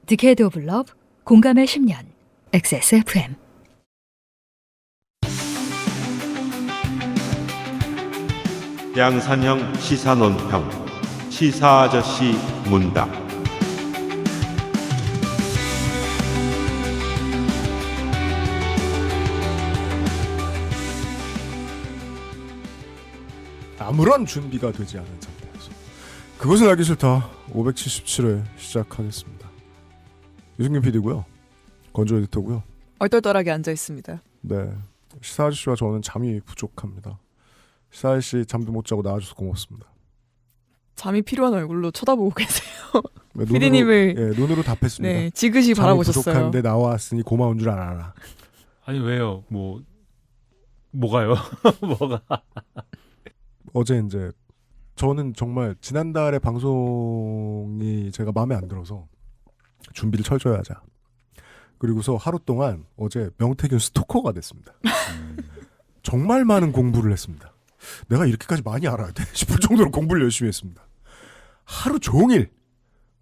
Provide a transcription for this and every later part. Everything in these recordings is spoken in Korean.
디케이드 오브 러브, 공감의 10년, XSFM. 양산형 시사논평, 시사아저씨 문답. 아무런 준비가 되지 않은 상태에서 그것은 알기 싫다 577회 시작하겠습니다. 유승균 PD고요. 건조 에디터고요. 얼떨떨하게 앉아 있습니다. 네, 시사아저씨와 저는 잠이 부족합니다. 시사아저씨 잠도 못 자고 나와줘서 고맙습니다. 잠이 필요한 얼굴로 쳐다보고 계세요. 네, PD님을 눈으로 답했습니다. 네, 지그시 잠이 바라보셨어요. 부족한데 나왔으니 고마운 줄 알아라. 아니 왜요? 뭐가요? 뭐가? 어제 이제 저는 정말 지난달에 방송이 제가 마음에 안 들어서 준비를 철저히 하자. 그리고서 하루 동안 어제 명태균 스토커가 됐습니다. 정말 많은 공부를 했습니다. 내가 이렇게까지 많이 알아야 돼 싶을 정도로 공부를 열심히 했습니다. 하루 종일.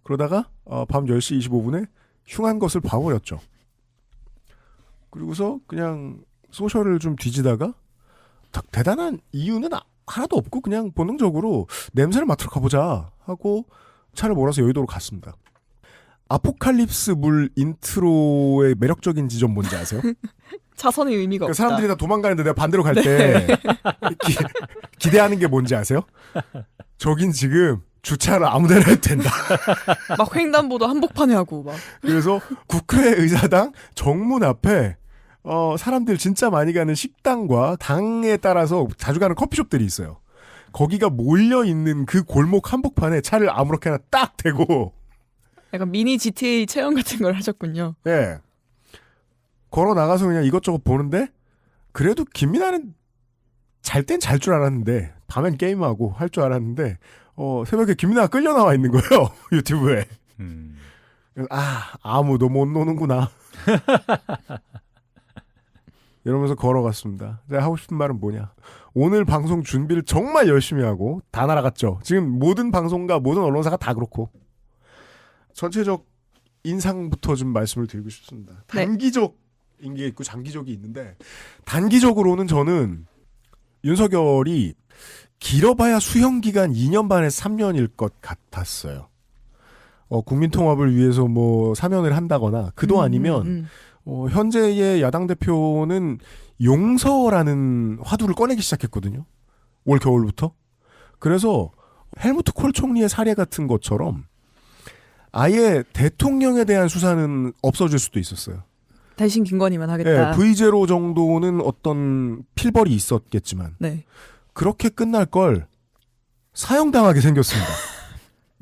그러다가 밤 10시 25분에 흉한 것을 봐버렸죠. 그리고서 그냥 소셜을 좀 뒤지다가 대단한 이유는 하나도 없고 그냥 본능적으로 냄새를 맡으러 가보자 하고 차를 몰아서 여의도로 갔습니다. 아포칼립스 물 인트로의 매력적인 지점 뭔지 아세요? 차선의 의미가 없다. 사람들이 다 도망가는데 내가 반대로 갈 때 기대하는 게 뭔지 아세요? 저긴 지금 주차를 아무데나 해도 된다. 막 횡단보도 한복판에 하고 막. 그래서 국회의사당 정문 앞에 사람들 진짜 많이 가는 식당과 당에 따라서 자주 가는 커피숍들이 있어요. 거기가 몰려있는 그 골목 한복판에 차를 아무렇게나 딱 대고 약간 미니 GTA 체험 같은 걸 하셨군요. 예. 걸어 나가서 그냥 이것저것 보는데 그래도 김민아는 잘 땐 잘 줄 알았는데 밤엔 게임하고 할 줄 알았는데 새벽에 김민아가 끌려 나와 있는 거예요. 유튜브에. 아무도 못 노는구나. 이러면서 걸어갔습니다. 제가 하고 싶은 말은 뭐냐. 오늘 방송 준비를 정말 열심히 하고 다 날아갔죠. 지금 모든 방송과 모든 언론사가 다 그렇고. 전체적 인상부터 좀 말씀을 드리고 싶습니다. 네. 단기적인 게 있고 장기적이 있는데 단기적으로는 저는 윤석열이 길어봐야 수형기간 2년 반에서 3년일 것 같았어요. 국민통합을 위해서 사면을 한다거나 그도 아니면 현재의 야당 대표는 용서라는 화두를 꺼내기 시작했거든요. 올 겨울부터. 그래서 헬무트 콜 총리의 사례 같은 것처럼 아예 대통령에 대한 수사는 없어질 수도 있었어요. 대신 김건희만 하겠다. 네, V0 정도는 어떤 필벌이 있었겠지만 네. 그렇게 끝날 걸 사형당하게 생겼습니다.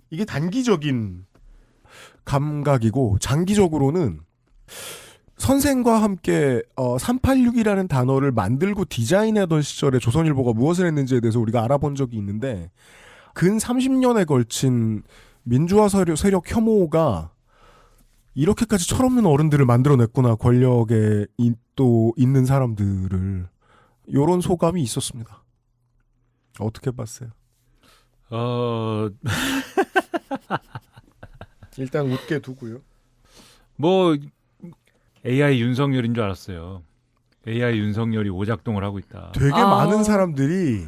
이게 단기적인 감각이고 장기적으로는 선생과 함께 386이라는 단어를 만들고 디자인하던 시절에 조선일보가 무엇을 했는지에 대해서 우리가 알아본 적이 있는데 근 30년에 걸친 민주화 세력 혐오가 이렇게까지 철없는 어른들을 만들어냈구나. 권력에 또 있는 사람들을. 이런 소감이 있었습니다. 어떻게 봤어요? 일단 웃게 두고요. AI 윤석열인 줄 알았어요. AI 윤석열이 오작동을 하고 있다. 되게 많은 사람들이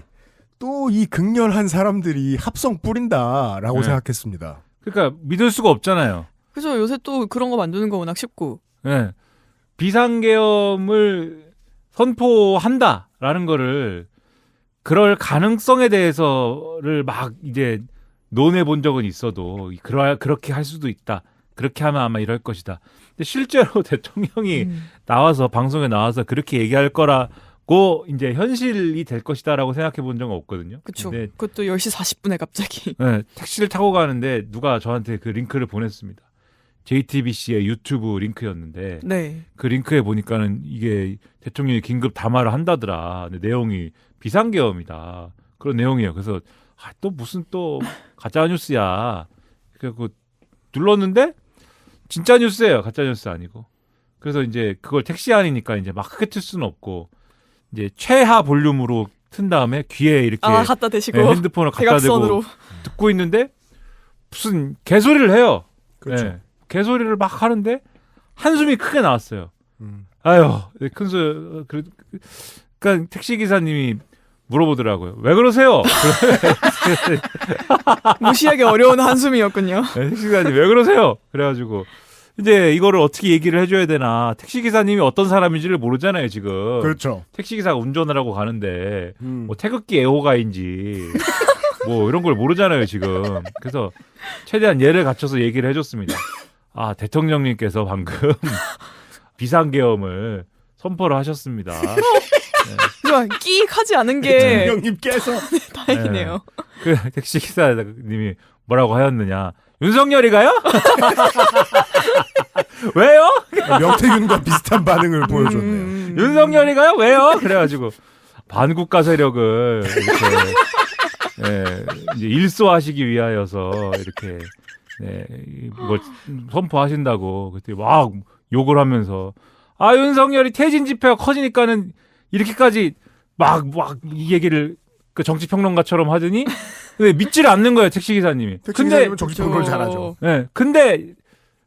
또 이 극렬한 사람들이 합성 뿌린다라고 생각했습니다. 그러니까 믿을 수가 없잖아요. 그죠. 요새 또 그런 거 만드는 거 워낙 쉽고. 네. 비상계엄을 선포한다라는 거를 그럴 가능성에 대해서를 막 이제 논해 본 적은 있어도 그렇게 할 수도 있다. 그렇게 하면 아마 이럴 것이다. 근데 실제로 대통령이 나와서 방송에 나와서 그렇게 얘기할 거라고 이제 현실이 될 것이다라고 생각해 본 적은 없거든요. 그쵸. 근데 그것도 10시 40분에 갑자기. 네, 택시를 타고 가는데 누가 저한테 그 링크를 보냈습니다. JTBC의 유튜브 링크였는데 네. 그 링크에 보니까는 이게 대통령이 긴급 담화를 한다더라. 근데 내용이 비상계엄이다. 그런 내용이에요. 그래서 또 무슨 또 가짜 뉴스야. 그래서 눌렀는데 진짜 뉴스예요. 가짜 뉴스 아니고. 그래서 이제 그걸 택시 안이니까 이제 막 크게 틀 수는 없고 이제 최하 볼륨으로 튼 다음에 귀에 이렇게 갖다 대시고 핸드폰을 갖다 대고 대각선으로 듣고 있는데 무슨 개소리를 해요. 그렇죠. 네. 개소리를 막 하는데 한숨이 크게 나왔어요. 음. 아유, 그러니까 택시 기사님이 물어보더라고요. 왜 그러세요? 무시하기 어려운 한숨이었군요. 네, 택시 기사님 왜 그러세요? 그래가지고 이제 이거를 어떻게 얘기를 해줘야 되나. 택시 기사님이 어떤 사람인지를 모르잖아요 지금. 그렇죠. 택시 기사가 운전을 하고 가는데 음. 뭐 태극기 애호가인지 뭐 이런 걸 모르잖아요 지금. 그래서 최대한 예를 갖춰서 얘기를 해줬습니다. 아, 대통령님께서 방금 비상계엄을 선포를 하셨습니다. 그냥 끼익 하지 않은 게 대통령님께서 다행이네요. 그 택시 기사님이 뭐라고 하였느냐. 윤석열이가요? 왜요? 명태균과 비슷한 반응을 보여줬네요. 윤석열이가요? 왜요? 그래가지고 반국가 세력을 이렇게 이제 일소하시기 위하여서 이렇게 이걸 선포하신다고 그때 막 욕을 하면서 아 윤석열이 퇴진 집회가 커지니까는 이렇게까지 막 이 얘기를 그 정치 평론가처럼 하더니 근데 믿지를 않는 거예요 택시 기사님이. 택시기사님은 정치평론을 잘하죠. 네, 근데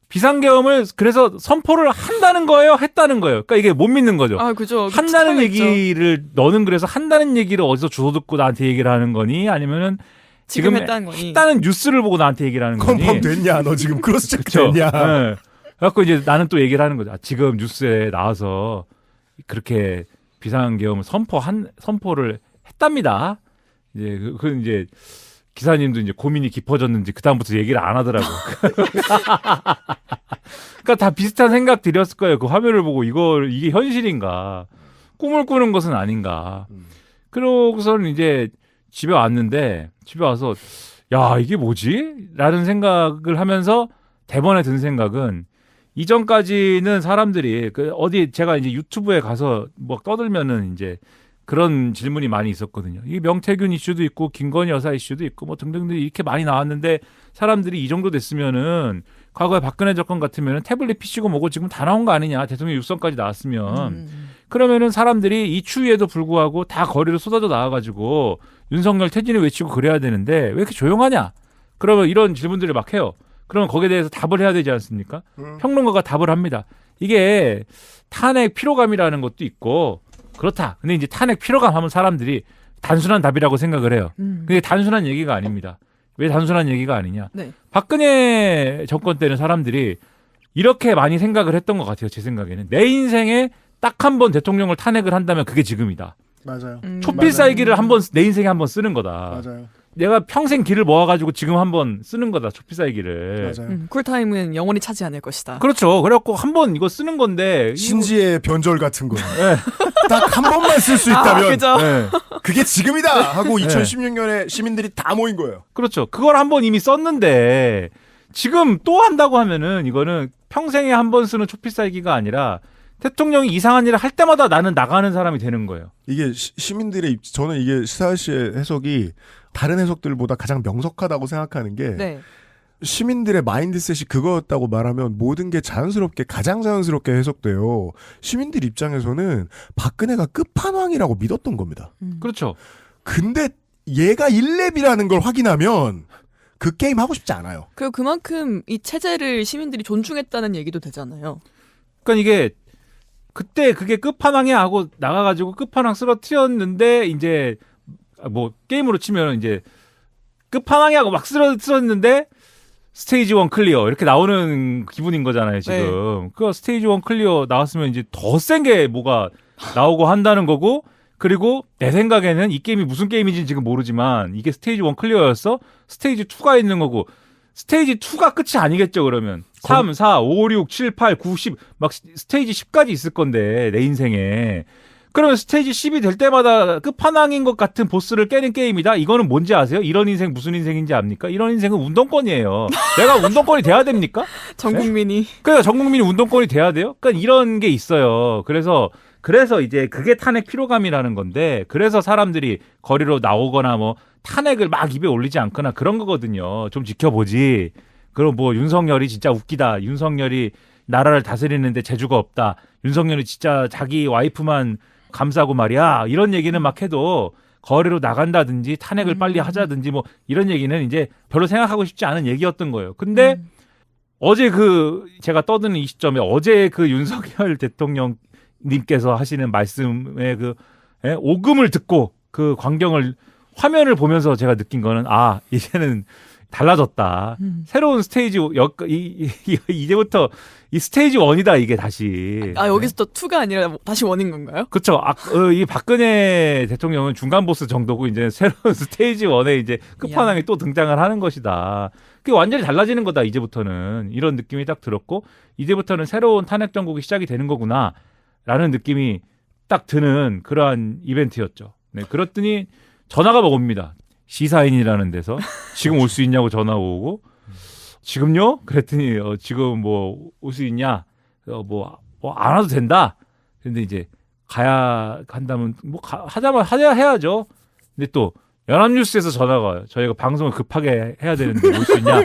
비상계엄을 그래서 선포를 한다는 거예요, 했다는 거예요. 그러니까 이게 못 믿는 거죠. 아, 그죠. 한다는 얘기를 너는 그래서 한다는 얘기를 어디서 주워 듣고 나한테 얘기를 하는 거니? 아니면은 지금 지금 했다는 거니. 했다는 뉴스를 보고 나한테 얘기를 하는 거니? 컨펌 됐냐? 너 지금 크로스 체크 그쵸? 됐냐? 네. 그래갖고 이제 나는 또 얘기를 하는 거죠. 아, 지금 뉴스에 나와서 그렇게 비상계엄을 선포를 했답니다. 이제 이제 기사님도 이제 고민이 깊어졌는지 그 다음부터 얘기를 안 하더라고. 그러니까 다 비슷한 생각들이었을 거예요. 그 화면을 보고 이게 현실인가, 꿈을 꾸는 것은 아닌가. 그러고서는 이제 집에 왔는데 집에 와서 야 이게 뭐지? 라는 생각을 하면서 대번에 든 생각은 이전까지는 사람들이 어디 제가 이제 유튜브에 가서 뭐 떠들면은 이제 그런 질문이 많이 있었거든요. 이 명태균 이슈도 있고 김건희 여사 이슈도 있고 뭐 등등등 이렇게 많이 나왔는데 사람들이 이 정도 됐으면은 과거에 박근혜 정권 같으면은 태블릿 PC고 뭐고 지금 다 나온 거 아니냐. 대통령 육성까지 나왔으면 그러면은 사람들이 이 추위에도 불구하고 다 거리로 쏟아져 나와가지고 윤석열 퇴진을 외치고 그래야 되는데 왜 이렇게 조용하냐? 그러면 이런 질문들을 막 해요. 그러면 거기에 대해서 답을 해야 되지 않습니까? 평론가가 답을 합니다. 이게 탄핵 피로감이라는 것도 있고 그렇다. 근데 이제 탄핵 피로감 하면 사람들이 단순한 답이라고 생각을 해요. 근데 단순한 얘기가 아닙니다. 왜 단순한 얘기가 아니냐? 네. 박근혜 정권 때는 사람들이 이렇게 많이 생각을 했던 것 같아요. 제 생각에는. 내 인생에 딱 한 번 대통령을 탄핵을 한다면 그게 지금이다. 맞아요. 촛빛 쌓이기를 내 인생에 한 번 쓰는 거다. 맞아요. 내가 평생 길을 모아가지고 지금 한번 쓰는 거다. 촛빛 쌓이기를. 맞아요. 쿨타임은 영원히 차지 않을 것이다. 그렇죠. 그래갖고 한번 이거 쓰는 건데. 신지의 변절 같은 거. 네. 딱 한 번만 쓸 수 있다면 그죠. 네. 그게 지금이다 하고 2016년에 시민들이 다 모인 거예요. 그렇죠. 그걸 한 번 이미 썼는데 지금 또 한다고 하면은 이거는 평생에 한 번 쓰는 촛빛 쌓이기가 아니라 대통령이 이상한 일을 할 때마다 나는 나가는 사람이 되는 거예요. 이게 시민들의 저는 이게 시사할 씨의 해석이 다른 해석들보다 가장 명석하다고 생각하는 게 네. 시민들의 마인드셋이 그거였다고 말하면 모든 게 가장 자연스럽게 해석돼요. 시민들 입장에서는 박근혜가 끝판왕이라고 믿었던 겁니다. 그렇죠. 근데 얘가 1렙이라는 걸 확인하면 그 게임 하고 싶지 않아요. 그리고 그만큼 이 체제를 시민들이 존중했다는 얘기도 되잖아요. 그러니까 이게 그때 그게 끝판왕이 하고 나가가지고 끝판왕 쓰러뜨렸는데 이제 뭐 게임으로 치면 이제 끝판왕이 하고 막 쓰러뜨렸는데 스테이지 1 클리어 이렇게 나오는 기분인 거잖아요 지금. 네. 그 스테이지 1 클리어 나왔으면 이제 더 센 게 뭐가 나오고 한다는 거고. 그리고 내 생각에는 이 게임이 무슨 게임인지는 지금 모르지만 이게 스테이지 1 클리어였어? 스테이지 2가 있는 거고 스테이지 2가 끝이 아니겠죠 그러면 3, 4, 5, 6, 7, 8, 9, 10 막 스테이지 10까지 있을 건데 내 인생에 그러면 스테이지 10이 될 때마다 끝판왕인 것 같은 보스를 깨는 게임이다? 이거는 뭔지 아세요? 이런 인생 무슨 인생인지 압니까? 이런 인생은 운동권이에요. 내가 운동권이 돼야 됩니까? 전 국민이. 그러니까 전 국민이 운동권이 돼야 돼요? 그러니까 이런 게 있어요. 그래서 이제 그게 탄핵 피로감이라는 건데 그래서 사람들이 거리로 나오거나 뭐 탄핵을 막 입에 올리지 않거나 그런 거거든요. 좀 지켜보지. 그럼 뭐 윤석열이 진짜 웃기다. 윤석열이 나라를 다스리는데 재주가 없다. 윤석열이 진짜 자기 와이프만 감싸고 말이야. 이런 얘기는 막 해도 거리로 나간다든지 탄핵을 빨리 하자든지 뭐 이런 얘기는 이제 별로 생각하고 싶지 않은 얘기였던 거예요. 근데 어제 제가 떠드는 이 시점에 어제 윤석열 대통령님께서 하시는 말씀의 오금을 듣고 그 광경을 화면을 보면서 제가 느낀 거는 이제는 달라졌다. 새로운 스테이지 이제부터 이 스테이지 1이다 이게 다시. 여기서 또 2가 아니라 다시 1인 건가요? 그렇죠. 이 박근혜 대통령은 중간 보스 정도고 이제 새로운 스테이지 1에 이제 끝판왕이 또 등장을 하는 것이다. 그게 완전히 달라지는 거다 이제부터는 이런 느낌이 딱 들었고 이제부터는 새로운 탄핵 정국이 시작이 되는 거구나라는 느낌이 딱 드는 그러한 이벤트였죠. 네, 그랬더니 전화가 옵니다. 시사인이라는 데서 지금 올 수 있냐고 전화 오고 지금요? 그랬더니 지금 뭐 올 수 있냐? 안 와도 된다. 근데 이제 가야 한다면 하자 해야죠. 근데 또 연합뉴스에서 전화가 와요. 저희가 방송을 급하게 해야 되는데 올 수 있냐?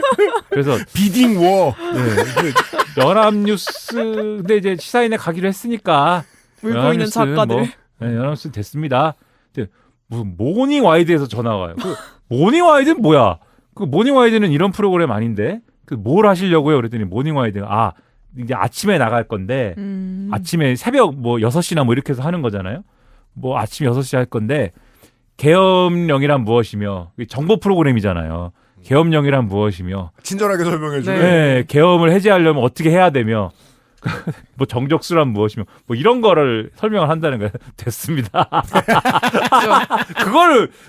그래서 비딩 워. 네, 연합뉴스 근데 이제 시사인에 가기로 했으니까 울고 있는 작가들. 연합뉴스 됐습니다. 근데 무슨 모닝 와이드에서 전화가 와요. 모닝 와이드는 뭐야? 모닝 와이드는 이런 프로그램 아닌데 뭘 하시려고요? 그랬더니 모닝 와이드가 이제 아침에 나갈 건데 아침에 새벽 6시나 이렇게 해서 하는 거잖아요. 아침 6시 할 건데 계엄령이란 무엇이며 정보 프로그램이잖아요. 계엄령이란 무엇이며 친절하게 설명해 주네. 네, 계엄을 해제하려면 어떻게 해야 되며 정적수란 무엇이며 이런 거를 설명을 한다는 거예요. 됐습니다.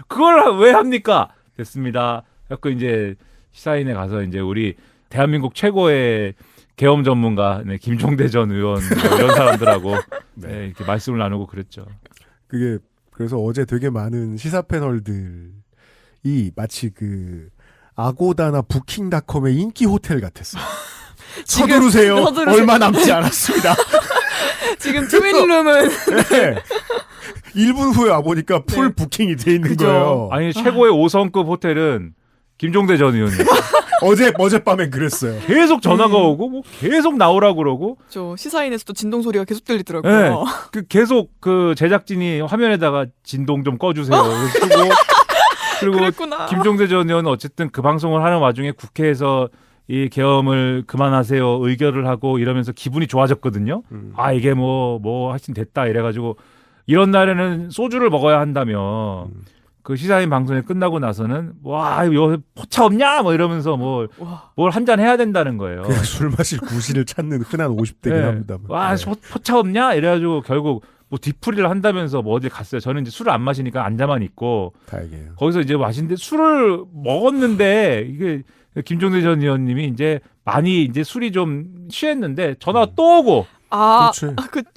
그걸 왜 합니까? 됐습니다. 그래서 이제 시사인에 가서 이제 우리 대한민국 최고의 계엄 전문가 김종대 전 의원 이런 사람들하고 이렇게 말씀을 나누고 그랬죠. 그게 그래서 어제 되게 많은 시사 패널들이 마치 아고다나 부킹닷컴의 인기 호텔 같았어요. 서두르세요. 얼마 남지 않았습니다. 지금 트윈룸은 네. 1분 후에 와보니까 풀 부킹이 돼 있는 거예요. 아니 최고의 5성급 호텔은 김종대 전 의원님. 어젯밤엔 그랬어요. 계속 전화가 오고 계속 나오라고 그러고. 저 시사인에서도 진동 소리가 계속 들리더라고요. 네. 계속 제작진이 화면에다가 진동 좀 꺼주세요. 쓰고 그리고 그랬구나. 김종대 전 의원은 어쨌든 그 방송을 하는 와중에 국회에서 이 계엄을 그만하세요 의결을 하고 이러면서 기분이 좋아졌거든요. 이게 하여튼 됐다 이래가지고 이런 날에는 소주를 먹어야 한다며 그 시사인 방송이 끝나고 나서는 이거 포차 없냐 이러면서 뭘 한잔 해야 된다는 거예요. 그냥 술 마실 구실을 찾는 흔한 50대긴 합니다. 포차 없냐 이래가지고 결국 뒤풀이를 한다면서 어디 갔어요. 저는 이제 술을 안 마시니까 앉아만 있고 다행이에요. 거기서 이제 마신데 술을 먹었는데 이게 김종대 전 의원님이 이제 많이 이제 술이 좀 취했는데 전화가 또 오고.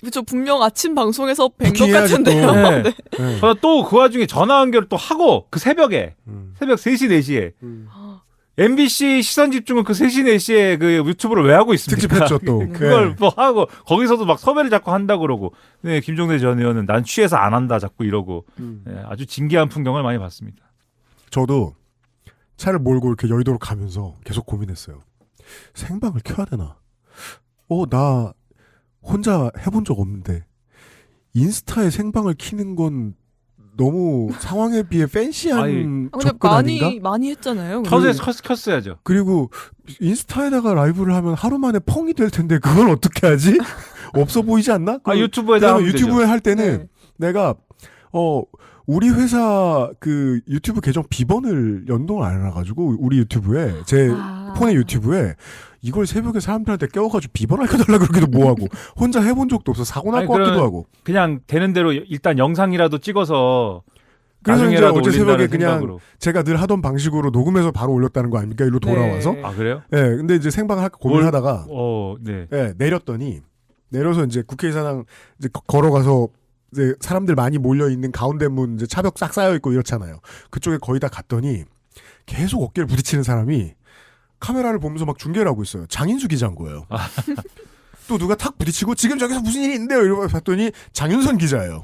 그쵸. 분명 아침 방송에서 뵌 것 같은데요. 네. 전화 또 그 와중에 전화 연결을 또 하고 새벽에 새벽 3시 4시에 MBC 시선 집중은 3시 4시에 유튜브를 왜 하고 있습니까? 특집했죠 또. 그걸 또 하고 거기서도 막 섭외를 자꾸 한다 그러고. 네, 김종대 전 의원은 난 취해서 안 한다 자꾸 이러고. 아주 진기한 풍경을 많이 봤습니다. 저도 차를 몰고 이렇게 여의도로 가면서 계속 고민했어요. 생방을 켜야 되나? 나 혼자 해본 적 없는데 인스타에 생방을 키는 건 너무 상황에 비해 팬시한 접근 아닌가? 많이 했잖아요. 켰어야죠. 그리고 인스타에다가 라이브를 하면 하루 만에 펑이 될 텐데 그걸 어떻게 하지? 없어 보이지 않나? 유튜브에다 하면 유튜브에 할 때는 내가 우리 회사 유튜브 계정 비번을 연동을 안 해놔가지고 우리 유튜브에 제 폰의 유튜브에 이걸 새벽에 사람들한테 깨워가지고 비번 알려달라 그러기도 뭐하고 혼자 해본 적도 없어 사고 날 것 같기도 하고 그냥 되는 대로 일단 영상이라도 찍어서 그래서 이제 어제 새벽에 생각으로. 그냥 제가 늘 하던 방식으로 녹음해서 바로 올렸다는 거 아닙니까? 일로 돌아와서. 그래요? 네, 근데 이제 생방 할까 고민하다가 내렸더니 내려서 이제 국회의사당 이제 걸어가서 이제 사람들 많이 몰려 있는 가운데 문 이제 차벽 싹 쌓여 있고 이렇잖아요. 그쪽에 거의 다 갔더니 계속 어깨를 부딪히는 사람이 카메라를 보면서 막 중계를 하고 있어요. 장인수 기자인 거예요. 또 누가 탁 부딪히고 지금 저기서 무슨 일이 있는데요? 이러고 봤더니 장윤선 기자예요.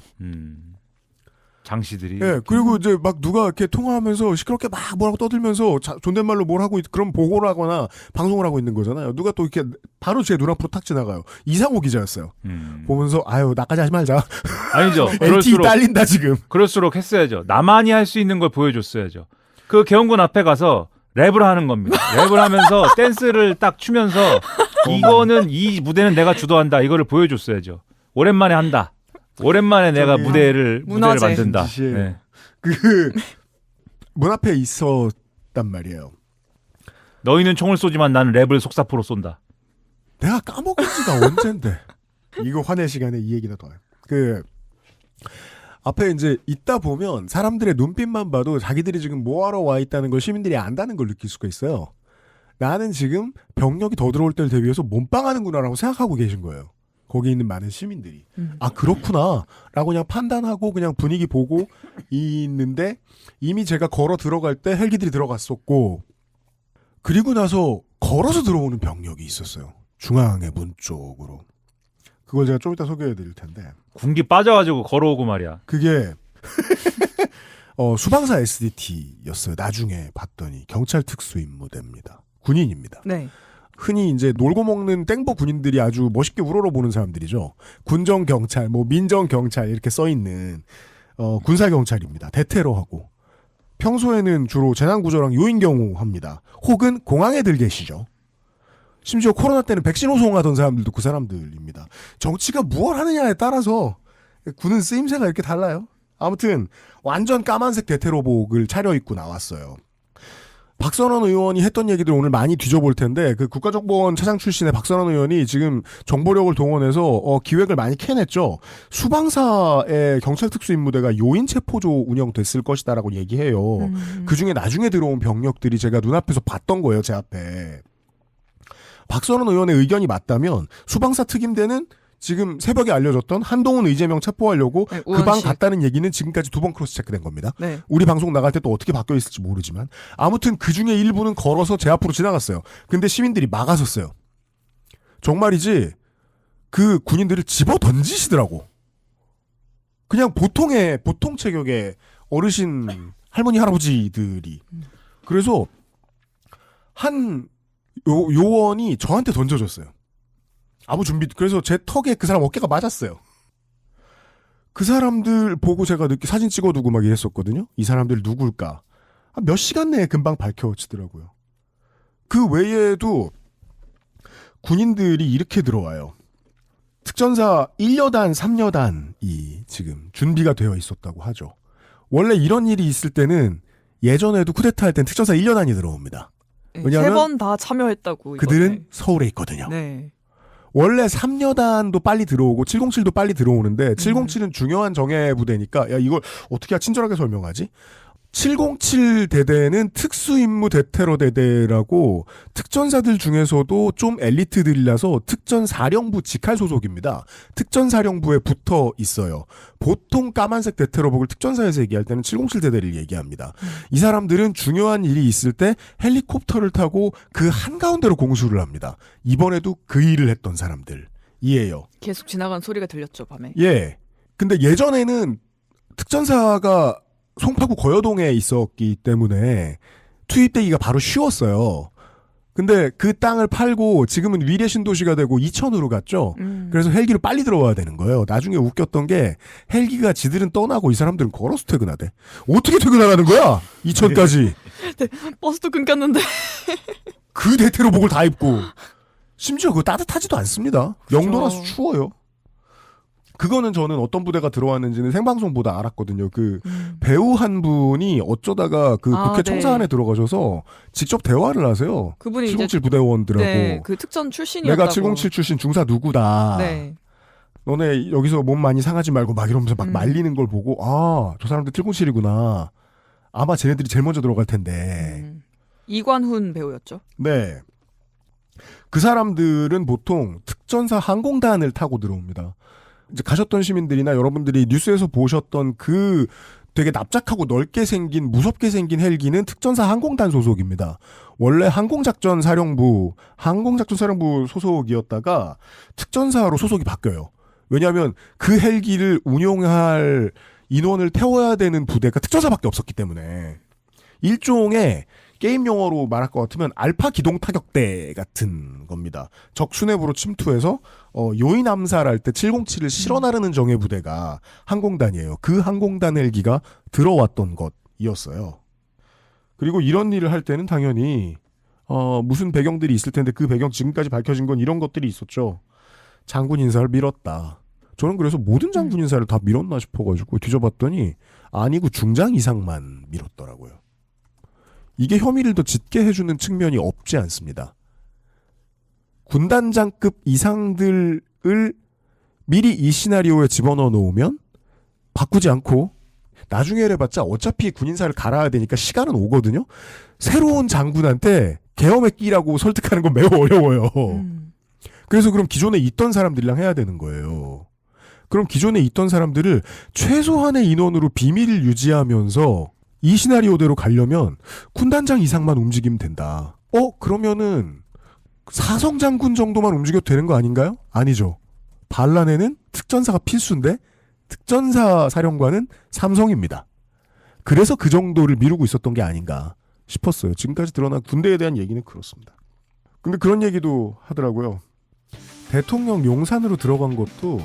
장씨들이. 네, 그리고 이제 막 누가 이렇게 통화하면서 시끄럽게 막 뭐라고 떠들면서 존댓말로 뭘 하고 그럼 보고를 하거나 방송을 하고 있는 거잖아요. 누가 또 이렇게 바로 제 눈앞으로 탁 지나가요. 이상호 기자였어요. 보면서 나까지 하지 말자. 아니죠. LTE 딸린다 지금. 그럴수록 했어야죠. 나만이 할 수 있는 걸 보여줬어야 그 계엄군 앞에 가서 랩을 하는 겁니다. 랩을 하면서 댄스를 딱 추면서 이거는 이 무대는 내가 주도한다. 이거를 보여줬어야죠. 오랜만에 한다. 오랜만에 내가 무대를 문화재. 만든다. 짓이에요. 네. 그 문 앞에 있었단 말이에요. 너희는 총을 쏘지만 나는 랩을 속사포로 쏜다. 내가 까먹은 지가 언젠데. 이거 화낼 시간에 이 얘기나 더 해요. 그 앞에 이제 있다 보면 사람들의 눈빛만 봐도 자기들이 지금 뭐하러 와 있다는 걸 시민들이 안다는 걸 느낄 수가 있어요. 나는 지금 병력이 더 들어올 때를 대비해서 몸빵하는구나라고 생각하고 계신 거예요. 거기 있는 많은 시민들이. 아 그렇구나 라고 그냥 판단하고 그냥 분위기 보고 있는데 이미 제가 걸어 들어갈 때 헬기들이 들어갔었고 그리고 나서 걸어서 들어오는 병력이 있었어요. 중앙의 문 쪽으로. 그걸 제가 좀 이따 소개해 드릴 텐데 군기 빠져가지고 걸어오고 말이야. 그게 수방사 SDT였어요. 나중에 봤더니 경찰 특수임무대입니다. 군인입니다. 네. 흔히 이제 놀고 먹는 땡보 군인들이 아주 멋있게 우러러 보는 사람들이죠. 군정 경찰, 뭐 민정 경찰 이렇게 써 있는 군사 경찰입니다. 대테러하고 평소에는 주로 재난 구조랑 요인 경우 합니다. 혹은 공항에 들 계시죠. 심지어 코로나 때는 백신 호송하던 사람들도 그 사람들입니다. 정치가 무엇 하느냐에 따라서 군은 쓰임새가 이렇게 달라요. 아무튼 완전 까만색 대테러복을 차려입고 나왔어요. 박선원 의원이 했던 얘기들 오늘 많이 뒤져볼 텐데 그 국가정보원 차장 출신의 박선원 의원이 지금 정보력을 동원해서 기획을 많이 캐냈죠. 수방사의 경찰 특수임무대가 요인 체포조 운영됐을 것이다라고 얘기해요. 그중에 나중에 들어온 병력들이 제가 눈앞에서 봤던 거예요. 제 앞에. 박선원 의원의 의견이 맞다면 수방사 특임대는 지금 새벽에 알려졌던 한동훈 의재명 체포하려고 네, 그 방 갔다는 얘기는 지금까지 2번 크로스 체크된 겁니다. 네. 우리 방송 나갈 때 또 어떻게 바뀌어 있을지 모르지만 아무튼 그 중에 일부는 걸어서 제 앞으로 지나갔어요. 근데 시민들이 막아섰어요. 정말이지 그 군인들을 집어 던지시더라고. 그냥 보통 체격의 어르신 할머니 할아버지들이. 그래서 한 요원이 저한테 던져줬어요. 아무 준비. 그래서 제 턱에 그 사람 어깨가 맞았어요. 그 사람들 보고 제가 사진 찍어두고 막 이랬었거든요. 이 사람들 누굴까? 몇 시간 내에 금방 밝혀지더라고요. 그 외에도 군인들이 이렇게 들어와요. 특전사 1여단, 3여단이 지금 준비가 되어 있었다고 하죠. 원래 이런 일이 있을 때는 예전에도 쿠데타 할 땐 특전사 1여단이 들어옵니다. 왜냐하면 3번 다 참여했다고. 그들은 이번에. 서울에 있거든요. 네. 원래 3여단도 빨리 들어오고 707도 빨리 들어오는데 707은 중요한 정예 부대니까 야 이걸 어떻게 친절하게 설명하지? 707 대대는 특수임무 대테러 대대라고 특전사들 중에서도 좀 엘리트들이라서 특전사령부 직할 소속입니다. 특전사령부에 붙어 있어요. 보통 까만색 대테러복을 특전사에서 얘기할 때는 707 대대를 얘기합니다. 이 사람들은 중요한 일이 있을 때 헬리콥터를 타고 그 한가운데로 공수를 합니다. 이번에도 그 일을 했던 사람들이에요. 계속 지나간 소리가 들렸죠, 밤에. 예. 근데 예전에는 특전사가 송파구 거여동에 있었기 때문에 투입되기가 바로 쉬웠어요. 근데 그 땅을 팔고 지금은 위례 신도시가 되고 이천으로 갔죠. 그래서 헬기로 빨리 들어와야 되는 거예요. 나중에 웃겼던 게 헬기가 지들은 떠나고 이 사람들은 걸어서 퇴근하대. 어떻게 퇴근하라는 거야? 이천까지. 버스도 끊겼는데. 그 대테러복을 다 입고. 심지어 그거 따뜻하지도 않습니다. 영도라서 추워요. 그거는 저는 어떤 부대가 들어왔는지는 생방송 보다 알았거든요. 그 배우 한 분이 어쩌다가 그 국회 청사 안에 들어가셔서 직접 대화를 하세요. 그분이 707 이제 부대원들하고. 네, 그 특전 출신이었다고. 내가 707 출신 중사 누구다. 네. 너네 여기서 몸 많이 상하지 말고 막 이러면서 막 말리는 걸 보고 아, 저 사람들 707이구나. 아마 쟤네들이 제일 먼저 들어갈 텐데. 이관훈 배우였죠. 네. 그 사람들은 보통 특전사 항공단을 타고 들어옵니다. 이제 가셨던 시민들이나 여러분들이 뉴스에서 보셨던 그 되게 납작하고 넓게 생긴 무섭게 생긴 헬기는 특전사 항공단 소속입니다. 원래 항공작전사령부 소속이었다가 특전사로 소속이 바뀌어요. 왜냐하면 그 헬기를 운용할 인원을 태워야 되는 부대가 특전사밖에 없었기 때문에 일종의 게임 용어로 말할 것 같으면 알파 기동 타격대 같은 겁니다. 적 수뇌부로 침투해서 요인 암살할 때 707을 실어 나르는 정예 부대가 항공단이에요. 그 항공단 헬기가 들어왔던 것이었어요. 그리고 이런 일을 할 때는 당연히 무슨 배경들이 있을 텐데 그 배경 지금까지 밝혀진 건 이런 것들이 있었죠. 장군 인사를 밀었다. 저는 그래서 모든 장군 인사를 다 밀었나 싶어가지고 뒤져봤더니 아니고 중장 이상만 밀었더라고요. 이게 혐의를 더 짙게 해주는 측면이 없지 않습니다. 군단장급 이상들을 미리 이 시나리오에 집어넣어 놓으면 바꾸지 않고 나중에 해봤자 어차피 군인사를 갈아야 되니까 시간은 오거든요. 새로운 장군한테 계엄에 끼라고 설득하는 건 매우 어려워요. 그래서 그럼 기존에 있던 사람들이랑 해야 되는 거예요. 그럼 기존에 있던 사람들을 최소한의 인원으로 비밀을 유지하면서 이 시나리오대로 가려면 군단장 이상만 움직이면 된다. 그러면은 사성 장군 정도만 움직여도 되는 거 아닌가요? 아니죠. 반란에는 특전사가 필수인데 특전사 사령관은 삼성입니다. 그래서 그 정도를 미루고 있었던 게 아닌가 싶었어요. 지금까지 드러난 군대에 대한 얘기는 그렇습니다. 근데 그런 얘기도 하더라고요. 대통령 용산으로 들어간 것도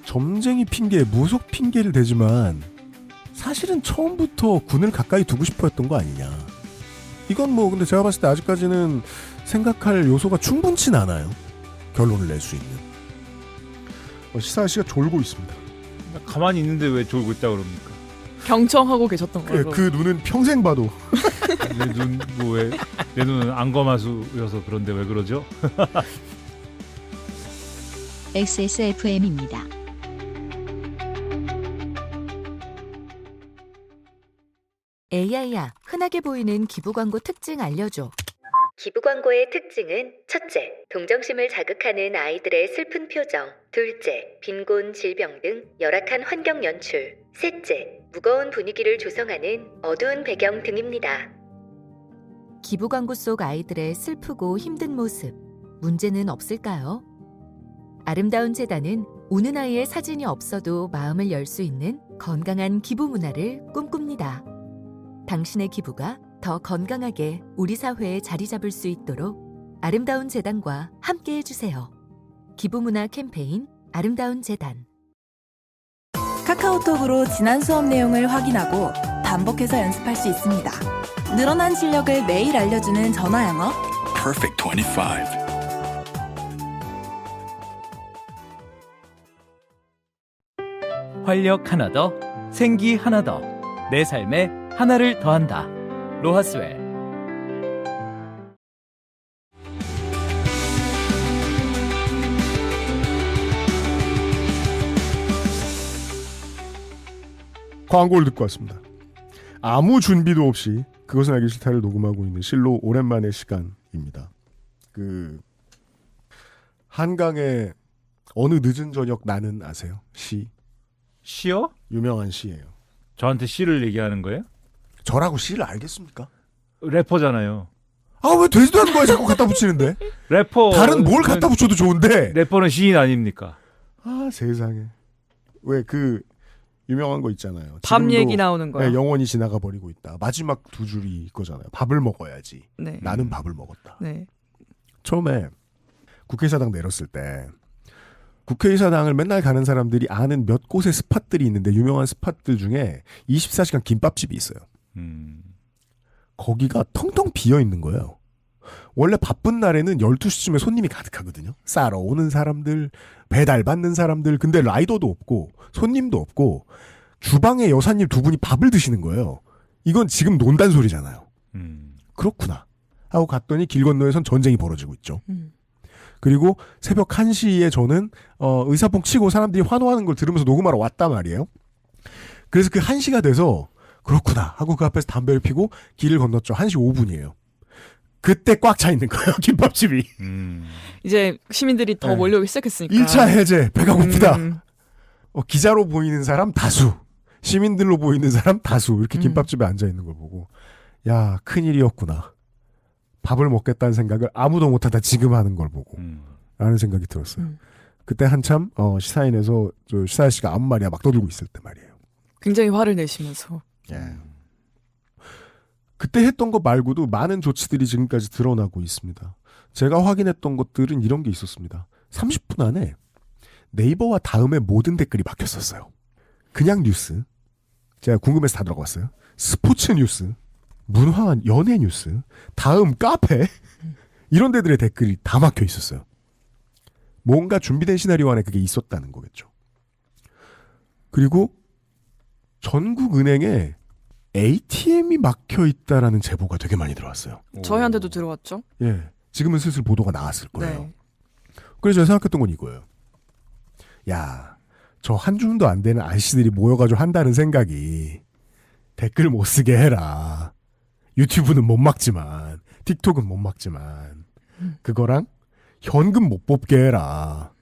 점쟁이 핑계, 무속 핑계를 대지만 사실은 처음부터 군을 가까이 두고 싶어 했던 거 아니냐. 이건 뭐 근데 제가 봤을 때 아직까지는 생각할 요소가 충분치는 않아요. 결론을 낼 수 있는. 시사아 씨가 졸고 있습니다. 가만히 있는데 왜 졸고 있다 그럽니까? 경청하고 계셨던 거죠. 그 눈은 평생 봐도 내 눈은 안검하수여서 그런데 왜 그러죠? XSFM입니다. AI야, 흔하게 보이는 기부 광고 특징 알려줘. 기부 광고의 특징은 첫째, 동정심을 자극하는 아이들의 슬픈 표정, 둘째, 빈곤, 질병 등 열악한 환경 연출, 셋째, 무거운 분위기를 조성하는 어두운 배경 등입니다. 기부 광고 속 아이들의 슬프고 힘든 모습, 문제는 없을까요? 아름다운 재단은 우는 아이의 사진이 없어도 마음을 열 수 있는 건강한 기부 문화를 꿈꿉니다. 당신의 기부가 더 건강하게 우리 사회에 자리 잡을 수 있도록 아름다운 재단과 함께 해주세요. 기부문화 캠페인 아름다운 재단. 카카오톡으로 지난 수업 내용을 확인하고 반복해서 연습할 수 있습니다. 늘어난 실력을 매일 알려주는 전화 영어 Perfect 25. 활력 하나 더, 생기 하나 더, 내 삶에 하나를 더한다. 로하스웰. 광고를 듣고 왔습니다. 아무 준비도 없이 그것은 알기 싫다를 녹음하고 있는 실로 오랜만의 시간입니다. 한강의 어느 늦은 저녁 나는 아세요? 시요? 유명한 시예요. 저한테 시를 얘기하는 거예요? 저라고 시를 알겠습니까? 래퍼잖아요. 왜 되지도 않는 거야 자꾸 갖다 붙이는데. 래퍼. 다른 뭘 갖다 붙여도 좋은데. 래퍼는 시인 아닙니까? 세상에. 왜 유명한 거 있잖아요. 밥 얘기 나오는 거요. 네, 영원히 지나가 버리고 있다. 마지막 두 줄이 이거잖아요. 밥을 먹어야지. 네. 나는 밥을 먹었다. 네. 처음에 국회의사당 내렸을 때 국회의사당을 맨날 가는 사람들이 아는 몇 곳의 스팟들이 있는데 유명한 스팟들 중에 24시간 김밥집이 있어요. 거기가 텅텅 비어 있는 거예요. 원래 바쁜 날에는 12시쯤에 손님이 가득하거든요. 싸러 오는 사람들, 배달 받는 사람들. 근데 라이더도 없고 손님도 없고 주방에 여사님 두 분이 밥을 드시는 거예요. 이건 지금 논단 소리잖아요. 그렇구나 하고 갔더니 길 건너에선 전쟁이 벌어지고 있죠. 그리고 새벽 1시에 저는 의사봉 치고 사람들이 환호하는 걸 들으면서 녹음하러 왔단 말이에요. 그래서 그 1시가 돼서 그렇구나 하고 그 앞에서 담배를 피고 길을 건넜죠. 1시 5분이에요. 그때 꽉 차 있는 거예요. 김밥집이. 이제 시민들이 더 몰려오기 시작했으니까. 1차 해제. 배가 고프다. 기자로 보이는 사람 다수. 시민들로 보이는 사람 다수. 이렇게 김밥집에 앉아있는 걸 보고 야, 큰일이었구나. 밥을 먹겠다는 생각을 아무도 못하다 지금 하는 걸 보고 라는 생각이 들었어요. 그때 한참 시사인에서 시사인 씨가 아무 말이야 막 떠들고 있을 때 말이에요. 굉장히 화를 내시면서. 그때 했던 것 말고도 많은 조치들이 지금까지 드러나고 있습니다. 제가 확인했던 것들은 이런 게 있었습니다. 30분 안에 네이버와 다음에 모든 댓글이 바뀌었었어요. 그냥 뉴스, 제가 궁금해서 다 들어갔어요. 스포츠 뉴스, 문화, 연예 뉴스, 다음 카페 이런 데들의 댓글이 다 막혀 있었어요. 뭔가 준비된 시나리오 안에 그게 있었다는 거겠죠. 그리고 전국 은행에 ATM이 막혀 있다라는 제보가 되게 많이 들어왔어요. 저희한테도 들어왔죠. 예, 지금은 슬슬 보도가 나왔을 거예요. 네. 그래서 제가 생각했던 건 이거예요. 야, 저 한 줌도 안 되는 아저씨들이 모여가지고 한다는 생각이 댓글 못 쓰게 해라. 유튜브는 못 막지만, 틱톡은 못 막지만, 그거랑 현금 못 뽑게 해라.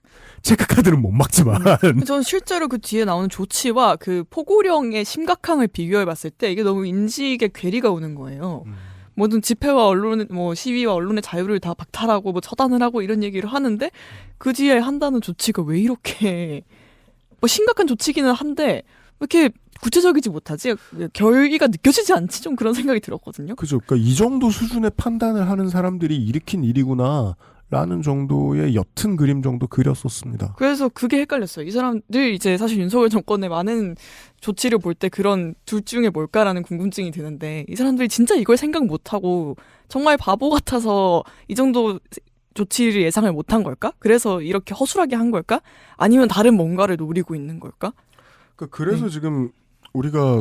체크카드는 못 막지만. 저는 실제로 그 뒤에 나오는 조치와 그 포고령의 심각함을 비교해봤을 때 이게 너무 인식의 괴리가 오는 거예요. 모든 집회와 언론, 뭐 시위와 언론의 자유를 다 박탈하고 뭐 처단을 하고 이런 얘기를 하는데 그 뒤에 한다는 조치가 왜 이렇게 뭐 심각한 조치기는 한데 왜 이렇게 구체적이지 못하지? 결의가 느껴지지 않지? 좀 그런 생각이 들었거든요. 그죠. 그러니까 이 정도 수준의 판단을 하는 사람들이 일으킨 일이구나. 라는 정도의 옅은 그림 정도 그렸었습니다. 그래서 그게 헷갈렸어요. 이 사람들 이제 사실 윤석열 정권의 많은 조치를 볼 때 그런 둘 중에 뭘까라는 궁금증이 드는데 이 사람들이 진짜 이걸 생각 못하고 정말 바보 같아서 이 정도 조치를 예상을 못한 걸까? 그래서 이렇게 허술하게 한 걸까? 아니면 다른 뭔가를 노리고 있는 걸까? 그래서 네. 지금 우리가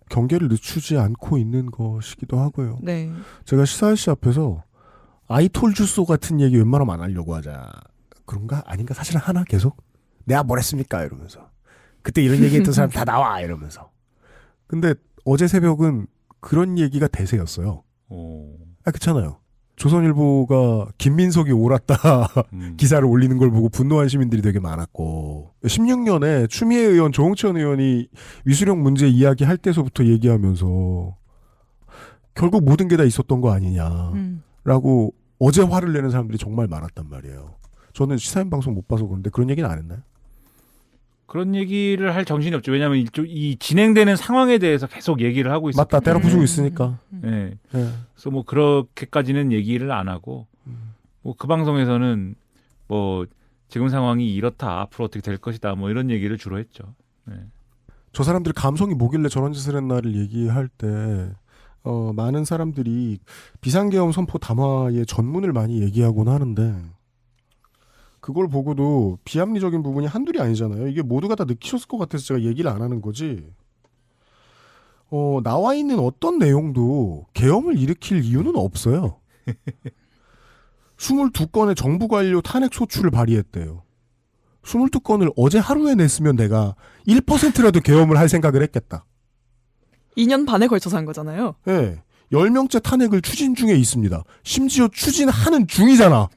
경계를 늦추지 않고 있는 것이기도 하고요. 네. 제가 시사일씨 앞에서 아이톨주소 같은 얘기 웬만하면 안 하려고 하자. 그런가? 아닌가? 사실은 하나 계속? 내가 뭘 했습니까? 이러면서. 그때 이런 얘기했던 사람 다 나와! 이러면서. 근데 어제 새벽은 그런 얘기가 대세였어요. 그렇잖아요. 조선일보가 김민석이 옳았다 기사를 올리는 걸 보고 분노한 시민들이 되게 많았고 16년에 추미애 의원, 조홍천 의원이 위수령 문제 이야기할 때서부터 얘기하면서 결국 모든 게 다 있었던 거 아니냐. 라고 어제 화를 내는 사람들이 정말 많았단 말이에요. 저는 시사인 방송 못 봐서 그런데 그런 얘기는 안 했나요? 그런 얘기를 할 정신이 없죠. 왜냐하면 이 진행되는 상황에 대해서 계속 얘기를 하고 있어요. 맞다. 때려 부수고 있으니까. 네. 그래서 뭐 그렇게까지는 얘기를 안 하고 뭐 그 방송에서는 뭐 지금 상황이 이렇다. 앞으로 어떻게 될 것이다. 뭐 이런 얘기를 주로 했죠. 네. 저 사람들 감성이 뭐길래 저런 짓을 했나를 얘기할 때 많은 사람들이 비상계엄 선포 담화의 전문을 많이 얘기하곤 하는데 그걸 보고도 비합리적인 부분이 한둘이 아니잖아요. 이게 모두가 다 느끼셨을 것 같아서 제가 얘기를 안 하는 거지. 나와 있는 어떤 내용도 계엄을 일으킬 이유는 없어요. 22건의 정부 관료 탄핵 소추를 발의했대요. 22건을 어제 하루에 냈으면 내가 1%라도 계엄을 할 생각을 했겠다. 2년 반에 걸쳐서 한 거잖아요. 네. 10명째 탄핵을 추진 중에 있습니다. 심지어 추진하는 중이잖아.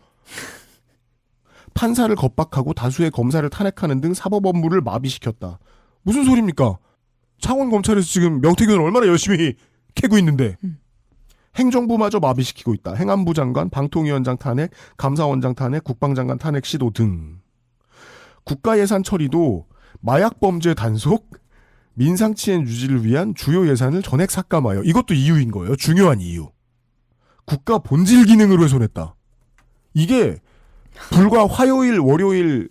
판사를 겁박하고 다수의 검사를 탄핵하는 등 사법 업무를 마비시켰다. 무슨 소리입니까? 창원검찰에서 지금 명태균을 얼마나 열심히 캐고 있는데 행정부마저 마비시키고 있다. 행안부 장관, 방통위원장 탄핵, 감사원장 탄핵, 국방장관 탄핵 시도 등. 국가예산 처리도 마약범죄 단속, 민상치행 유지를 위한 주요 예산을 전액 삭감하여 이것도 이유인 거예요. 중요한 이유. 국가 본질 기능을 훼손했다. 이게 불과 화요일, 월요일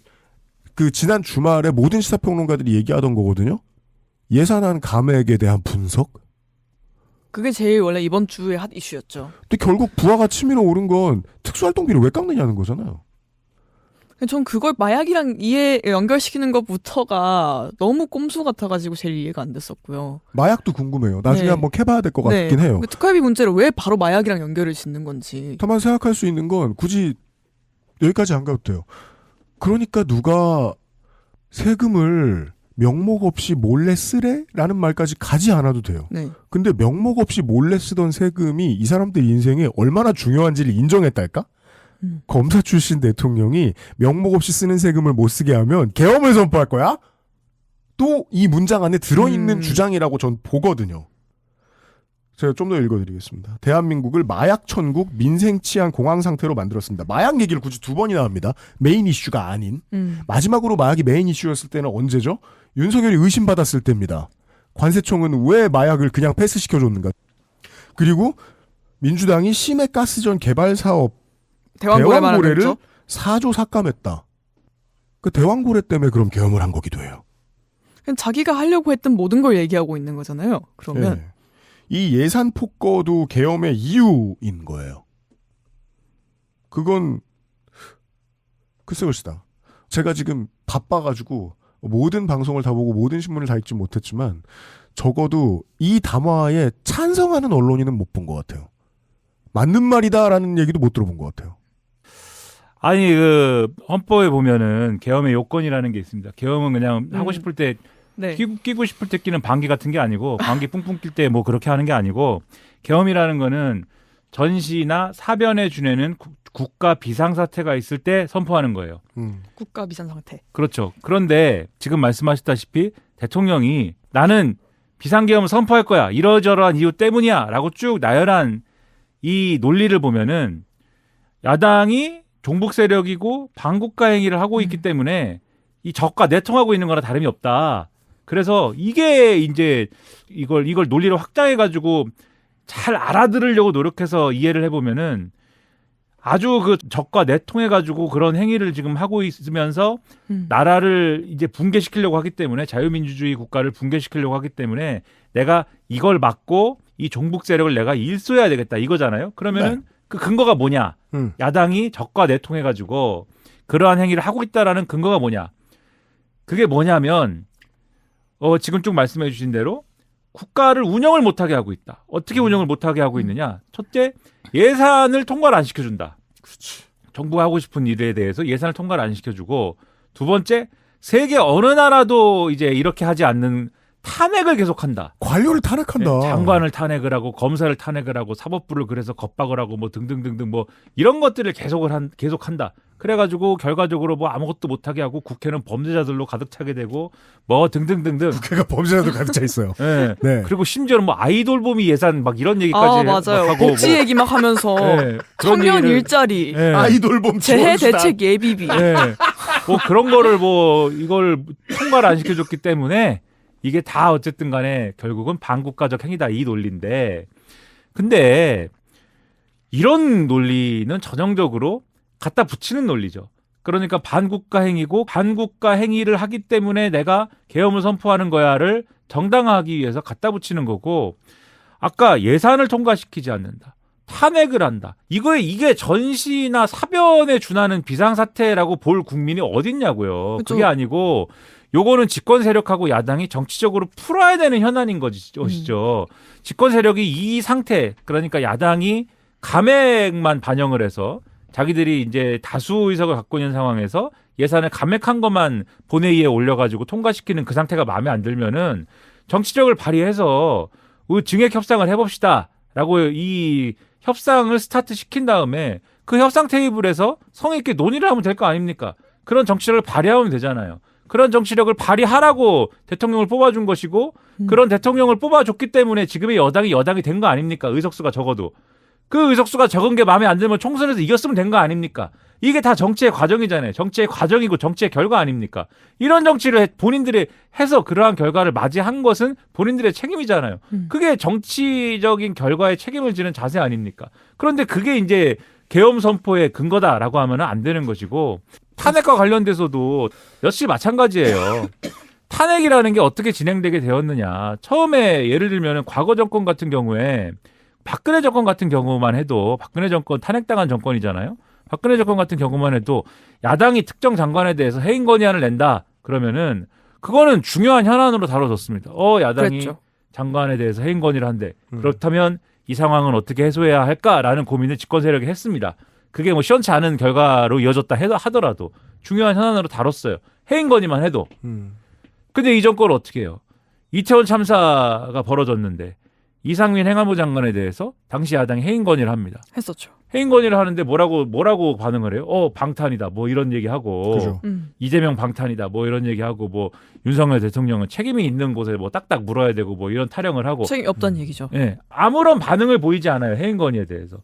그 지난 주말에 모든 시사평론가들이 얘기하던 거거든요. 예산안 감액에 대한 분석. 그게 제일 원래 이번 주의 핫 이슈였죠. 근데 결국 부하가 치밀어 오른 건 특수활동비를 왜 깎느냐는 거잖아요. 전 그걸 마약이랑 연결시키는 것부터가 너무 꼼수 같아가지고 제일 이해가 안 됐었고요. 마약도 궁금해요. 나중에 네. 한번 캐봐야 될 것 같긴 해요. 특활비 문제를 왜 바로 마약이랑 연결을 짓는 건지. 다만 생각할 수 있는 건 굳이 여기까지 안 가도 돼요. 그러니까 누가 세금을 명목 없이 몰래 쓰래? 라는 말까지 가지 않아도 돼요. 네. 근데 명목 없이 몰래 쓰던 세금이 이 사람들 인생에 얼마나 중요한지를 인정했달까? 검사 출신 대통령이 명목 없이 쓰는 세금을 못 쓰게 하면 계엄을 선포할 거야? 또 이 문장 안에 들어있는 주장이라고 전 보거든요. 제가 좀 더 읽어드리겠습니다. 대한민국을 마약 천국 민생 치안 공황 상태로 만들었습니다. 마약 얘기를 굳이 두 번이나 합니다. 메인 이슈가 아닌. 마지막으로 마약이 메인 이슈였을 때는 언제죠? 윤석열이 의심받았을 때입니다. 관세청은 왜 마약을 그냥 패스시켜줬는가? 그리고 민주당이 심해 가스전 개발 사업 대왕고래를 4조 삭감했다. 그 대왕고래 때문에 그럼 계엄을 한 거기도 해요. 그냥 자기가 하려고 했던 모든 걸 얘기하고 있는 거잖아요. 그러면. 네. 이 예산 폭거도 계엄의 이유인 거예요. 그건 글쎄 글쎄다. 제가 지금 바빠가지고 모든 방송을 다 보고 모든 신문을 다 읽지 못했지만 적어도 이 담화에 찬성하는 언론인은 못 본 것 같아요. 맞는 말이다라는 얘기도 못 들어본 것 같아요. 아니 그 헌법에 보면은 계엄의 요건이라는 게 있습니다. 계엄은 그냥 하고 싶을 때 네. 끼고 싶을 때 끼는 방귀 같은 게 아니고 방귀 뿡뿡 낄 때 뭐 그렇게 하는 게 아니고 계엄이라는 거는 전시나 사변에 준해는 국가 비상사태가 있을 때 선포하는 거예요. 국가 비상 상태. 그렇죠. 그런데 지금 말씀하셨다시피 대통령이 나는 비상계엄을 선포할 거야. 이러저러한 이유 때문이야. 라고 쭉 나열한 이 논리를 보면은 야당이 종북 세력이고 반국가 행위를 하고 있기 때문에 이 적과 내통하고 있는 거나 다름이 없다. 그래서 이게 이제 이걸 논리를 확장해가지고 잘 알아들으려고 노력해서 이해를 해보면은 아주 그 적과 내통해가지고 그런 행위를 지금 하고 있으면서 나라를 이제 붕괴시키려고 하기 때문에 자유민주주의 국가를 붕괴시키려고 하기 때문에 내가 이걸 막고 이 종북 세력을 내가 일소해야 되겠다 이거잖아요. 그러면은 네. 그 근거가 뭐냐? 야당이 적과 내통해가지고 그러한 행위를 하고 있다라는 근거가 뭐냐? 그게 뭐냐면 지금 쭉 말씀해 주신 대로 국가를 운영을 못하게 하고 있다. 어떻게 운영을 못하게 하고 있느냐? 첫째, 예산을 통과를 안 시켜준다. 그렇지. 정부가 하고 싶은 일에 대해서 예산을 통과를 안 시켜주고, 두 번째, 세계 어느 나라도 이제 이렇게 하지 않는 탄핵을 계속한다. 관료를 탄핵한다. 네, 장관을 탄핵을 하고 검사를 탄핵을 하고 사법부를 그래서 겁박을 하고 뭐 등등등등 뭐 이런 것들을 계속한다. 그래가지고 결과적으로 뭐 아무것도 못하게 하고 국회는 범죄자들로 가득 차게 되고 뭐 등등등등. 국회가 범죄자들 가득 차 있어요. 네. 네. 그리고 심지어는 뭐 아이돌 봄이 예산 막 이런 얘기까지 맞아요. 막 하고 복지 얘기 막 하면서 네, 그런 청년 얘기를- 일자리, 네. 아이돌 봄 재해 지원수당. 대책 예비비. 네. 뭐 그런 거를 뭐 이걸 통과를 안 시켜줬기 때문에 이게 다 어쨌든 간에 결국은 반국가적 행위다 이 논리인데, 근데 이런 논리는 전형적으로 갖다 붙이는 논리죠. 그러니까 반국가 행위고 반국가 행위를 하기 때문에 내가 계엄을 선포하는 거야를 정당화하기 위해서 갖다 붙이는 거고, 아까 예산을 통과시키지 않는다, 탄핵을 한다, 이게 전시나 사변에 준하는 비상사태라고 볼 국민이 어딨냐고요. 그쵸. 그게 아니고 요거는 집권 세력하고 야당이 정치적으로 풀어야 되는 현안인 것이죠. 집권 세력이 이 상태, 그러니까 야당이 감액만 반영을 해서 자기들이 이제 다수 의석을 갖고 있는 상황에서 예산을 감액한 것만 본회의에 올려가지고 통과시키는 그 상태가 마음에 안 들면은 정치력을 발휘해서 증액 협상을 해봅시다라고 이 협상을 스타트 시킨 다음에 그 협상 테이블에서 성의 있게 논의를 하면 될 거 아닙니까? 그런 정치력을 발휘하면 되잖아요. 그런 정치력을 발휘하라고 대통령을 뽑아준 것이고, 그런 대통령을 뽑아줬기 때문에 지금의 여당이 된 거 아닙니까? 의석수가 적어도. 그 의석수가 적은 게 마음에 안 들면 총선에서 이겼으면 된 거 아닙니까? 이게 다 정치의 과정이잖아요. 정치의 과정이고 정치의 결과 아닙니까? 이런 정치를 본인들이 해서 그러한 결과를 맞이한 것은 본인들의 책임이잖아요. 그게 정치적인 결과에 책임을 지는 자세 아닙니까? 그런데 그게 이제 계엄 선포의 근거다라고 하면 안 되는 것이고, 탄핵과 관련돼서도 역시 마찬가지예요. 탄핵이라는 게 어떻게 진행되게 되었느냐. 처음에 예를 들면 과거 정권 같은 경우에 박근혜 정권 같은 경우만 해도, 박근혜 정권 탄핵당한 정권이잖아요. 박근혜 정권 같은 경우만 해도 야당이 특정 장관에 대해서 해임 건의안을 낸다 그러면은 그거는 중요한 현안으로 다뤄졌습니다. 야당이 그랬죠. 장관에 대해서 해임 건의를 한대. 그렇다면 이 상황은 어떻게 해소해야 할까라는 고민을 집권 세력이 했습니다. 그게 뭐 시원치 않은 결과로 이어졌다 하더라도 중요한 현안으로 다뤘어요. 해임 건의만 해도. 근데 이 정권은 어떻게 해요? 이태원 참사가 벌어졌는데 이상민 행안부 장관에 대해서 당시 야당이 해임 건의를 합니다. 했었죠. 해임 건의를 하는데 뭐라고 반응을 해요? 방탄이다 뭐 이런 얘기하고, 그죠. 이재명 방탄이다 뭐 이런 얘기하고, 뭐 윤석열 대통령은 책임이 있는 곳에 뭐 딱딱 물어야 되고 뭐 이런 타령을 하고. 책임이 없다는 얘기죠. 예, 아무런 반응을 보이지 않아요. 해임 건의에 대해서.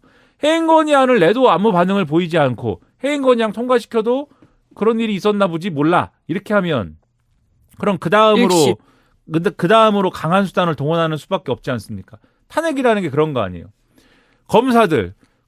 해임 건의안을 내도 아무 반응을 보이지 않고 해임 건의안 통과시켜도 그런 일이 있었나 보지 몰라 이렇게 하면, 그럼 그 다음으로 강한 수단을 동원하는 수밖에 없지 않습니까? 탄핵이라는 게 그런 거 아니에요.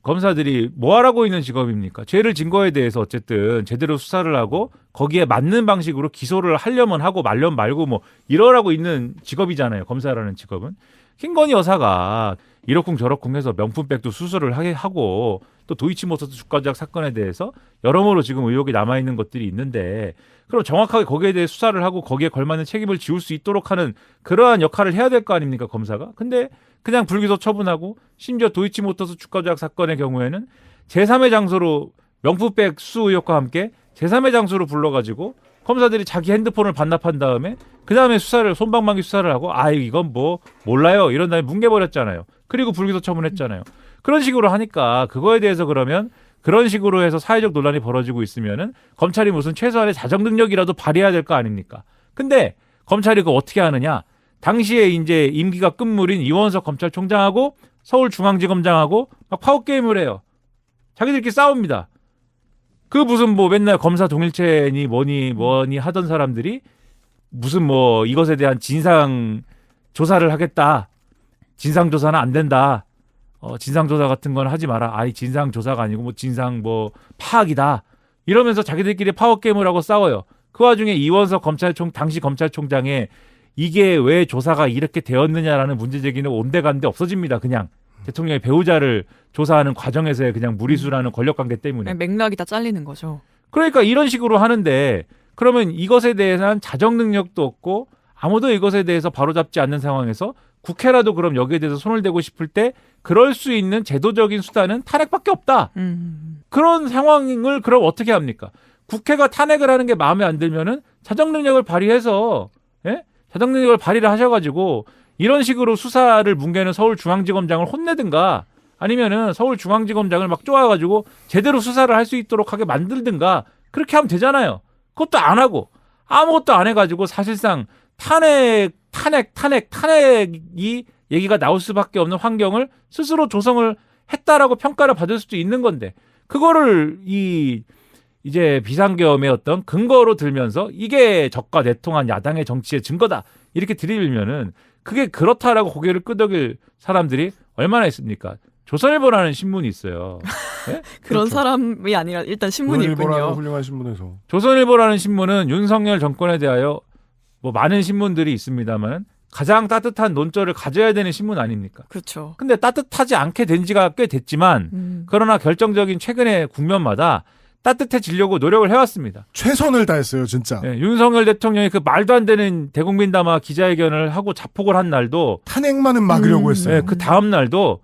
검사들이 뭐 하라고 있는 직업입니까? 죄를 진 거에 대해서 어쨌든 제대로 수사를 하고 거기에 맞는 방식으로 기소를 하려면 하고 말려면 말고 뭐 이러라고 있는 직업이잖아요. 검사라는 직업은. 김건희 여사가 이러쿵 저러쿵 해서 명품백도 수수를 하고 또 도이치모터스 주가 조작 사건에 대해서 여러모로 지금 의혹이 남아있는 것들이 있는데 그럼 정확하게 거기에 대해 수사를 하고 거기에 걸맞는 책임을 지울 수 있도록 하는 그러한 역할을 해야 될 거 아닙니까, 검사가? 근데 그냥 불기소 처분하고 심지어 도이치모터스 주가 조작 사건의 경우에는 제3의 장소로 명품백 수수 의혹과 함께 제3의 장소로 불러가지고 검사들이 자기 핸드폰을 반납한 다음에 그 다음에 수사를 솜방망이 수사를 하고 이건 뭐 몰라요 이런 다음에 뭉개버렸잖아요. 그리고 불기소 처분했잖아요. 그런 식으로 하니까 그거에 대해서 그러면 그런 식으로 해서 사회적 논란이 벌어지고 있으면은 검찰이 무슨 최소한의 자정 능력이라도 발휘해야 될 거 아닙니까? 근데 검찰이 그거 어떻게 하느냐? 당시에 이제 임기가 끝물인 이원석 검찰총장하고 서울중앙지검장하고 막 파워게임을 해요. 자기들끼리 싸웁니다. 그 무슨 뭐 맨날 검사 동일체니 뭐니 하던 사람들이 무슨 뭐 이것에 대한 진상 조사를 하겠다. 진상 조사는 안 된다. 진상 조사 같은 건 하지 마라. 진상 조사가 아니고 뭐 진상 뭐 파악이다. 이러면서 자기들끼리 파워 게임을 하고 싸워요. 그 와중에 이원석 당시 검찰총장의 이게 왜 조사가 이렇게 되었느냐라는 문제 제기는 온데간데 없어집니다. 그냥 대통령의 배우자를 조사하는 과정에서의 그냥 무리수라는 권력관계 때문에. 맥락이 다 잘리는 거죠. 그러니까 이런 식으로 하는데 그러면 이것에 대해서는 자정 능력도 없고 아무도 이것에 대해서 바로잡지 않는 상황에서 국회라도 그럼 여기에 대해서 손을 대고 싶을 때 그럴 수 있는 제도적인 수단은 탄핵밖에 없다. 그런 상황을 그럼 어떻게 합니까? 국회가 탄핵을 하는 게 마음에 안 들면은 자정 능력을 발휘해서 자정 능력을 발휘를 하셔가지고 이런 식으로 수사를 뭉개는 서울중앙지검장을 혼내든가 아니면은 서울중앙지검장을 막 쪼아가지고 제대로 수사를 할 수 있도록 하게 만들든가 그렇게 하면 되잖아요. 그것도 안 하고 아무것도 안 해가지고 사실상 탄핵이 얘기가 나올 수밖에 없는 환경을 스스로 조성을 했다라고 평가를 받을 수도 있는 건데 그거를 이제 비상계엄의 어떤 근거로 들면서 이게 적과 내통한 야당의 정치의 증거다 이렇게 들이밀면은 그게 그렇다라고 고개를 끄덕일 사람들이 얼마나 있습니까? 조선일보라는 신문이 있어요. 네? 그런 그렇죠. 사람이 아니라 일단 신문이 조선일보라는 있군요. 훌륭한 신문에서 조선일보라는 신문은 윤석열 정권에 대하여 뭐 많은 신문들이 있습니다만 가장 따뜻한 논조를 가져야 되는 신문 아닙니까? 그렇죠. 근데 따뜻하지 않게 된 지가 꽤 됐지만 그러나 결정적인 최근의 국면마다 따뜻해지려고 노력을 해왔습니다. 최선을 다했어요, 진짜. 네, 윤석열 대통령이 그 말도 안 되는 대국민 담화 기자회견을 하고 자폭을 한 날도 탄핵만은 막으려고 했어요. 네, 그 다음 날도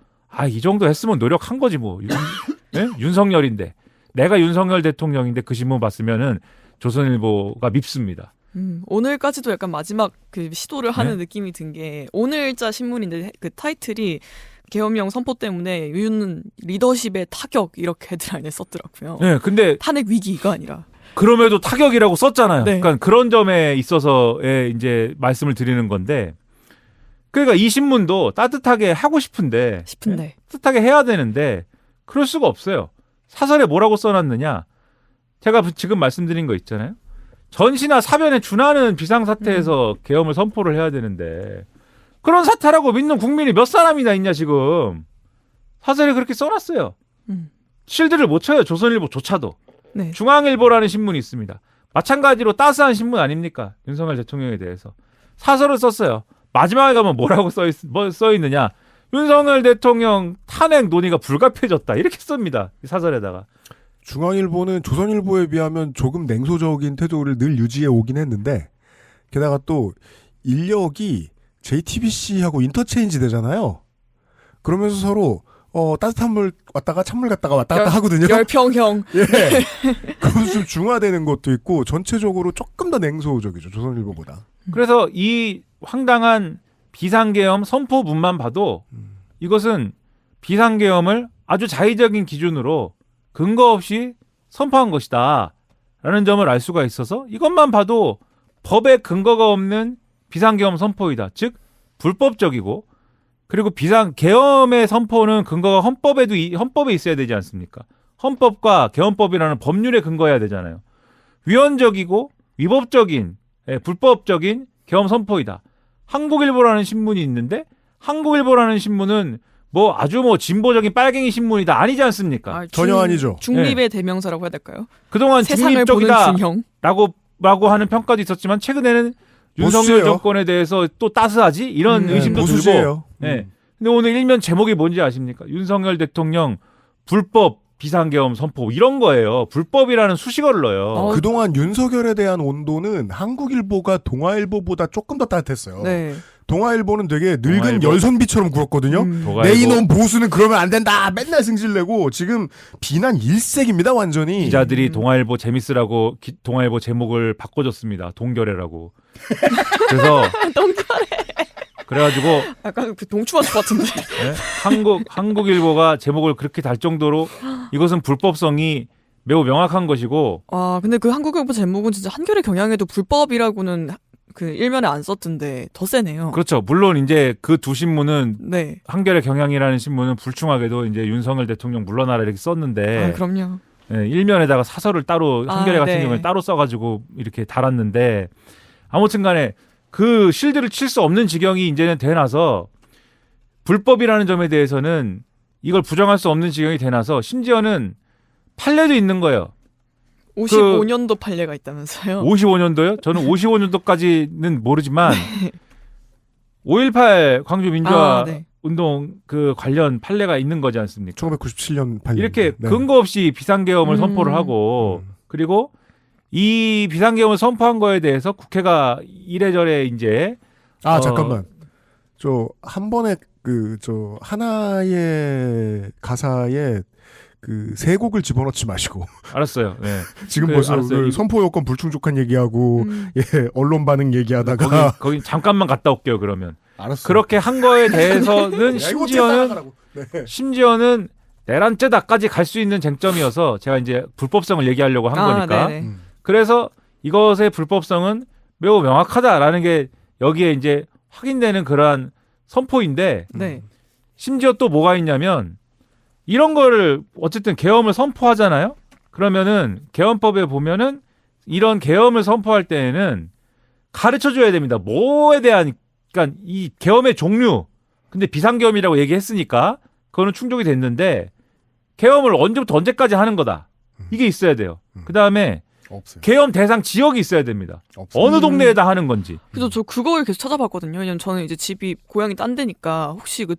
이 정도 했으면 노력한 거지 뭐. 네? 윤석열인데 내가 윤석열 대통령인데 그 신문 봤으면은 조선일보가 밉습니다. 오늘까지도 약간 마지막 그 시도를 하는 네? 느낌이 든 게 오늘자 신문인데 그 타이틀이 계엄령 선포 때문에 윤 리더십의 타격 이렇게 헤드라인에 썼더라고요. 네, 근데 탄핵 위기가 아니라. 그럼에도 타격이라고 썼잖아요. 네. 그러니까 그런 점에 있어서의 이제 말씀을 드리는 건데, 그러니까 이 신문도 따뜻하게 하고 싶은데, 따뜻하게 해야 되는데 그럴 수가 없어요. 사설에 뭐라고 써놨느냐? 제가 지금 말씀드린 거 있잖아요. 전시나 사변에 준하는 비상사태에서 계엄을 선포를 해야 되는데 그런 사태라고 믿는 국민이 몇 사람이나 있냐 지금. 사설에 그렇게 써놨어요. 실드를 못 쳐요. 조선일보조차도. 네. 중앙일보라는 신문이 있습니다. 마찬가지로 따스한 신문 아닙니까? 윤석열 대통령에 대해서. 사설을 썼어요. 마지막에 가면 뭐라고 써있느냐. 윤석열 대통령 탄핵 논의가 불가피해졌다. 이렇게 씁니다. 이 사설에다가. 중앙일보는 조선일보에 비하면 조금 냉소적인 태도를 늘 유지해 오긴 했는데 게다가 또 인력이 JTBC하고 인터체인지 되잖아요. 그러면서 서로 따뜻한 물 왔다가 찬물 갔다가 왔다 갔다 하거든요. 열평형. 예. 그래서 좀 중화되는 것도 있고 전체적으로 조금 더 냉소적이죠. 조선일보보다. 그래서 이 황당한 비상계엄 선포문만 봐도 이것은 비상계엄을 아주 자의적인 기준으로 근거 없이 선포한 것이다 라는 점을 알 수가 있어서 이것만 봐도 법에 근거가 없는 비상계엄 선포이다. 즉 불법적이고 그리고 계엄의 선포는 근거가 헌법에 있어야 되지 않습니까? 헌법과 계엄법이라는 법률에 근거해야 되잖아요. 위헌적이고 위법적인 불법적인 계엄 선포이다. 한국일보라는 신문이 있는데 한국일보라는 신문은 아주 진보적인 빨갱이 신문이다 아니지 않습니까? 전혀 아니죠. 중립의 대명사라고 해야 될까요? 그동안 세상을 중립적이다 보는 중형. 라고 하는 평가도 있었지만 최근에는 윤석열 보수예요. 정권에 대해서 또 따스하지? 이런 의심도 들고. 보수지예요. 네. 근데 오늘 일면 제목이 뭔지 아십니까? 윤석열 대통령 불법 비상계엄 선포 이런 거예요. 불법이라는 수식어를 넣어요. 그동안 윤석열에 대한 온도는 한국일보가 동아일보보다 조금 더 따뜻했어요. 네. 동아일보는 되게 늙은 동아일보? 열선비처럼 굴었거든요. 동아일보. 내 이놈 보수는 그러면 안 된다. 맨날 승질내고 지금 비난 일색입니다. 완전히. 기자들이 동아일보 재밌으라고 동아일보 제목을 바꿔줬습니다. 동결해라고. 그래서 동결해. 그래가지고 약간 그 동추마스 같은데. 네? 한국일보가 제목을 그렇게 달 정도로 이것은 불법성이 매우 명확한 것이고. 아 근데 그 한국일보 제목은 진짜 한겨레 경향에도 불법이라고는 그 일면에 안 썼던데 더 세네요. 그렇죠. 물론 이제 그 두 신문은 네. 한겨레 경향이라는 신문은 불충하게도 이제 윤석열 대통령 물러나라 이렇게 썼는데. 아 그럼요. 네, 일면에다가 사설을 따로 한겨레 같은 네. 경우에 따로 써가지고 이렇게 달았는데 아무튼간에 그 실드를 칠 수 없는 지경이 이제는 돼나서 불법이라는 점에 대해서는 이걸 부정할 수 없는 지경이 돼나서 심지어는 판례도 있는 거예요. 55년도 판례가 있다면서요? 55년도요? 저는 55년도까지는 모르지만 5.18 광주 민주화 네. 운동 그 관련 판례가 있는 거지 않습니까? 1997년 판례. 이렇게 네. 근거 없이 비상계엄을 선포를 하고 그리고 이 비상계엄을 선포한 거에 대해서 국회가 이래저래 이제 잠깐만. 저 한 번에 저 하나의 가사에 그 세 곡을 집어넣지 마시고. 알았어요. 네. 지금 그래, 벌써 알았어요. 그 선포 요건 불충족한 얘기하고 예, 언론 반응 얘기하다가 거기 잠깐만 갔다 올게요. 그러면 알았어. 그렇게 한 거에 대해서는 심지어는 내란죄다까지 갈 수 있는 쟁점이어서 제가 이제 불법성을 얘기하려고 한 거니까. 그래서 이것의 불법성은 매우 명확하다라는 게 여기에 이제 확인되는 그러한 선포인데 네. 심지어 또 뭐가 있냐면 이런 거를 어쨌든 계엄을 선포하잖아요. 그러면은 계엄법에 보면은 이런 계엄을 선포할 때에는 가르쳐 줘야 됩니다. 뭐에 대한 그러니까 이 계엄의 종류. 근데 비상계엄이라고 얘기했으니까 그거는 충족이 됐는데 계엄을 언제부터 언제까지 하는 거다. 이게 있어야 돼요. 그다음에 없어요. 계엄 대상 지역이 있어야 됩니다. 없어요. 어느 동네에다 하는 건지. 그래서 저 그걸 계속 찾아봤거든요. 왜냐면 저는 이제 집이 고향이 딴 데니까 혹시 그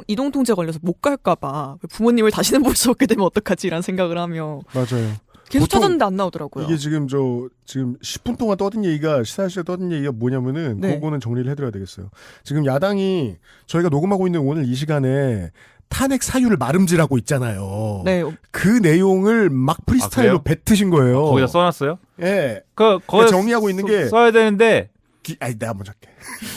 이동 통제 걸려서 못 갈까봐 부모님을 다시는 볼 수 없게 되면 어떡하지라는 생각을 하며 맞아요. 계속 보통 찾았는데 안 나오더라고요. 이게 지금 10분 동안 떠든 얘기가 시사실에 떠든 얘기가 뭐냐면은 네. 그거는 정리를 해드려야 되겠어요. 지금 야당이 저희가 녹음하고 있는 오늘 이 시간에 탄핵 사유를 마름질하고 있잖아요. 네. 그 내용을 막 프리스타일로 그래요? 뱉으신 거예요. 거기다 써놨어요? 예. 거기 정리하고 있는 게 써야 되는데 내가 먼저 할게.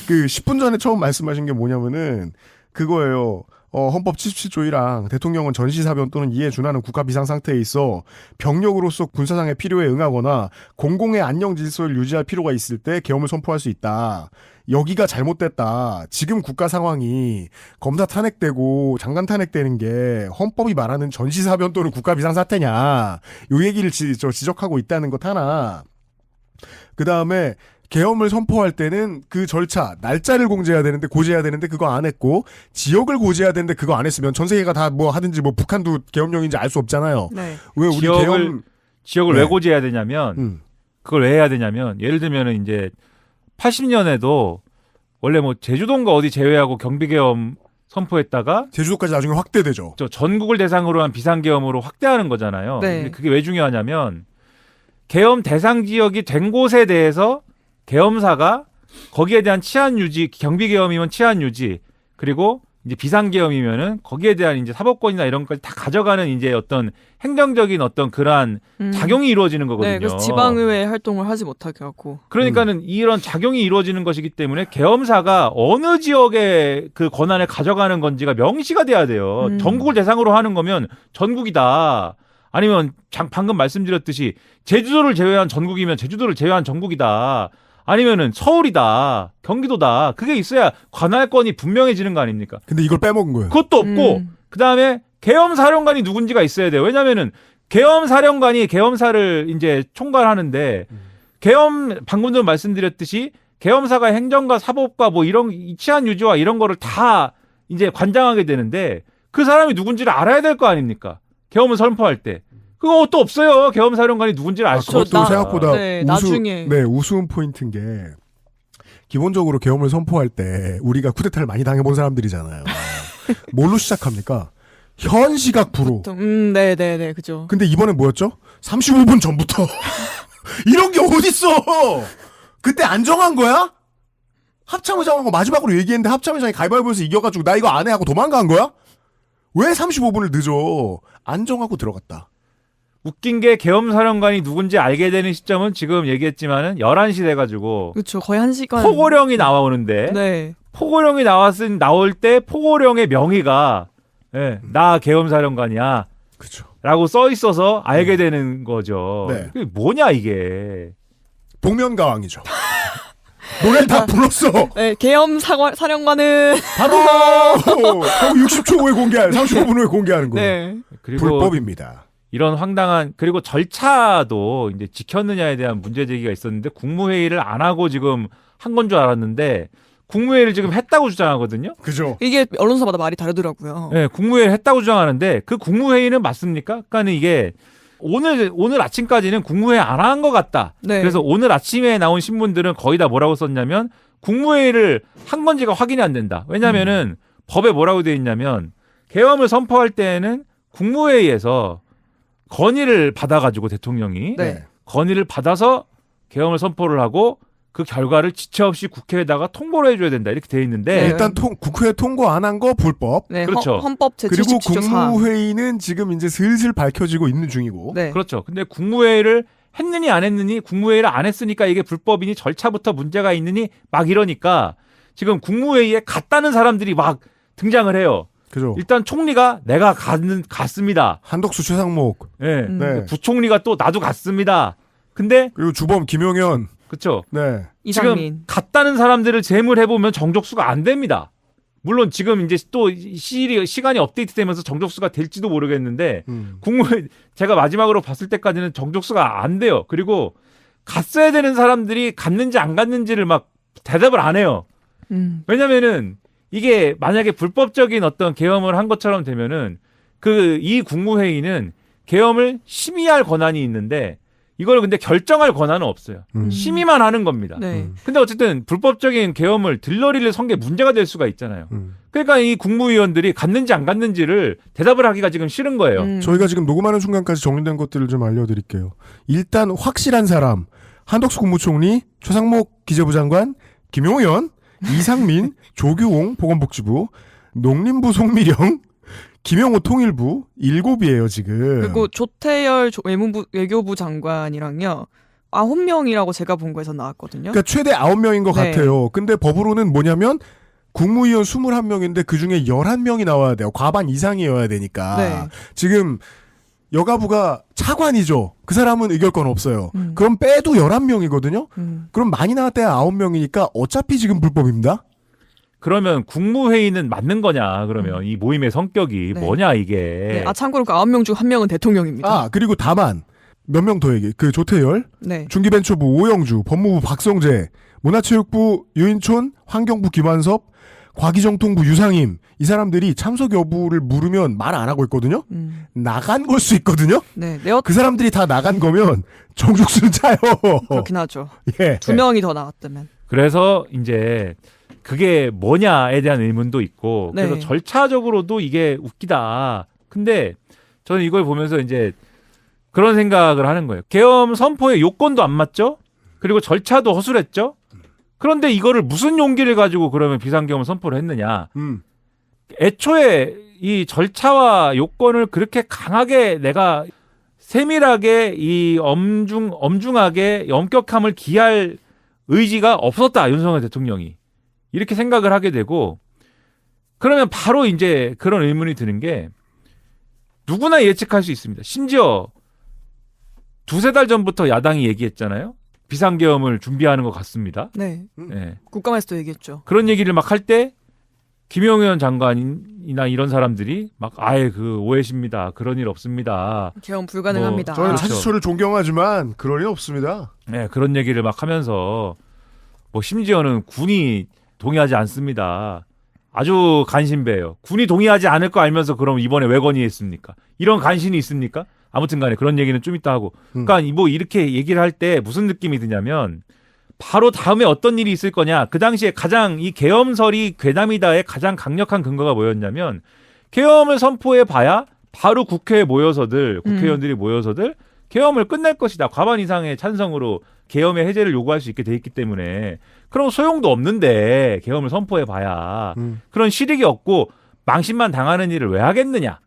그 10분 전에 처음 말씀하신 게 뭐냐면은 그거예요. 헌법 77조 1항 대통령은 전시사변 또는 이에 준하는 국가 비상 상태에 있어 병력으로서 군사상의 필요에 응하거나 공공의 안녕 질서를 유지할 필요가 있을 때 계엄을 선포할 수 있다. 여기가 잘못됐다. 지금 국가 상황이 검사 탄핵되고 장관 탄핵되는 게 헌법이 말하는 전시사변 또는 국가 비상 사태냐. 요 얘기를 지적하고 있다는 것 하나. 그 다음에 계엄을 선포할 때는 그 절차, 날짜를 고지해야 되는데 그거 안 했고 지역을 고지해야 되는데 그거 안 했으면 전 세계가 다 뭐 하든지 뭐 북한도 계엄령인지 알 수 없잖아요. 네. 왜 우리 지역을 네. 왜 고지해야 되냐면 그걸 왜 해야 되냐면 예를 들면은 이제 80년에도 원래 뭐 제주도인가 어디 제외하고 경비계엄 선포했다가 제주도까지 나중에 확대되죠. 전국을 대상으로 한 비상계엄으로 확대하는 거잖아요. 네. 근데 그게 왜 중요하냐면 계엄 대상 지역이 된 곳에 대해서 계엄사가 거기에 대한 치안 유지, 경비계엄이면 치안 유지, 그리고 이제 비상계엄이면은 거기에 대한 이제 사법권이나 이런 것까지 다 가져가는 이제 어떤 행정적인 어떤 그러한 작용이 이루어지는 거거든요. 네, 그래서 지방의회 활동을 하지 못하게 하고. 그러니까는 이런 작용이 이루어지는 것이기 때문에 계엄사가 어느 지역의 그 권한을 가져가는 건지가 명시가 돼야 돼요. 전국을 대상으로 하는 거면 전국이다. 아니면 방금 말씀드렸듯이 제주도를 제외한 전국이면 제주도를 제외한 전국이다. 아니면은 서울이다, 경기도다. 그게 있어야 관할권이 분명해지는 거 아닙니까? 근데 이걸 빼먹은 거예요. 그것도 없고 그 다음에 계엄사령관이 누군지가 있어야 돼요. 왜냐면은 계엄사령관이 계엄사를 이제 총괄하는데 방금도 말씀드렸듯이 계엄사가 행정과 사법과 뭐 이런 치안 유지와 이런 거를 다 이제 관장하게 되는데 그 사람이 누군지를 알아야 될 거 아닙니까? 계엄을 선포할 때. 그거 또 없어요. 계엄사령관이 누군지를 알 수 없어. 그것도 생각보다 네, 나중에. 우스운 포인트인 게 기본적으로 계엄을 선포할 때 우리가 쿠데타를 많이 당해본 사람들이잖아요. 뭘로 시작합니까? 현 시각부로. 네네네, 그죠. 근데 이번엔 뭐였죠? 35분 전부터. 이런 게 어딨어! 그때 안 정한 거야? 합참의장하고 마지막으로 얘기했는데 합참의장이 가위바위보에서 이겨가지고 나 이거 안 해 하고 도망간 거야? 왜 35분을 늦어? 안 정하고 들어갔다. 웃긴 게 계엄사령관이 누군지 알게 되는 시점은 지금 얘기했지만은 11시 돼가지고 그렇죠. 거의 1시간. 포고령이 나오는데 네. 포고령이 나올 때 포고령의 명의가 나 계엄사령관이야. 그쵸. 라고 써 있어서 알게 되는 거죠. 네. 그게 뭐냐 이게. 복면가왕이죠. 노래 다 불렀어. 네, 계엄 사령관은 바로 60초 후에 공개할 35분 후에 공개하는 거예요. 네. 그리고 불법입니다. 이런 황당한 그리고 절차도 이제 지켰느냐에 대한 문제 제기가 있었는데 국무회의를 안 하고 지금 한 건 줄 알았는데 국무회의를 지금 했다고 주장하거든요. 그죠? 이게 언론사마다 말이 다르더라고요. 네, 국무회의를 했다고 주장하는데 그 국무회의는 맞습니까? 그러니까 이게 오늘 아침까지는 국무회의 안 한 것 같다. 네. 그래서 오늘 아침에 나온 신문들은 거의 다 뭐라고 썼냐면 국무회의를 한 건지가 확인이 안 된다. 왜냐면은 법에 뭐라고 되어 있냐면 계엄을 선포할 때에는 국무회의에서 건의를 받아가지고 대통령이 네. 건의를 받아서 계엄을 선포를 하고 그 결과를 지체 없이 국회에다가 통보를 해줘야 된다 이렇게 돼 있는데 네. 일단 국회 통고 안 한 거 불법. 네, 그렇죠. 헌법 그리고 제77조 4. 국무회의는 지금 이제 슬슬 밝혀지고 있는 중이고. 네. 그렇죠. 근데 국무회의를 했느니 안 했느니 국무회의를 안 했으니까 이게 불법이니 절차부터 문제가 있느니 막 이러니까 지금 국무회의에 갔다는 사람들이 막 등장을 해요. 그죠. 일단 총리가 내가 갔습니다. 한덕수 최상목. 예. 네. 부총리가 또 나도 갔습니다. 근데 그리고 주범 김용현. 그렇죠. 네. 이상민. 지금 갔다는 사람들을 재물해 보면 정족수가 안 됩니다. 물론 지금 이제 또 시간이 업데이트되면서 정족수가 될지도 모르겠는데 국무회의 제가 마지막으로 봤을 때까지는 정족수가 안 돼요. 그리고 갔어야 되는 사람들이 갔는지 안 갔는지를 막 대답을 안 해요. 왜냐면은 이게 만약에 불법적인 어떤 계엄을 한 것처럼 되면은 이 국무회의는 계엄을 심의할 권한이 있는데 이걸 근데 결정할 권한은 없어요. 심의만 하는 겁니다. 네. 근데 어쨌든 불법적인 계엄을 들러리를 선 게 문제가 될 수가 있잖아요. 그러니까 이 국무위원들이 갔는지 안 갔는지를 대답을 하기가 지금 싫은 거예요. 저희가 지금 녹음하는 순간까지 정리된 것들을 좀 알려드릴게요. 일단 확실한 사람 한덕수 국무총리, 최상목 기재부 장관, 김용현, 이상민, 조규홍 보건복지부, 농림부 송미령, 김영호 통일부 7이에요 지금. 그리고 조태열 외교부 장관이랑요. 9명이라고 제가 본 거에서 나왔거든요. 그러니까 최대 9명인 것 네. 같아요. 근데 법으로는 뭐냐면 국무위원 21명인데 그중에 11명이 나와야 돼요. 과반 이상이어야 되니까. 네. 지금 여가부가 차관이죠. 그 사람은 의결권 없어요. 그럼 빼도 11명이거든요. 그럼 많이 나왔대야 9명이니까 어차피 지금 불법입니다. 그러면 국무회의는 맞는 거냐? 그러면 이 모임의 성격이 네. 뭐냐 이게? 네. 참고로 그 9명 중 1명은 대통령입니다. 그리고 다만 몇 명 더 얘기. 그 조태열, 네. 중기벤처부 오영주, 법무부 박성재, 문화체육부 유인촌, 환경부 김한섭, 과기정통부 유상임 이 사람들이 참석 여부를 물으면 말 안 하고 있거든요. 나간 걸 수 있거든요. 네. 그 사람들이 다 나간 거면 정족수는 차요. 그렇긴 하죠. 예. 2명이 더 나왔다면. 그래서 이제 그게 뭐냐에 대한 의문도 있고 그래서 네. 절차적으로도 이게 웃기다. 근데 저는 이걸 보면서 이제 그런 생각을 하는 거예요. 계엄 선포의 요건도 안 맞죠? 그리고 절차도 허술했죠? 그런데 이거를 무슨 용기를 가지고 그러면 비상계엄 선포를 했느냐? 애초에 이 절차와 요건을 그렇게 강하게 내가 세밀하게 이 엄중하게 엄격함을 기할 의지가 없었다. 윤석열 대통령이. 이렇게 생각을 하게 되고 그러면 바로 이제 그런 의문이 드는 게 누구나 예측할 수 있습니다. 심지어 2-3달 전부터 야당이 얘기했잖아요. 비상계엄을 준비하는 것 같습니다. 네. 네. 국감에서도 얘기했죠. 그런 얘기를 막 할 때 김용현 장관이나 이런 사람들이 막 아예 그 오해십니다. 그런 일 없습니다. 계엄 불가능합니다. 저는 그렇죠. 차지초를 존경하지만 그럴 일 없습니다. 네, 그런 얘기를 막 하면서 뭐 심지어는 군이 동의하지 않습니다. 아주 간신배예요. 군이 동의하지 않을 거 알면서 그럼 이번에 왜 건의했습니까? 이런 간신이 있습니까? 아무튼 간에 그런 얘기는 좀 이따 하고. 그러니까 뭐 이렇게 얘기를 할 때 무슨 느낌이 드냐면 바로 다음에 어떤 일이 있을 거냐. 그 당시에 가장 이 계엄설이 괴담이다의 가장 강력한 근거가 뭐였냐면 계엄을 선포해 봐야 바로 국회의원들이 모여서들 계엄을 끝낼 것이다. 과반 이상의 찬성으로 계엄의 해제를 요구할 수 있게 돼 있기 때문에 그럼 소용도 없는데 계엄을 선포해 봐야 그런 실익이 없고 망신만 당하는 일을 왜 하겠느냐.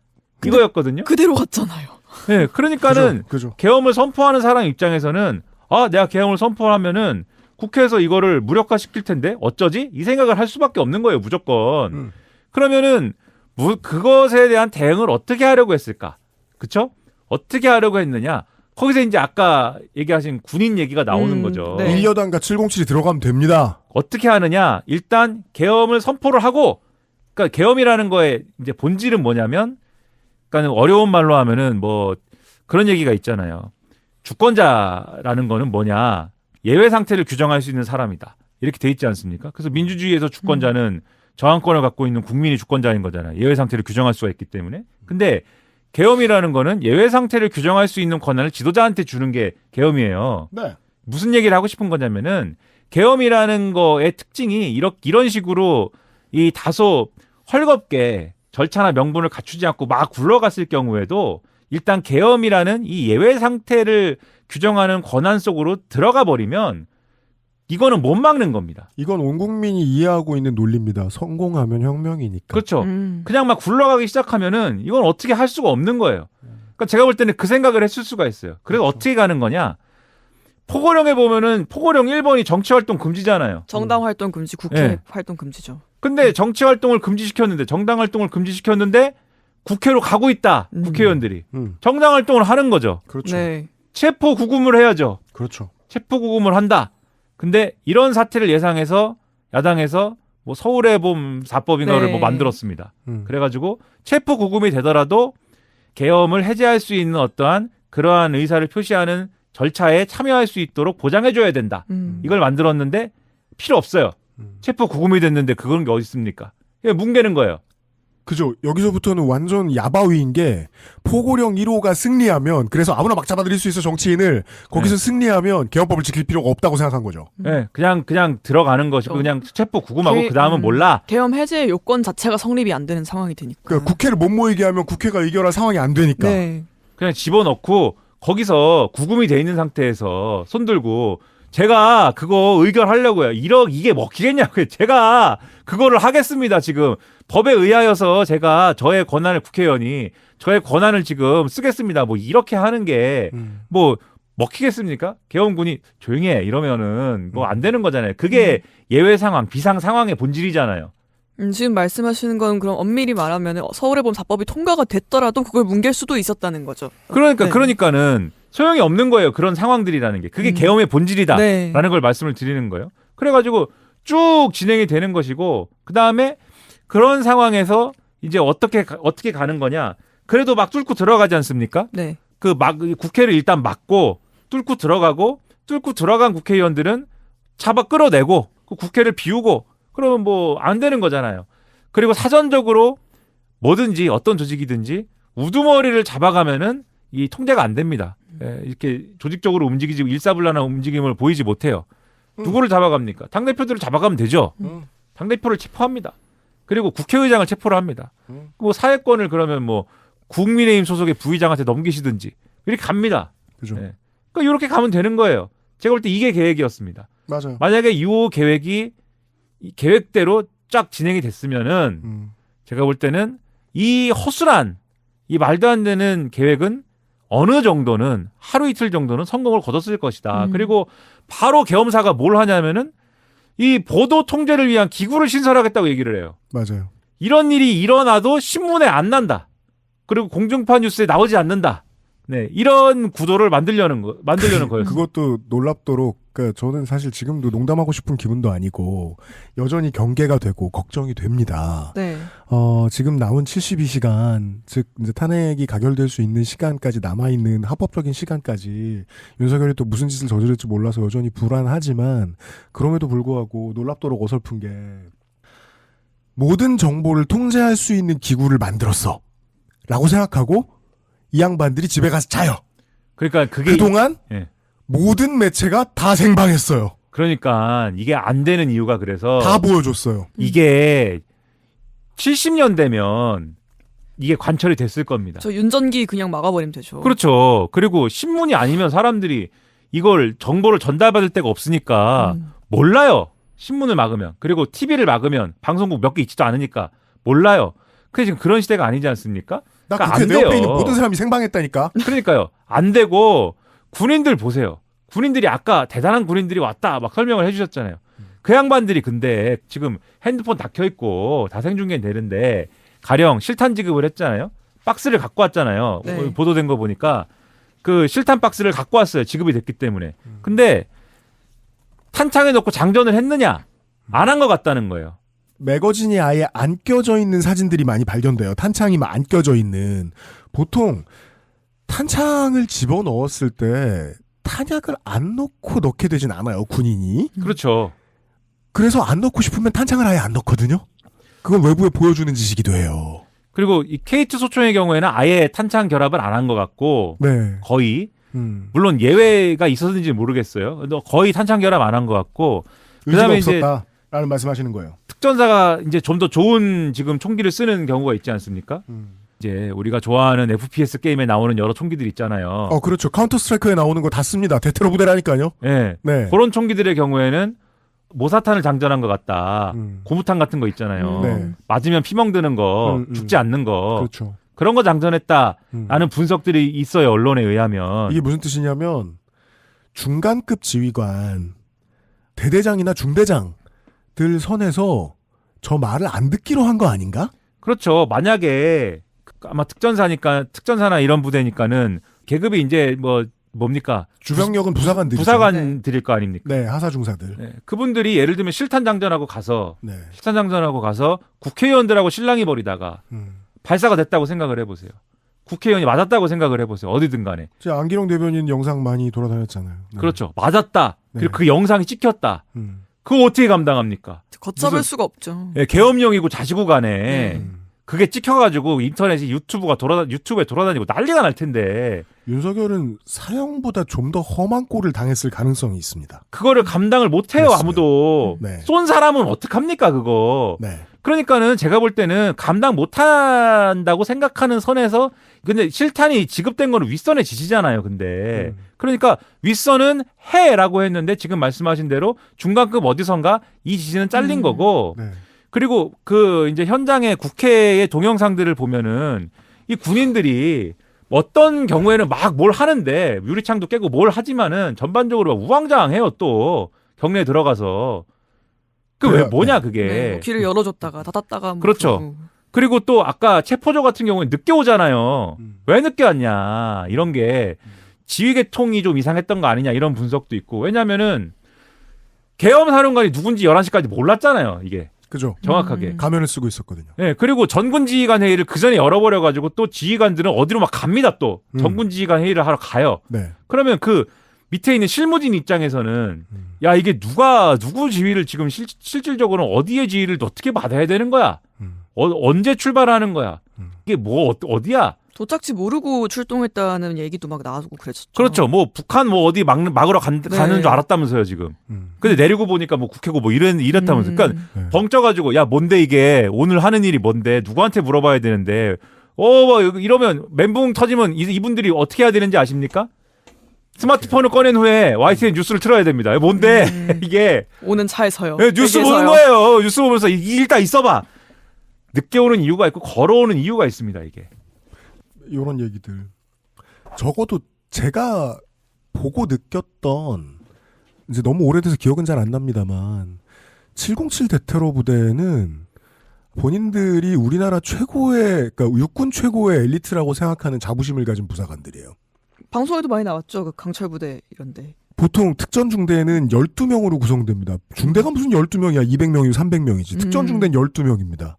이거였거든요. 그대로 갔잖아요. 네, 그러니까는 그죠. 계엄을 선포하는 사람 입장에서는 내가 계엄을 선포하면은 국회에서 이거를 무력화시킬 텐데 어쩌지? 이 생각을 할 수밖에 없는 거예요, 무조건. 그러면은 그것에 대한 대응을 어떻게 하려고 했을까? 그쵸? 어떻게 하려고 했느냐? 거기서 이제 아까 얘기하신 군인 얘기가 나오는 거죠. 네. 1여단과 707이 들어가면 됩니다. 어떻게 하느냐? 일단 계엄을 선포를 하고, 그러니까 계엄이라는 거의 이제 본질은 뭐냐면, 그러니까 어려운 말로 하면은 뭐 그런 얘기가 있잖아요. 주권자라는 거는 뭐냐? 예외 상태를 규정할 수 있는 사람이다. 이렇게 돼 있지 않습니까? 그래서 민주주의에서 주권자는 저항권을 갖고 있는 국민이 주권자인 거잖아요. 예외 상태를 규정할 수가 있기 때문에. 근데 계엄이라는 거는 예외 상태를 규정할 수 있는 권한을 지도자한테 주는 게 계엄이에요. 네. 무슨 얘기를 하고 싶은 거냐면은 계엄이라는 거의 특징이 이런 식으로 이 다소 헐겁게 절차나 명분을 갖추지 않고 막 굴러갔을 경우에도 일단 계엄이라는 이 예외 상태를 규정하는 권한 속으로 들어가 버리면 이거는 못 막는 겁니다. 이건 온 국민이 이해하고 있는 논리입니다. 성공하면 혁명이니까. 그렇죠. 그냥 막 굴러가기 시작하면은 이건 어떻게 할 수가 없는 거예요. 그러니까 제가 볼 때는 그 생각을 했을 수가 있어요. 그래서 그렇죠. 어떻게 가는 거냐? 포고령에 보면은 포고령 1번이 정치활동 금지잖아요. 정당 활동 금지, 국회 네. 활동 금지죠. 근데 정치활동을 금지시켰는데 정당 활동을 금지시켰는데 국회로 가고 있다. 국회의원들이. 정당 활동을 하는 거죠. 그렇죠. 네. 체포 구금을 해야죠. 그렇죠. 체포 구금을 한다. 근데 이런 사태를 예상해서 야당에서 뭐 서울의 봄 4법인가를 네. 뭐 만들었습니다. 그래가지고 체포 구금이 되더라도 계엄을 해제할 수 있는 어떠한 그러한 의사를 표시하는 절차에 참여할 수 있도록 보장해줘야 된다. 이걸 만들었는데 필요 없어요. 체포 구금이 됐는데 그런 게 어디 있습니까? 그냥 뭉개는 거예요. 그죠. 여기서부터는 완전 야바위인 게 포고령 1호가 승리하면 그래서 아무나 막 잡아들일 수 있어 정치인을 거기서 승리하면 계엄법을 지킬 필요가 없다고 생각한 거죠. 네, 그냥 들어가는 것이고 그냥 체포 구금하고 그 다음은 몰라. 계엄 해제 요건 자체가 성립이 안 되는 상황이 되니까. 그러니까 국회를 못 모이게 하면 국회가 의결할 상황이 안 되니까. 네. 그냥 집어넣고 거기서 구금이 돼 있는 상태에서 손 들고 제가 그거 의결하려고요. 이게 먹히겠냐고요. 제가 그거를 하겠습니다. 지금 법에 의하여서 제가 저의 권한을 국회의원이 저의 권한을 지금 쓰겠습니다. 뭐 이렇게 하는 게 뭐 먹히겠습니까? 계엄군이 조용히 해 이러면은 뭐 안 되는 거잖아요. 그게 예외 상황, 비상 상황의 본질이잖아요. 지금 말씀하시는 건 그럼 엄밀히 말하면 서울의 봄 4법이 통과가 됐더라도 그걸 뭉갤 수도 있었다는 거죠. 그러니까는 소용이 없는 거예요. 그런 상황들이라는 게. 그게 계엄의 본질이다라는 네. 걸 말씀을 드리는 거예요. 그래가지고 쭉 진행이 되는 것이고 그 다음에 그런 상황에서 이제 어떻게 가는 거냐. 그래도 막 뚫고 들어가지 않습니까? 네. 국회를 일단 막고 뚫고 들어간 국회의원들은 잡아 끌어내고 그 국회를 비우고 그러면 뭐 안 되는 거잖아요. 그리고 사전적으로 뭐든지 어떤 조직이든지 우두머리를 잡아가면은 이 통제가 안 됩니다. 이렇게 조직적으로 움직이지 일사불란한 움직임을 보이지 못해요. 누구를 잡아갑니까? 당대표들을 잡아가면 되죠. 당대표를 체포합니다. 그리고 국회의장을 체포를 합니다. 뭐 사회권을 그러면 뭐 국민의힘 소속의 부의장한테 넘기시든지 이렇게 갑니다. 그죠. 그러니까 이렇게 가면 되는 거예요. 제가 볼 때 이게 계획이었습니다. 맞아요. 만약에 이 계획이 계획대로 쫙 진행이 됐으면은 제가 볼 때는 이 허술한 이 말도 안 되는 계획은 어느 정도는 하루 이틀 정도는 성공을 거뒀을 것이다. 그리고 바로 계엄사가 뭘 하냐면은 이 보도 통제를 위한 기구를 신설하겠다고 얘기를 해요. 맞아요. 이런 일이 일어나도 신문에 안 난다. 그리고 공중파 뉴스에 나오지 않는다. 네, 이런 구도를 만들려는 거예요. 그것도 놀랍도록, 그러니까 저는 사실 지금도 농담하고 싶은 기분도 아니고 여전히 경계가 되고 걱정이 됩니다. 네. 지금 남은 72시간, 즉 이제 탄핵이 가결될 수 있는 시간까지 남아있는 합법적인 시간까지 윤석열이 또 무슨 짓을 저지를지 몰라서 여전히 불안하지만 그럼에도 불구하고 놀랍도록 어설픈 게 모든 정보를 통제할 수 있는 기구를 만들었어 라고 생각하고 이 양반들이 집에 가서 자요. 그러니까 그게 그동안 예. 모든 매체가 다 생방했어요. 그러니까 이게 안 되는 이유가 그래서 다 보여줬어요. 이게 70년대면 이게 관철이 됐을 겁니다. 저 윤전기 그냥 막아버리면 되죠. 그렇죠. 그리고 신문이 아니면 사람들이 이걸 정보를 전달받을 데가 없으니까 몰라요. 신문을 막으면. 그리고 TV를 막으면 방송국 몇 개 있지도 않으니까 몰라요. 그게 지금 그런 시대가 아니지 않습니까? 나 그러니까 그때 안 내 옆에 돼요. 있는 모든 사람이 생방했다니까. 그러니까요. 안 되고 군인들 보세요. 군인들이 아까 대단한 군인들이 왔다 막 설명을 해주셨잖아요. 그 양반들이 근데 지금 핸드폰 다 켜있고 다 생중계 되는데 가령 실탄 지급을 했잖아요. 박스를 갖고 왔잖아요. 네. 보도된 거 보니까 그 실탄 박스를 갖고 왔어요. 지급이 됐기 때문에. 근데 탄창에 넣고 장전을 했느냐? 안 한 것 같다는 거예요. 매거진이 아예 안 껴져 있는 사진들이 많이 발견돼요. 탄창이 안 껴져 있는. 보통 탄창을 집어넣었을 때 탄약을 안 넣고 넣게 되진 않아요. 군인이. 그렇죠. 그래서 안 넣고 싶으면 탄창을 아예 안 넣거든요. 그건 외부에 보여주는 짓이기도 해요. 그리고 이 K2 소총의 경우에는 아예 탄창 결합을 안 한 것 같고 네. 거의 물론 예외가 있었는지 모르겠어요. 근데 거의 탄창 결합 안 한 것 같고 의지가 그다음에 이제 없었다라는 말씀하시는 거예요. 특전사가 이제 좀 더 좋은 지금 총기를 쓰는 경우가 있지 않습니까? 이제 우리가 좋아하는 FPS 게임에 나오는 여러 총기들 있잖아요. 그렇죠. 카운터 스트라이커에 나오는 거 다 씁니다. 대테러 부대라니까요. 네. 네. 그런 총기들의 경우에는 모사탄을 장전한 것 같다. 고무탄 같은 거 있잖아요. 네. 맞으면 피멍 드는 거, 죽지 않는 거. 그렇죠. 그런 거 장전했다라는 분석들이 있어요. 언론에 의하면. 이게 무슨 뜻이냐면 중간급 지휘관, 대대장이나 중대장들 선에서 저 말을 안 듣기로 한 거 아닌가? 그렇죠. 만약에 아마 특전사나 이런 부대니까는 계급이 이제 뭡니까? 주병력은 부사관들이죠. 부사관들일 거 아닙니까? 네, 하사중사들. 네. 그분들이 예를 들면 실탄 장전하고 가서 네. 국회의원들하고 실랑이 벌이다가 발사가 됐다고 생각을 해보세요. 국회의원이 맞았다고 생각을 해보세요. 어디든 간에. 제 안기령 대변인 영상 많이 돌아다녔잖아요. 네. 그렇죠. 맞았다. 네. 그리고 그 영상이 찍혔다. 그거 어떻게 감당합니까? 걷잡을 수가 없죠. 예, 계엄령이고 자시고 간에 그게 찍혀가지고 인터넷에 유튜브에 돌아다니고 난리가 날 텐데 윤석열은 사형보다 좀 더 험한 꼴을 당했을 가능성이 있습니다. 그거를 감당을 못해요. 그렇습니다. 아무도. 네. 쏜 사람은 어떡합니까 그거. 네. 그러니까는 제가 볼 때는 감당 못한다고 생각하는 선에서 근데 실탄이 지급된 거는 윗선의 지시잖아요. 근데 그러니까 윗선은 해라고 했는데 지금 말씀하신 대로 중간급 어디선가 이 지시는 잘린 거고 네. 그리고 그 이제 현장의 국회의 동영상들을 보면은 이 군인들이 어떤 경우에는 막 뭘 하는데 유리창도 깨고 뭘 하지만은 전반적으로 우왕좌왕해요. 또 경내에 들어가서 그 왜 뭐냐 그게. 네, 길을 열어줬다가 닫았다가. 그렇죠. 그러고. 그리고 또 아까 체포조 같은 경우는 늦게 오잖아요. 왜 늦게 왔냐 이런 게 지휘 계통이 좀 이상했던 거 아니냐 이런 분석도 있고 왜냐면은 계엄사령관이 누군지 11시까지 몰랐잖아요. 이게. 그죠. 정확하게. 가면을 쓰고 있었거든요. 네, 그리고 전군지휘관 회의를 그 전에 열어버려가지고 또 지휘관들은 어디로 막 갑니다 또. 전군지휘관 회의를 하러 가요. 네. 그러면 그 밑에 있는 실무진 입장에서는 야 이게 누구 지휘를 지금 실질적으로 어디의 지휘를 어떻게 받아야 되는 거야? 언제 출발하는 거야? 이게 뭐 어디야? 도착지 모르고 출동했다는 얘기도 막 나오고 그랬었죠. 그렇죠. 뭐 북한 뭐 어디 막으러 가는 줄 알았다면서요 지금. 근데 내리고 보니까 뭐 국회고 뭐 이랬다면서. 그러니까 벙쪄가지고 야 뭔데 이게 오늘 하는 일이 뭔데 누구한테 물어봐야 되는데 뭐 이러면 멘붕 터지면 이분들이 어떻게 해야 되는지 아십니까? 스마트폰을 꺼낸 후에 YTN 뉴스를 틀어야 됩니다. 뭔데 이게 오는 차에서요. 네, 뉴스 보는 거예요. 뉴스 보면서 일단 있어봐. 늦게 오는 이유가 있고 걸어오는 이유가 있습니다. 이게. 이런 얘기들. 적어도 제가 보고 느꼈던 이제 너무 오래돼서 기억은 잘 안 납니다만 707 대테러 부대는 본인들이 우리나라 최고의 그러니까 육군 최고의 엘리트라고 생각하는 자부심을 가진 부사관들이에요. 방송에도 많이 나왔죠. 그 강철 부대 이런데. 보통 특전 중대는 12명으로 구성됩니다. 중대가 무슨 12명이야. 200명이고 300명이지. 특전 중대는 12명입니다.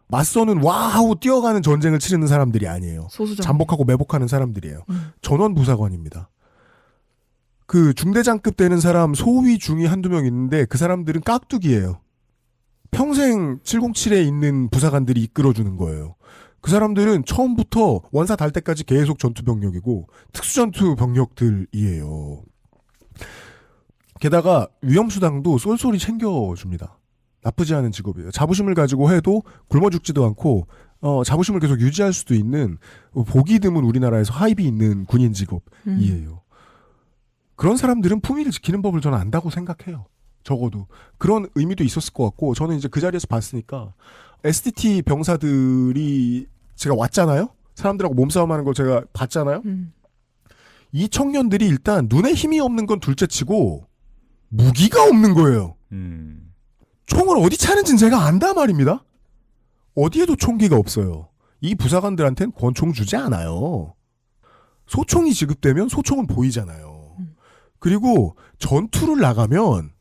맞서는 와하고 뛰어가는 전쟁을 치르는 사람들이 아니에요. 소수정. 잠복하고 매복하는 사람들이에요. 전원 부사관입니다. 그 중대장급 되는 사람 소위 중위 한두 명 있는데 그 사람들은 깍두기예요. 평생 707에 있는 부사관들이 이끌어주는 거예요. 그 사람들은 처음부터 원사 달 때까지 계속 전투병력이고 특수전투 병력들이에요. 게다가 위험수당도 쏠쏠이 챙겨줍니다. 나쁘지 않은 직업이에요. 자부심을 가지고 해도 굶어 죽지도 않고 자부심을 계속 유지할 수도 있는 보기 드문 우리나라에서 하입이 있는 군인 직업이에요. 그런 사람들은 품위를 지키는 법을 저는 안다고 생각해요. 적어도 그런 의미도 있었을 것 같고 저는 이제 그 자리에서 봤으니까 SDT 병사들이 제가 왔잖아요. 사람들하고 몸싸움하는 걸 제가 봤잖아요. 이 청년들이 일단 눈에 힘이 없는 건 둘째치고 무기가 없는 거예요. 총을 어디 차는지는 제가 안다 말입니다. 어디에도 총기가 없어요. 이 부사관들한테는 권총 주지 않아요. 소총이 지급되면 소총은 보이잖아요. 그리고 전투를 나가면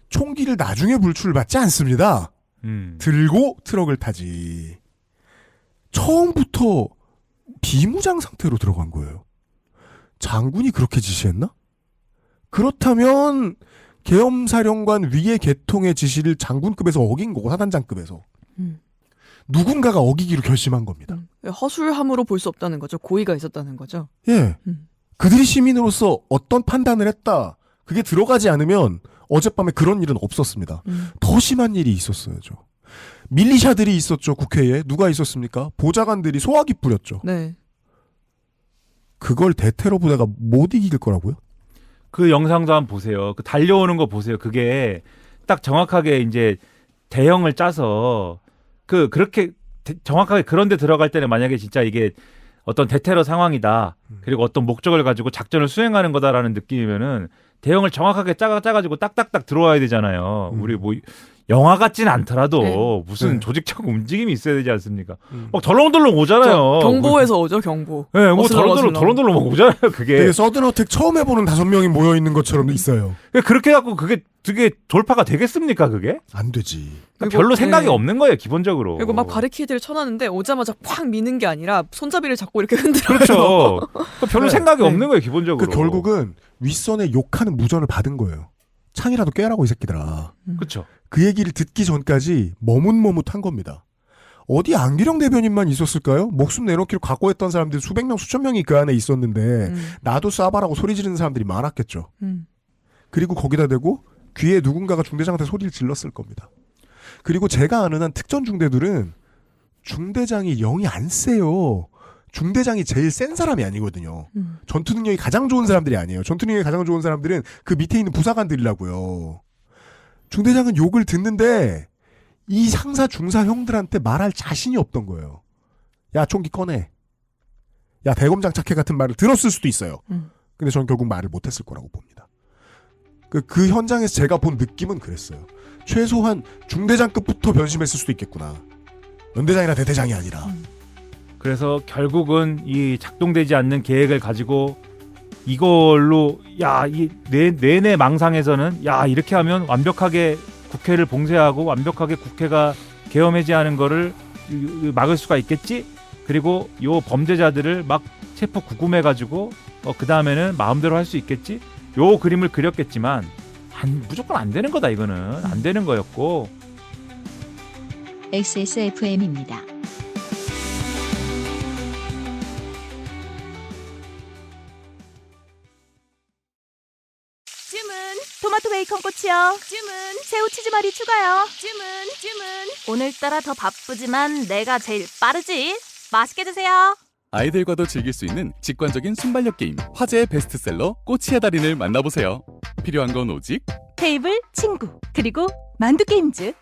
총기를 나중에 불출받지 않습니다. 들고 트럭을 타지. 처음부터 비무장 상태로 들어간 거예요. 장군이 그렇게 지시했나? 그렇다면 계엄사령관 위의 계통의 지시를 장군급에서 어긴 거고 사단장급에서 누군가가 어기기로 결심한 겁니다. 허술함으로 볼 수 없다는 거죠. 고의가 있었다는 거죠. 예. 그들이 시민으로서 어떤 판단을 했다. 그게 들어가지 않으면 어젯밤에 그런 일은 없었습니다. 더 심한 일이 있었어야죠. 밀리샤들이 있었죠. 국회에. 누가 있었습니까? 보좌관들이 소화기 뿌렸죠. 네. 그걸 대테러 부대가 못 이길 거라고요? 그 영상도 한번 보세요. 그 달려오는 거 보세요. 그게 딱 정확하게 이제 대형을 짜서 그렇게 정확하게 그런데 들어갈 때는 만약에 진짜 이게 어떤 대테러 상황이다. 그리고 어떤 목적을 가지고 작전을 수행하는 거다라는 느낌이면은 대형을 정확하게 짜가지고 딱딱딱 들어와야 되잖아요. 우리 뭐 영화 같진 않더라도 네. 무슨 조직적 움직임이 있어야 되지 않습니까? 막 덜렁덜렁 오잖아요. 경보에서 오죠, 경보. 네, 뭐 덜렁덜렁 오잖아요. 그게 되게 서든어택 처음 해보는 5명이 모여 있는 것처럼 있어요. 그렇게 갖고 그게 돌파가 되겠습니까? 그게 안 되지. 그러니까 별로 생각이 없는 거예요, 기본적으로. 그리고 막 바리케이드를 쳐놨는데 오자마자 팍 미는 게 아니라 손잡이를 잡고 이렇게 흔들어요. 그렇죠. 별로 네. 생각이 없는 거예요, 기본적으로. 결국은 윗선에 욕하는 무전을 받은 거예요. 창이라도 깨라고 이 새끼들아. 그렇죠. 그 얘기를 듣기 전까지 머뭇머뭇한 겁니다. 어디 안기령 대변인만 있었을까요? 목숨 내놓기로 각오했던 사람들이 수백 명, 수천 명이 그 안에 있었는데 나도 쏴봐라고 소리 지르는 사람들이 많았겠죠. 그리고 거기다 대고 귀에 누군가가 중대장한테 소리를 질렀을 겁니다. 그리고 제가 아는 한 특전 중대들은 중대장이 영이 안 세요. 중대장이 제일 센 사람이 아니거든요. 전투 능력이 가장 좋은 사람들이 아니에요. 전투 능력이 가장 좋은 사람들은 그 밑에 있는 부사관들이라고요. 중대장은 욕을 듣는데 이 상사 중사 형들한테 말할 자신이 없던 거예요. 야 총기 꺼내. 야 대검 장착해 같은 말을 들었을 수도 있어요. 근데 저는 결국 말을 못했을 거라고 봅니다. 그 현장에서 제가 본 느낌은 그랬어요. 최소한 중대장급부터 변심했을 수도 있겠구나. 연대장이나 대대장이 아니라. 그래서 결국은 이 작동되지 않는 계획을 가지고 이걸로 이 내내 망상에서는 이렇게 하면 완벽하게 국회를 봉쇄하고 완벽하게 국회가 계엄 해제하는 거를 막을 수가 있겠지. 그리고 요 범죄자들을 막 체포 구금해 가지고 그 다음에는 마음대로 할 수 있겠지. 요 그림을 그렸겠지만 무조건 안 되는 거다. 이거는 안 되는 거였고. XSFM입니다. 주문 토마토 베이컨 꼬치요. 주문 새우 치즈말이 추가요. 주문 오늘따라 더 바쁘지만 내가 제일 빠르지. 맛있게 드세요. 아이들과도 즐길 수 있는 직관적인 순발력 게임 화제의 베스트셀러 꼬치의 달인을 만나보세요. 필요한 건 오직 테이블, 친구, 그리고 만두 게임즈.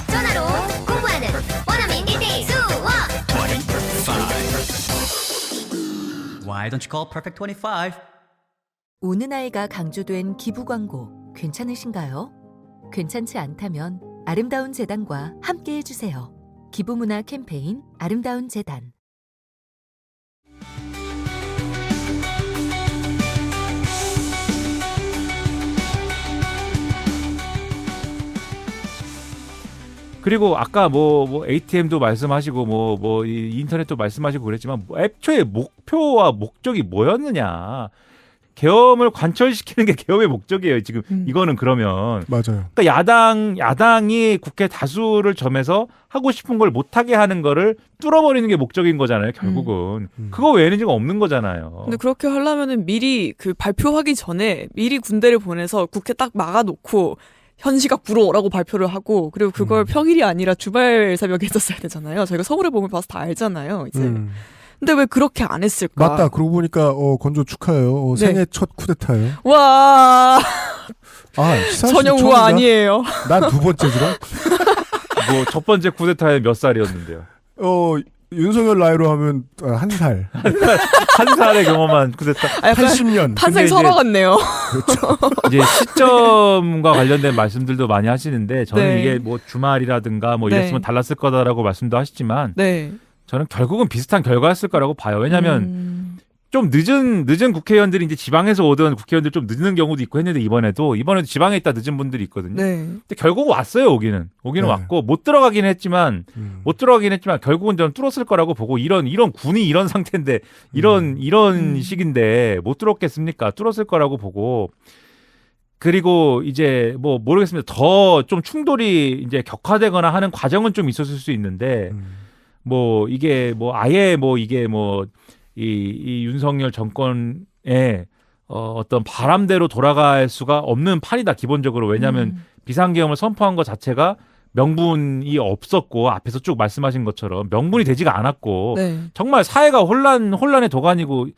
전화로 공부하는 원어민 1대1 수업. Why don't you call Perfect 25? 우는 아이가 강조된 기부 광고 괜찮으신가요? 괜찮지 않다면 아름다운 재단과 함께 해주세요. 기부문화 캠페인 아름다운 재단. 그리고 아까 뭐 ATM도 말씀하시고 이 인터넷도 말씀하시고 그랬지만 애초에 목표와 목적이 뭐였느냐. 계엄을 관철시키는 게 계엄의 목적이에요. 지금 이거는 그러면 맞아요. 그러니까 야당이 국회 다수를 점해서 하고 싶은 걸 못하게 하는 거를 뚫어버리는 게 목적인 거잖아요. 결국은 그거 외에는 지금 없는 거잖아요. 근데 그렇게 하려면은 미리 그 발표하기 전에 미리 군대를 보내서 국회 딱 막아놓고 현시각 불어라고 발표를 하고 그리고 그걸 평일이 아니라 주말 새벽에 했었어야 되잖아요. 저희가 서울의 봄을 봐서 다 알잖아요. 이제. 근데 왜 그렇게 안 했을까? 맞다. 그러고 보니까 건조 축하해요. 네. 생애 첫 쿠데타예요. 와. 전혀 우아 아니에요. 난 두 번째지라. 뭐 첫 번째 쿠데타에 몇 살이었는데요? 윤석열 나이로 하면 한 살. 한 살의 경험한 쿠데타. 80년. 판생 서러 같네요. 그렇죠. 이제 시점과 관련된 말씀들도 많이 하시는데 저는 네. 이게 뭐 주말이라든가 뭐 네. 이랬으면 달랐을 거다라고 말씀도 하시지만 네. 저는 결국은 비슷한 결과였을 거라고 봐요. 왜냐하면 좀 늦은 국회의원들이 이제 지방에서 오던 국회의원들 좀 늦는 경우도 있고 했는데 이번에도 지방에 있다 늦은 분들이 있거든요. 네. 근데 결국 왔어요. 오기는 네. 왔고 못 들어가긴 했지만 결국은 저는 뚫었을 거라고 보고 이런 군이 이런 상태인데 이런 식인데 못 뚫었겠습니까? 뚫었을 거라고 보고. 그리고 이제 뭐 모르겠습니다. 더 좀 충돌이 이제 격화되거나 하는 과정은 좀 있었을 수 있는데 뭐 이게 뭐 아예 뭐 이게 뭐 이 윤석열 정권의 어떤 바람대로 돌아갈 수가 없는 판이다 기본적으로. 왜냐하면 비상계엄을 선포한 것 자체가 명분이 없었고 앞에서 쭉 말씀하신 것처럼 명분이 되지가 않았고 네. 정말 사회가 혼란의 도가니고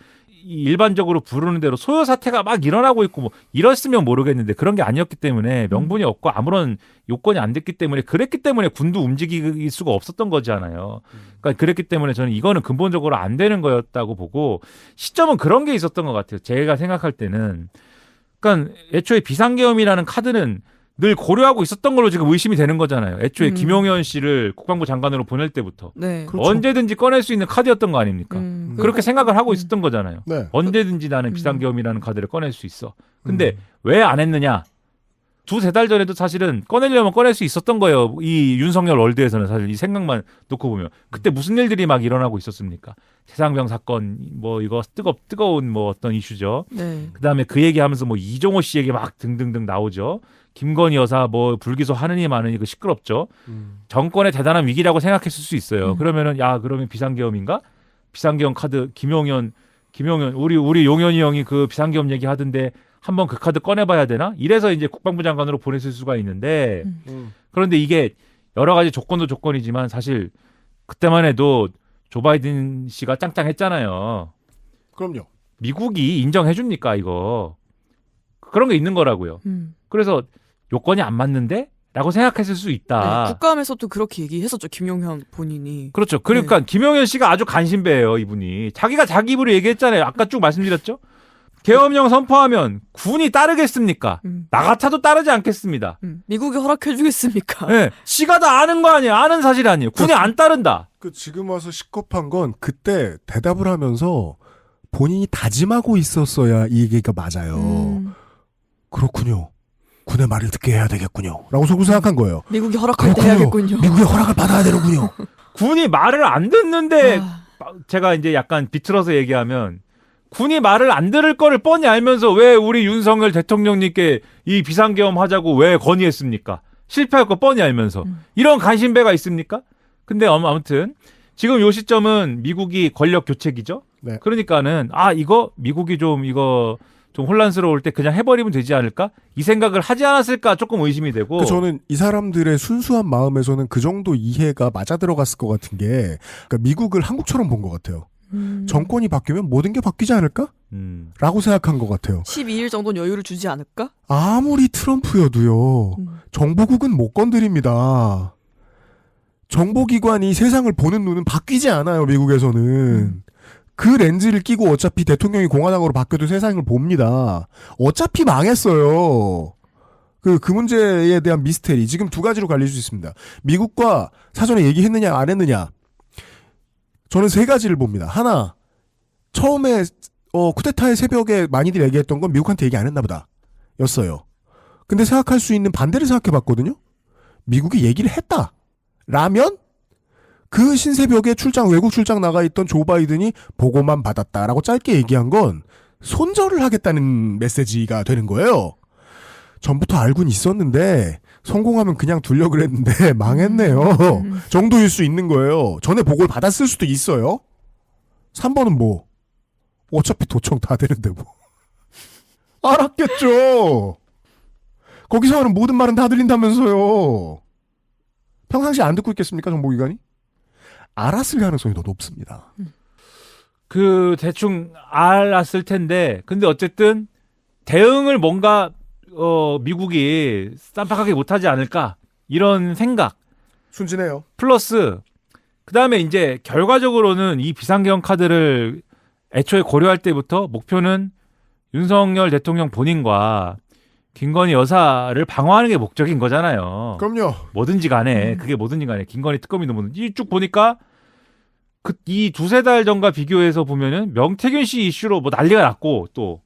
일반적으로 부르는 대로 소요 사태가 막 일어나고 있고 뭐 이랬으면 모르겠는데 그런 게 아니었기 때문에 명분이 없고 아무런 요건이 안 됐기 때문에 그랬기 때문에 군도 움직일 수가 없었던 거잖아요. 그러니까 그랬기 때문에 저는 이거는 근본적으로 안 되는 거였다고 보고 시점은 그런 게 있었던 것 같아요. 제가 생각할 때는 그러니까 애초에 비상계엄이라는 카드는 늘 고려하고 있었던 걸로 지금 의심이 되는 거잖아요. 애초에 김용현 씨를 국방부 장관으로 보낼 때부터 네. 그렇죠. 언제든지 꺼낼 수 있는 카드였던 거 아닙니까? 그렇게 생각을 하고 있었던 거잖아요. 네. 언제든지 나는 비상계엄이라는 카드를 꺼낼 수 있어. 근데 왜 안 했느냐? 2-3달 전에도 사실은 꺼내려면 꺼낼 수 있었던 거예요. 이 윤석열 월드에서는 사실 이 생각만 놓고 보면 그때 무슨 일들이 막 일어나고 있었습니까? 세상병 사건 뭐 이거 뜨거운 뭐 어떤 이슈죠. 네. 그다음에 그 얘기하면서 뭐 이종호 씨 얘기 막 등등등 나오죠. 김건희 여사 뭐 불기소 하느니 마느니 그 시끄럽죠. 정권의 대단한 위기라고 생각했을 수 있어요. 그러면은 그러면 비상계엄인가? 비상계엄 카드 김용현 우리 용현이 형이 그 비상계엄 얘기 하던데 한번 그 카드 꺼내봐야 되나? 이래서 이제 국방부 장관으로 보냈을 수가 있는데 그런데 이게 여러 가지 조건도 조건이지만 사실 그때만 해도 조 바이든 씨가 짱짱했잖아요. 그럼요. 미국이 인정해 줍니까 이거? 그런 게 있는 거라고요. 그래서 요건이 안 맞는데? 라고 생각했을 수 있다. 네, 국감에서도 그렇게 얘기했었죠. 김용현 본인이. 그렇죠. 그러니까 김용현 씨가 아주 간신배예요. 이분이. 자기가 자기 입으로 얘기했잖아요. 아까 쭉 말씀드렸죠. 계엄령 선포하면 군이 따르겠습니까? 나 같아도 따르지 않겠습니다. 미국이 허락해 주겠습니까? 네, 지가 다 아는 거 아니에요. 아는 사실 아니에요. 군이 안 따른다. 지금 와서 시겁한 건 그때 대답을 하면서 본인이 다짐하고 있었어야 이 얘기가 맞아요. 그렇군요. 군의 말을 듣게 해야 되겠군요. 라고 속으로 생각한 거예요. 미국이 허락할 때 해야겠군요. 미국의 허락을 받아야 되는군요. 군이 말을 안 듣는데 제가 이제 약간 비틀어서 얘기하면 군이 말을 안 들을 거를 뻔히 알면서 왜 우리 윤석열 대통령님께 이 비상계엄 하자고 왜 건의했습니까? 실패할 거 뻔히 알면서. 이런 간신배가 있습니까? 근데 아무튼 지금 요 시점은 미국이 권력 교체기죠. 네. 그러니까는 미국이 좀 혼란스러울 때 그냥 해버리면 되지 않을까? 이 생각을 하지 않았을까 조금 의심이 되고. 저는 이 사람들의 순수한 마음에서는 그 정도 이해가 맞아 들어갔을 것 같은 게 그러니까 미국을 한국처럼 본 것 같아요. 정권이 바뀌면 모든 게 바뀌지 않을까? 라고 생각한 것 같아요. 12일 정도는 여유를 주지 않을까? 아무리 트럼프여도요. 정보국은 못 건드립니다. 정보기관이 세상을 보는 눈은 바뀌지 않아요. 미국에서는. 그 렌즈를 끼고 어차피 대통령이 공화당으로 바뀌어도 세상을 봅니다. 어차피 망했어요. 그 문제에 대한 미스테리. 지금 두 가지로 갈릴 수 있습니다. 미국과 사전에 얘기했느냐 안 했느냐. 저는 세 가지를 봅니다. 하나, 처음에 쿠데타의 새벽에 많이들 얘기했던 건 미국한테 얘기 안 했나 보다 였어요. 근데 생각할 수 있는 반대를 생각해봤거든요. 미국이 얘기를 했다 라면 그 신새벽에 외국 출장 나가 있던 조 바이든이 보고만 받았다라고 짧게 얘기한 건 손절을 하겠다는 메시지가 되는 거예요. 전부터 알고는 있었는데 성공하면 그냥 두려 그랬는데 망했네요. 정도일 수 있는 거예요. 전에 보고를 받았을 수도 있어요. 3번은 뭐 어차피 도청 다 되는데 뭐 알았겠죠. 거기서 하는 모든 말은 다 들린다면서요. 평상시에 안 듣고 있겠습니까 정보기관이? 알았을 가능성이 더 높습니다. 그 대충 알았을 텐데 근데 어쨌든 대응을 뭔가 미국이 쌈박하게 못하지 않을까 이런 생각 순진해요. 플러스 그 다음에 이제 결과적으로는 이 비상계엄 카드를 애초에 고려할 때부터 목표는 윤석열 대통령 본인과 김건희 여사를 방어하는 게 목적인 거잖아요. 그럼요. 뭐든지 간에 그게 뭐든지 간에 김건희 특검이든 뭐든지 쭉 보니까 이 두세 달 전과 비교해서 보면은 명태균 씨 이슈로 뭐 난리가 났고 또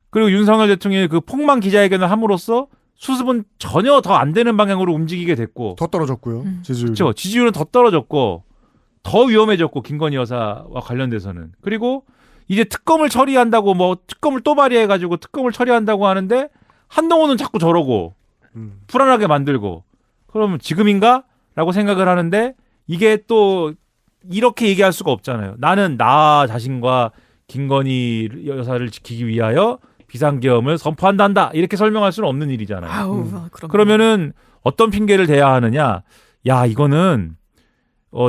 그리고 윤석열 대통령이 그 폭망 기자회견을 함으로써 수습은 전혀 더 안 되는 방향으로 움직이게 됐고 더 떨어졌고요. 지지율. 그렇죠. 지지율은 더 떨어졌고 더 위험해졌고 김건희 여사와 관련돼서는 그리고 이제 특검을 처리한다고 뭐 특검을 또 발의해가지고 특검을 처리한다고 하는데 한동훈은 자꾸 저러고 불안하게 만들고 그러면 지금인가?라고 생각을 하는데 이게 또 이렇게 얘기할 수가 없잖아요. 나는 나 자신과 김건희 여사를 지키기 위하여 비상계엄을 선포한단다 이렇게 설명할 수는 없는 일이잖아요. 그러면은 어떤 핑계를 대야 하느냐? 야 이거는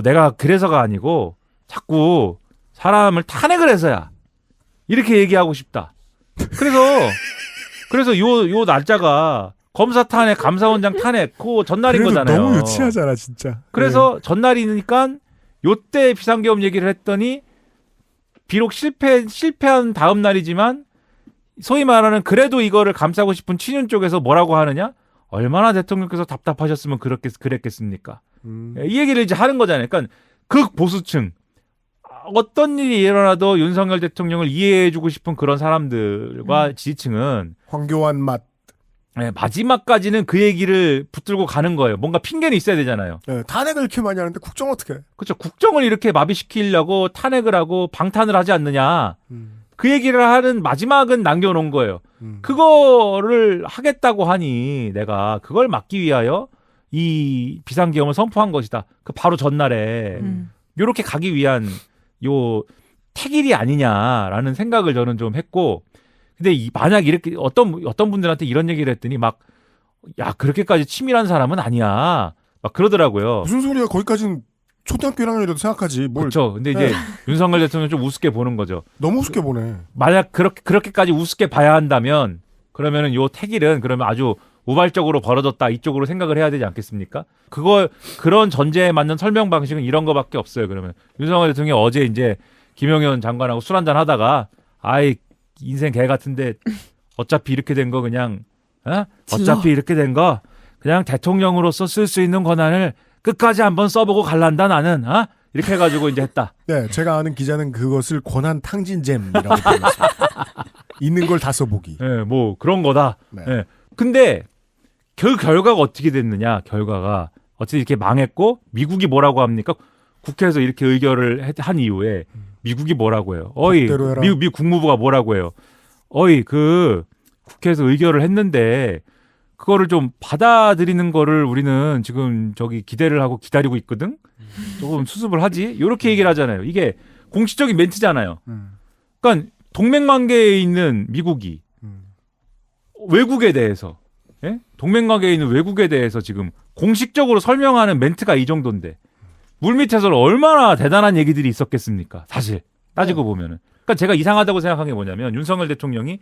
내가 그래서가 아니고 자꾸 사람을 탄핵을 해서야 이렇게 얘기하고 싶다. 그래서 요 날짜가 검사 탄핵, 감사원장 탄핵 그 전날인 거잖아요. 너무 유치하잖아 진짜. 그래서 전날이니까 요때 비상계엄 얘기를 했더니 비록 실패한 다음 날이지만 소위 말하는 그래도 이거를 감싸고 싶은 친윤 쪽에서 뭐라고 하느냐? 얼마나 대통령께서 답답하셨으면 그랬겠습니까? 이 얘기를 이제 하는 거잖아요. 그러니까 극보수층 어떤 일이 일어나도 윤석열 대통령을 이해해주고 싶은 그런 사람들과 지지층은 황교안 맛. 네, 마지막까지는 그 얘기를 붙들고 가는 거예요. 뭔가 핑계는 있어야 되잖아요. 네, 탄핵을 이렇게 많이 하는데 국정 어떻게 해? 그렇죠. 국정을 이렇게 마비시키려고 탄핵을 하고 방탄을 하지 않느냐. 그 얘기를 하는 마지막은 남겨놓은 거예요. 그거를 하겠다고 하니 내가 그걸 막기 위하여 이 비상계엄을 선포한 것이다. 그 바로 전날에 이렇게 가기 위한 요 택일이 아니냐라는 생각을 저는 좀 했고 근데 만약 이렇게 어떤 분들한테 이런 얘기를 했더니 막 야 그렇게까지 치밀한 사람은 아니야 막 그러더라고요. 무슨 소리야? 거기까지는 초등학교 1학년이라도 생각하지. 뭘? 그렇죠. 근데 이제 윤석열 대통령 좀 우습게 보는 거죠. 너무 우습게 보네. 만약 그렇게까지 우습게 봐야 한다면 그러면은 요 택일은 그러면 아주 우발적으로 벌어졌다 이쪽으로 생각을 해야 되지 않겠습니까? 그런 전제에 맞는 설명 방식은 이런 거밖에 없어요. 그러면 윤석열 대통령이 어제 이제 김용현 장관하고 술 한잔 하다가 아이 인생 개 같은데 어차피 이렇게 된 거 그냥 어차피 이렇게 된 거 그냥 대통령으로서 쓸 수 있는 권한을 끝까지 한번 써보고 갈란다 나는 이렇게 해가지고 이제 했다. 네, 제가 아는 기자는 그것을 권한 탕진잼이라고 불렀어요. 있는 걸 다 써보기. 네, 뭐 그런 거다. 네. 네. 근데 그 결과가 어떻게 됐느냐? 결과가 어쨌든 이렇게 망했고 미국이 뭐라고 합니까? 국회에서 이렇게 의결을 한 이후에 미국이 뭐라고 해요? 미국 국무부가 뭐라고 해요? 그 국회에서 의결을 했는데 그거를 좀 받아들이는 거를 우리는 지금 저기 기대를 하고 기다리고 있거든. 조금 수습을 하지. 이렇게 얘기를 하잖아요. 이게 공식적인 멘트잖아요. 그러니까 동맹관계에 있는 미국이 외국에 대해서 동맹관계에 있는 외국에 대해서 지금 공식적으로 설명하는 멘트가 이 정도인데 물밑에서는 얼마나 대단한 얘기들이 있었겠습니까? 사실 따지고 보면은. 그러니까 제가 이상하다고 생각한 게 뭐냐면 윤석열 대통령이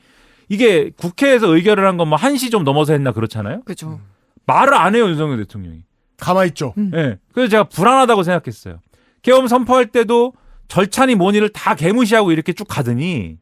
이게 국회에서 의결을 한 건 뭐 1시 좀 넘어서 했나 그렇잖아요. 그렇죠. 말을 안 해요 윤석열 대통령이. 가만히 있죠. 네. 그래서 제가 불안하다고 생각했어요. 계엄 선포할 때도 절차니 뭐니를 다 개무시하고 이렇게 쭉 가더니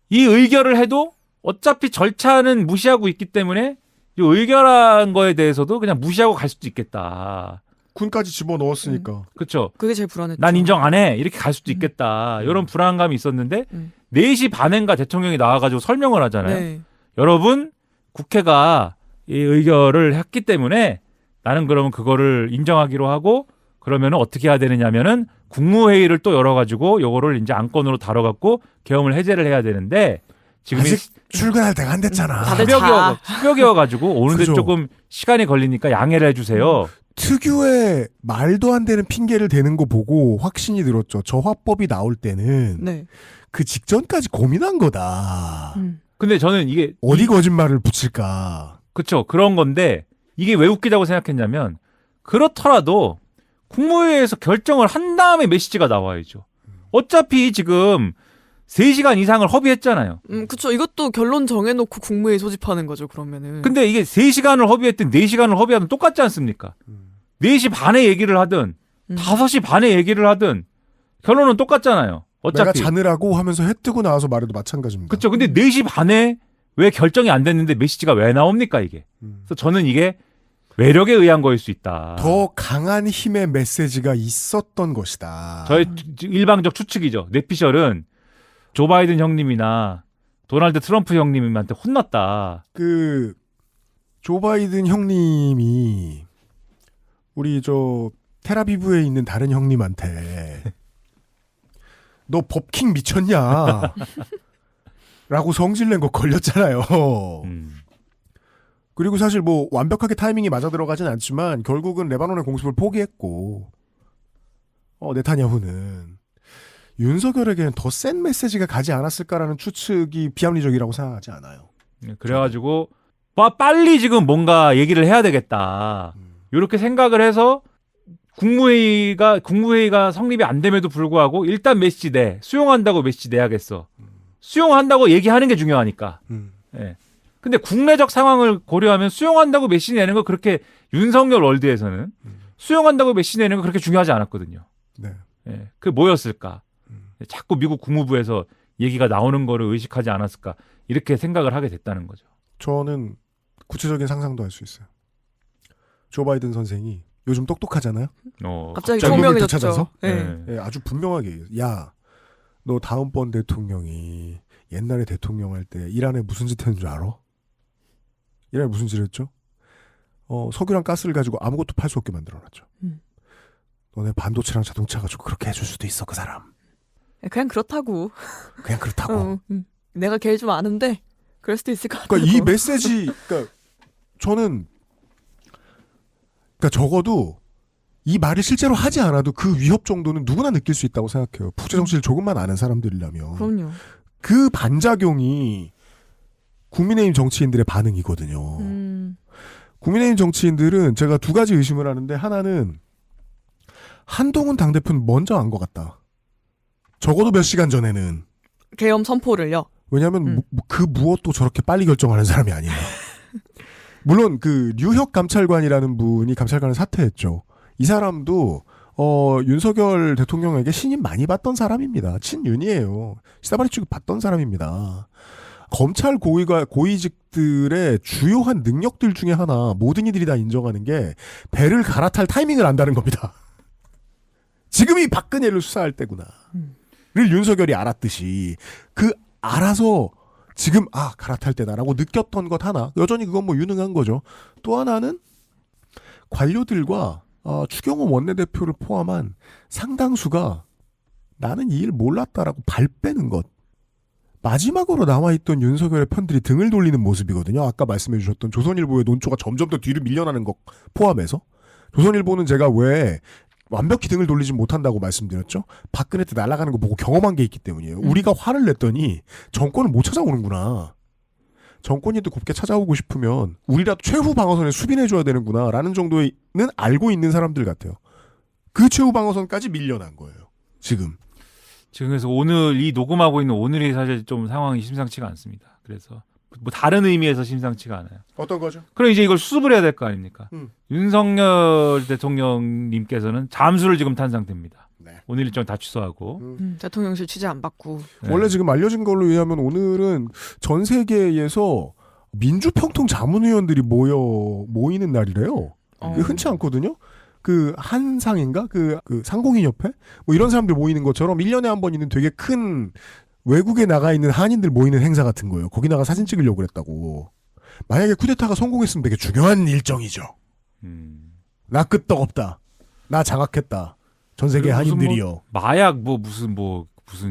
이 의결을 해도 어차피 절차는 무시하고 있기 때문에 이 의결한 거에 대해서도 그냥 무시하고 갈 수도 있겠다. 군까지 집어넣었으니까. 그렇죠. 그게 제일 불안했죠. 난 인정 안 해. 이렇게 갈 수도 있겠다. 이런 불안감이 있었는데 4시 반엔가 대통령이 나와가지고 설명을 하잖아요. 네. 여러분 국회가 이 의결을 했기 때문에 나는 그러면 그거를 인정하기로 하고 그러면 어떻게 해야 되느냐면은 국무회의를 또 열어가지고 요거를 이제 안건으로 다뤄갖고 계엄을 해제를 해야 되는데 지금이 아직 출근할 때가 안 됐잖아. 새벽이어가지고 오는데 그죠. 조금 시간이 걸리니까 양해를 해주세요. 특유의 말도 안 되는 핑계를 대는 거 보고 확신이 들었죠. 저 화법이 나올 때는 네. 그 직전까지 고민한 거다. 근데 저는 이게 어디 거짓말을 붙일까. 그렇죠. 그런 건데 이게 왜 웃기다고 생각했냐면 그렇더라도 국무회의에서 결정을 한 다음에 메시지가 나와야죠. 어차피 지금 3시간 이상을 허비했잖아요. 그쵸. 이것도 결론 정해놓고 국무회의 소집하는 거죠, 그러면은. 근데 이게 3시간을 허비했든 4시간을 허비하든 똑같지 않습니까? 4시 반에 얘기를 하든 5시 반에 얘기를 하든 결론은 똑같잖아요. 어차피. 내가 자느라고 하면서 해 뜨고 나와서 말해도 마찬가지입니다. 그렇죠. 근데 4시 반에 왜 결정이 안 됐는데 메시지가 왜 나옵니까, 이게? 그래서 저는 이게 외력에 의한 거일 수 있다. 더 강한 힘의 메시지가 있었던 것이다. 저의 일방적 추측이죠. 뇌피셜은 조 바이든 형님이나 도널드 트럼프 형님한테 혼났다. 조 바이든 형님이 우리 테라비브에 있는 다른 형님한테 너 법킹 미쳤냐? 라고 성질낸 거 걸렸잖아요. 그리고 사실 뭐 완벽하게 타이밍이 맞아 들어가진 않지만 결국은 레바논의 공습을 포기했고 네타냐후는 윤석열에게는 더 센 메시지가 가지 않았을까라는 추측이 비합리적이라고 생각하지 않아요. 그래가지고 빨리 지금 뭔가 얘기를 해야 되겠다. 이렇게 생각을 해서 국무회의가 성립이 안 됨에도 불구하고 일단 메시지 수용한다고 메시지 내야겠어. 수용한다고 얘기하는 게 중요하니까. 예. 근데 국내적 상황을 고려하면 수용한다고 메시지 내는 거 그렇게 윤석열 월드에서는 수용한다고 메시지 내는 거 그렇게 중요하지 않았거든요. 네. 예. 그게 뭐였을까? 자꾸 미국 국무부에서 얘기가 나오는 거를 의식하지 않았을까? 이렇게 생각을 하게 됐다는 거죠. 저는 구체적인 상상도 할 수 있어요. 조 바이든 선생이 요즘 똑똑하잖아요. 갑자기 총명해졌죠. 찾아서 네. 네, 아주 분명하게 야, 너 다음번 대통령이 옛날에 대통령 할 때 이란에 무슨 짓 했는 줄 알아? 이란에 무슨 짓 했죠? 석유랑 가스를 가지고 아무것도 팔 수 없게 만들어놨죠. 너네 반도체랑 자동차 가지고 그렇게 해줄 수도 있어, 그 사람. 그냥 그렇다고. 그냥 그렇다고. 내가 걔를 좀 아는데 그럴 수도 있을 것 같아. 그러니까 이 메시지, 저는 적어도 이 말을 실제로 하지 않아도 그 위협 정도는 누구나 느낄 수 있다고 생각해요. 국제 정치를 조금만 아는 사람들이라면. 그럼요. 그 반작용이 국민의힘 정치인들의 반응이거든요. 국민의힘 정치인들은 제가 두 가지 의심을 하는데 하나는 한동훈 당대표는 먼저 안 것 같다. 적어도 몇 시간 전에는. 계엄 선포를요? 왜냐하면 그 무엇도 저렇게 빨리 결정하는 사람이 아니에요. 물론 류혁 감찰관이라는 분이 감찰관을 사퇴했죠. 이 사람도 윤석열 대통령에게 신임 많이 받던 사람입니다. 친윤이에요. 시사바리 취급 받던 사람입니다. 검찰 고위직들의 주요한 능력들 중에 하나 모든 이들이 다 인정하는 게 배를 갈아탈 타이밍을 안다는 겁니다. 지금이 박근혜를 수사할 때구나. 를 윤석열이 알았듯이 알아서 지금 갈아탈 때다라고 느꼈던 것 하나. 여전히 그건 뭐 유능한 거죠. 또 하나는 관료들과 추경호 원내대표를 포함한 상당수가 나는 이 일 몰랐다라고 발 빼는 것. 마지막으로 남아있던 윤석열의 편들이 등을 돌리는 모습이거든요. 아까 말씀해 주셨던 조선일보의 논조가 점점 더 뒤로 밀려나는 것 포함해서. 조선일보는 제가 왜 완벽히 등을 돌리지 못한다고 말씀드렸죠? 박근혜 때 날아가는 거 보고 경험한 게 있기 때문이에요. 우리가 화를 냈더니 정권을 못 찾아오는구나. 정권이도 곱게 찾아오고 싶으면 우리라도 최후 방어선에 수빈해줘야 되는구나 라는 정도는 알고 있는 사람들 같아요. 그 최후 방어선까지 밀려난 거예요. 지금 그래서 오늘 이 녹음하고 있는 오늘이 사실 좀 상황이 심상치가 않습니다. 그래서 뭐 다른 의미에서 심상치가 않아요. 어떤 거죠? 그럼 이제 이걸 수습을 해야 될 거 아닙니까? 윤석열 대통령님께서는 잠수를 지금 탄 상태입니다. 네. 오늘 일정 다 취소하고 대통령실 취재 안 받고. 원래 지금 알려진 걸로 의하면 오늘은 전 세계에서 민주평통 자문위원들이 모이는 날이래요. 그게 흔치 않거든요. 한상인가? 상공인협회? 뭐 이런 사람들 모이는 것처럼 1년에 한 번 있는 되게 큰 외국에 나가 있는 한인들 모이는 행사 같은 거예요. 거기다가 사진 찍으려고 그랬다고. 만약에 쿠데타가 성공했으면 되게 중요한 일정이죠. 나 끄떡 없다. 나 장악했다. 전 세계 무슨 한인들이요. 뭐 마약 무슨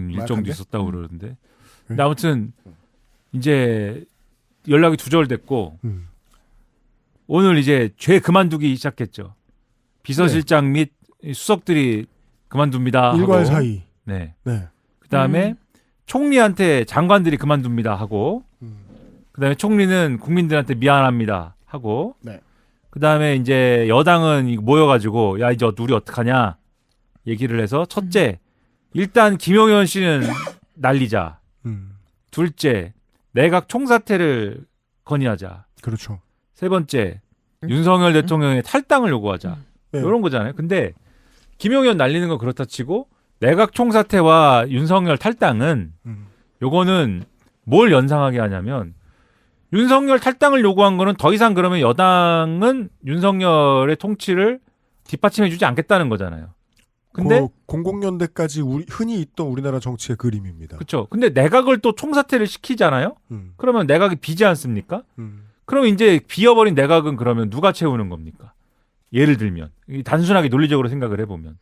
일정도 마약한데? 있었다고 그러는데. 근데 아무튼 이제 연락이 두절됐고 오늘 이제 죄 그만두기 시작했죠. 비서실장 및 수석들이 그만둡니다. 일괄 하고. 사의. 네. 네. 그다음에 총리한테 장관들이 그만둡니다 하고. 그다음에 총리는 국민들한테 미안합니다 하고. 네. 그다음에 이제 여당은 모여가지고 야 이제 우리 어떡하냐 얘기를 해서 첫째 일단 김용현 씨는 날리자. 둘째 내각 총사퇴를 건의하자. 그렇죠. 세 번째 윤석열 대통령의 탈당을 요구하자. 네. 이런 거잖아요. 근데 김용현 날리는 건 그렇다 치고 내각 총사퇴와 윤석열 탈당은 요거는 뭘 연상하게 하냐면 윤석열 탈당을 요구한 거는 더 이상 그러면 여당은 윤석열의 통치를 뒷받침해주지 않겠다는 거잖아요. 근데 00년대까지 흔히 있던 우리나라 정치의 그림입니다. 그렇죠. 근데 내각을 또 총사퇴를 시키잖아요. 그러면 내각이 비지 않습니까? 그럼 이제 비어버린 내각은 그러면 누가 채우는 겁니까? 예를 들면 단순하게 논리적으로 생각을 해보면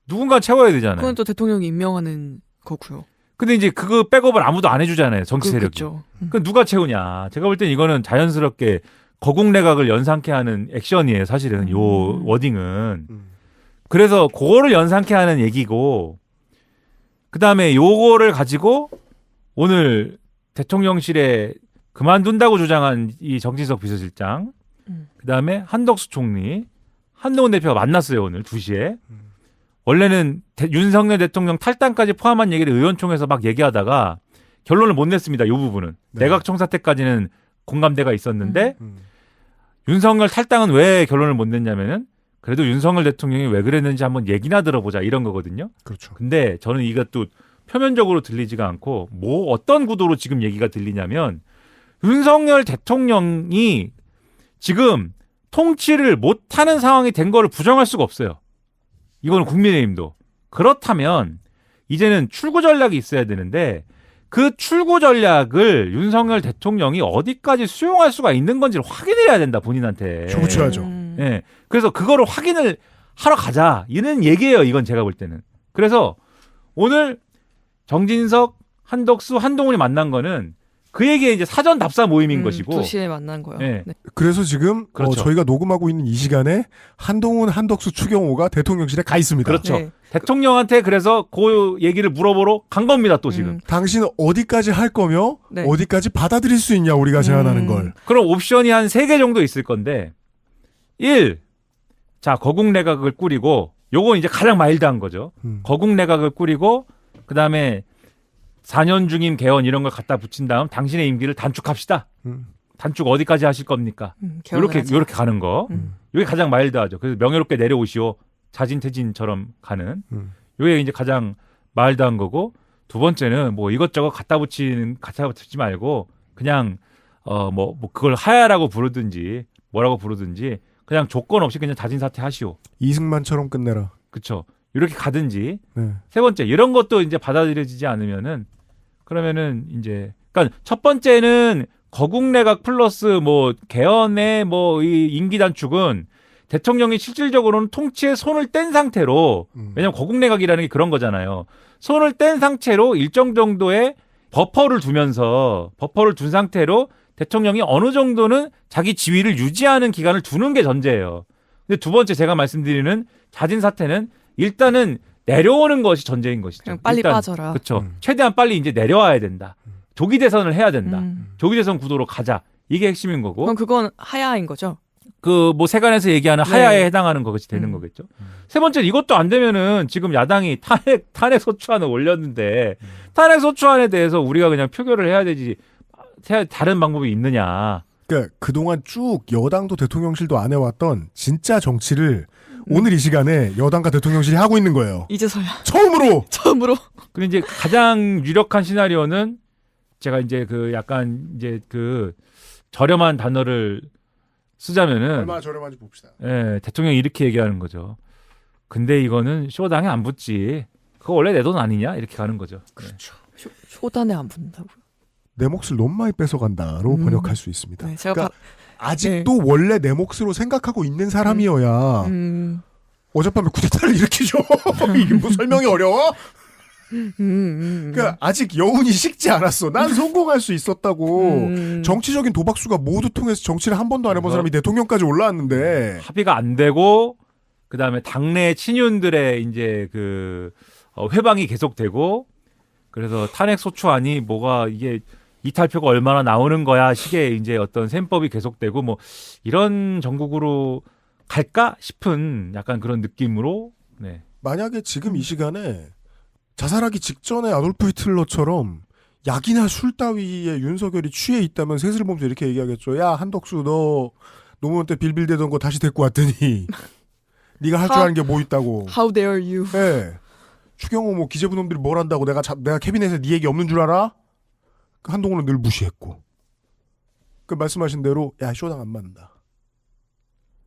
누군가 채워야 되잖아요. 그건 또 대통령이 임명하는 거고요. 근데 이제 그거 백업을 아무도 안 해주잖아요. 정치 세력이. 그렇죠. 그럼 누가 채우냐? 제가 볼 땐 이거는 자연스럽게 거국 내각을 연상케 하는 액션이에요. 사실은 요 워딩은. 그래서 그거를 연상케 하는 얘기고 그다음에 요거를 가지고 오늘 대통령실에 그만둔다고 주장한 이 정진석 비서실장 그다음에 한덕수 총리 한동훈 대표가 만났어요. 오늘 2시에. 원래는 윤석열 대통령 탈당까지 포함한 얘기를 의원총회에서 막 얘기하다가 결론을 못 냈습니다. 이 부분은. 네. 내각 총사퇴까지는 공감대가 있었는데 윤석열 탈당은 왜 결론을 못 냈냐면은 그래도 윤석열 대통령이 왜 그랬는지 한번 얘기나 들어보자 이런 거거든요. 그렇죠. 근데 저는 이것도 표면적으로 들리지가 않고 어떤 구도로 지금 얘기가 들리냐면 윤석열 대통령이 지금 통치를 못하는 상황이 된 거를 부정할 수가 없어요. 이거는 국민의힘도. 그렇다면 이제는 출구 전략이 있어야 되는데 그 출구 전략을 윤석열 대통령이 어디까지 수용할 수가 있는 건지를 확인해야 된다, 본인한테. 조치하죠. 네. 그래서 그거를 확인을 하러 가자. 이런 얘기예요, 이건 제가 볼 때는. 그래서 오늘 정진석, 한덕수, 한동훈이 만난 거는 그 얘기의 이제 사전 답사 모임인 것이고 2시에 만난 거요. 네. 네. 그래서 지금 그렇죠. 저희가 녹음하고 있는 이 시간에 한동훈, 한덕수, 추경호가 대통령실에 가 있습니다. 그렇죠. 네. 대통령한테 그래서 그 얘기를 물어보러 간 겁니다, 또 지금. 당신 어디까지 할 거며 네. 어디까지 받아들일 수 있냐, 우리가 제안하는 걸. 그럼 옵션이 한 3개 정도 있을 건데 1. 자, 거국 내각을 꾸리고 요건 이제 가장 마일드한 거죠. 거국 내각을 꾸리고 그다음에 4년 중임 개헌 이런 걸 갖다 붙인 다음 당신의 임기를 단축합시다. 단축 어디까지 하실 겁니까? 이렇게 가는 거. 이게 가장 마일드하죠. 그래서 명예롭게 내려오시오. 자진퇴진처럼 가는. 이게 이제 가장 마일드한 거고 두 번째는 뭐 이것저것 갖다 붙이지 말고 그냥 뭐 그걸 하야라고 부르든지 뭐라고 부르든지 그냥 조건 없이 그냥 자진 사퇴하시오. 이승만처럼 끝내라. 그렇죠. 이렇게 가든지. 네. 세 번째 이런 것도 이제 받아들여지지 않으면은 그러면은 이제 그러니까 첫 번째는 거국 내각 플러스 뭐 개헌의 뭐 이 임기 단축은 대통령이 실질적으로는 통치에 손을 뗀 상태로 왜냐하면 거국 내각이라는 게 그런 거잖아요. 손을 뗀 상태로 일정 정도의 버퍼를 둔 상태로 대통령이 어느 정도는 자기 지위를 유지하는 기간을 두는 게 전제예요. 근데 두 번째 제가 말씀드리는 자진 사퇴는 일단은 내려오는 것이 전제인 것이죠. 그냥 빨리 일단, 빠져라. 그렇죠. 최대한 빨리 이제 내려와야 된다. 조기 대선을 해야 된다. 조기 대선 구도로 가자. 이게 핵심인 거고. 그럼 그건 하야인 거죠? 그 뭐 세간에서 얘기하는 하야에 해당하는 것이 되는 거겠죠. 세 번째 이것도 안 되면은 지금 야당이 탄핵 소추안을 올렸는데 탄핵 소추안에 대해서 우리가 그냥 표결을 해야 되지 다른 방법이 있느냐. 그러니까 그동안 쭉 여당도 대통령실도 안 해왔던 진짜 정치를 오늘 이 시간에 여당과 대통령실이 하고 있는 거예요. 이제서야. 처음으로. 그리고 이제 가장 유력한 시나리오는 제가 이제 그 약간 이제 그 저렴한 단어를 쓰자면은 얼마나 저렴한지 봅시다. 예, 대통령이 이렇게 얘기하는 거죠. 근데 이거는 쇼당에 안 붙지. 그거 원래 내 돈 아니냐? 이렇게 가는 거죠. 그렇죠. 쇼단에 안 붙는다고요? 내 몫을 너무 많이 뺏어간다로 번역할 수 있습니다. 네, 제가 그러니까 아직도 원래 내 몫으로 생각하고 있는 사람이어야 어젯밤에 쿠데타를 일으키죠. 이게 뭐 설명이 어려워? 그러니까 아직 여운이 식지 않았어. 난 성공할 수 있었다고. 정치적인 도박수가 모두 통해서 정치를 한 번도 안 해본 사람이 대통령까지 올라왔는데 합의가 안 되고 그다음에 당내 친윤들의 이제 그 회방이 계속되고 그래서 탄핵 소추안이 뭐가 이게 이탈표가 얼마나 나오는 거야 식의 이제 어떤 셈법이 계속되고 뭐 이런 정국으로 갈까 싶은 약간 그런 느낌으로 네. 만약에 지금 이 시간에 자살하기 직전에 아돌프 히틀러처럼 약이나 술 따위에 윤석열이 취해 있다면 셋을 보면서 이렇게 얘기하겠죠. 야 한덕수 너 노무현 때 빌빌대던 거 다시 데리고 왔더니 네가 할 줄 아는 게 뭐 있다고. How dare you. 네. 추경호 뭐 기재부 놈들이 뭘 한다고 내가 캐비넷에 네 얘기 없는 줄 알아? 한동훈은 늘 무시했고. 그 말씀하신 대로 야 쇼당 안 맞는다.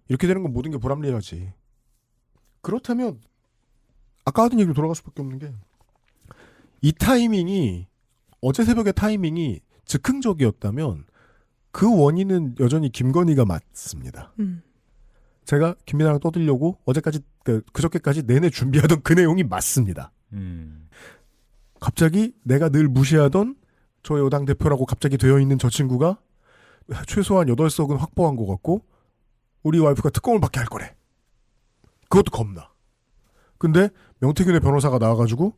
이렇게 되는 건 모든 게 보람리하지. 그렇다면 아까 하던 얘기로 돌아갈 수밖에 없는 게 이 타이밍이 어제 새벽의 타이밍이 즉흥적이었다면 그 원인은 여전히 김건희가 맞습니다. 제가 김민아랑 떠들려고 어제까지 그저께까지 내내 준비하던 그 내용이 맞습니다. 갑자기 내가 늘 무시하던 저 여당 대표라고 갑자기 되어 있는 저 친구가 최소한 8석은 확보한 것 같고 우리 와이프가 특검을 받게 할 거래. 그것도 겁나. 근데 명태균의 변호사가 나와가지고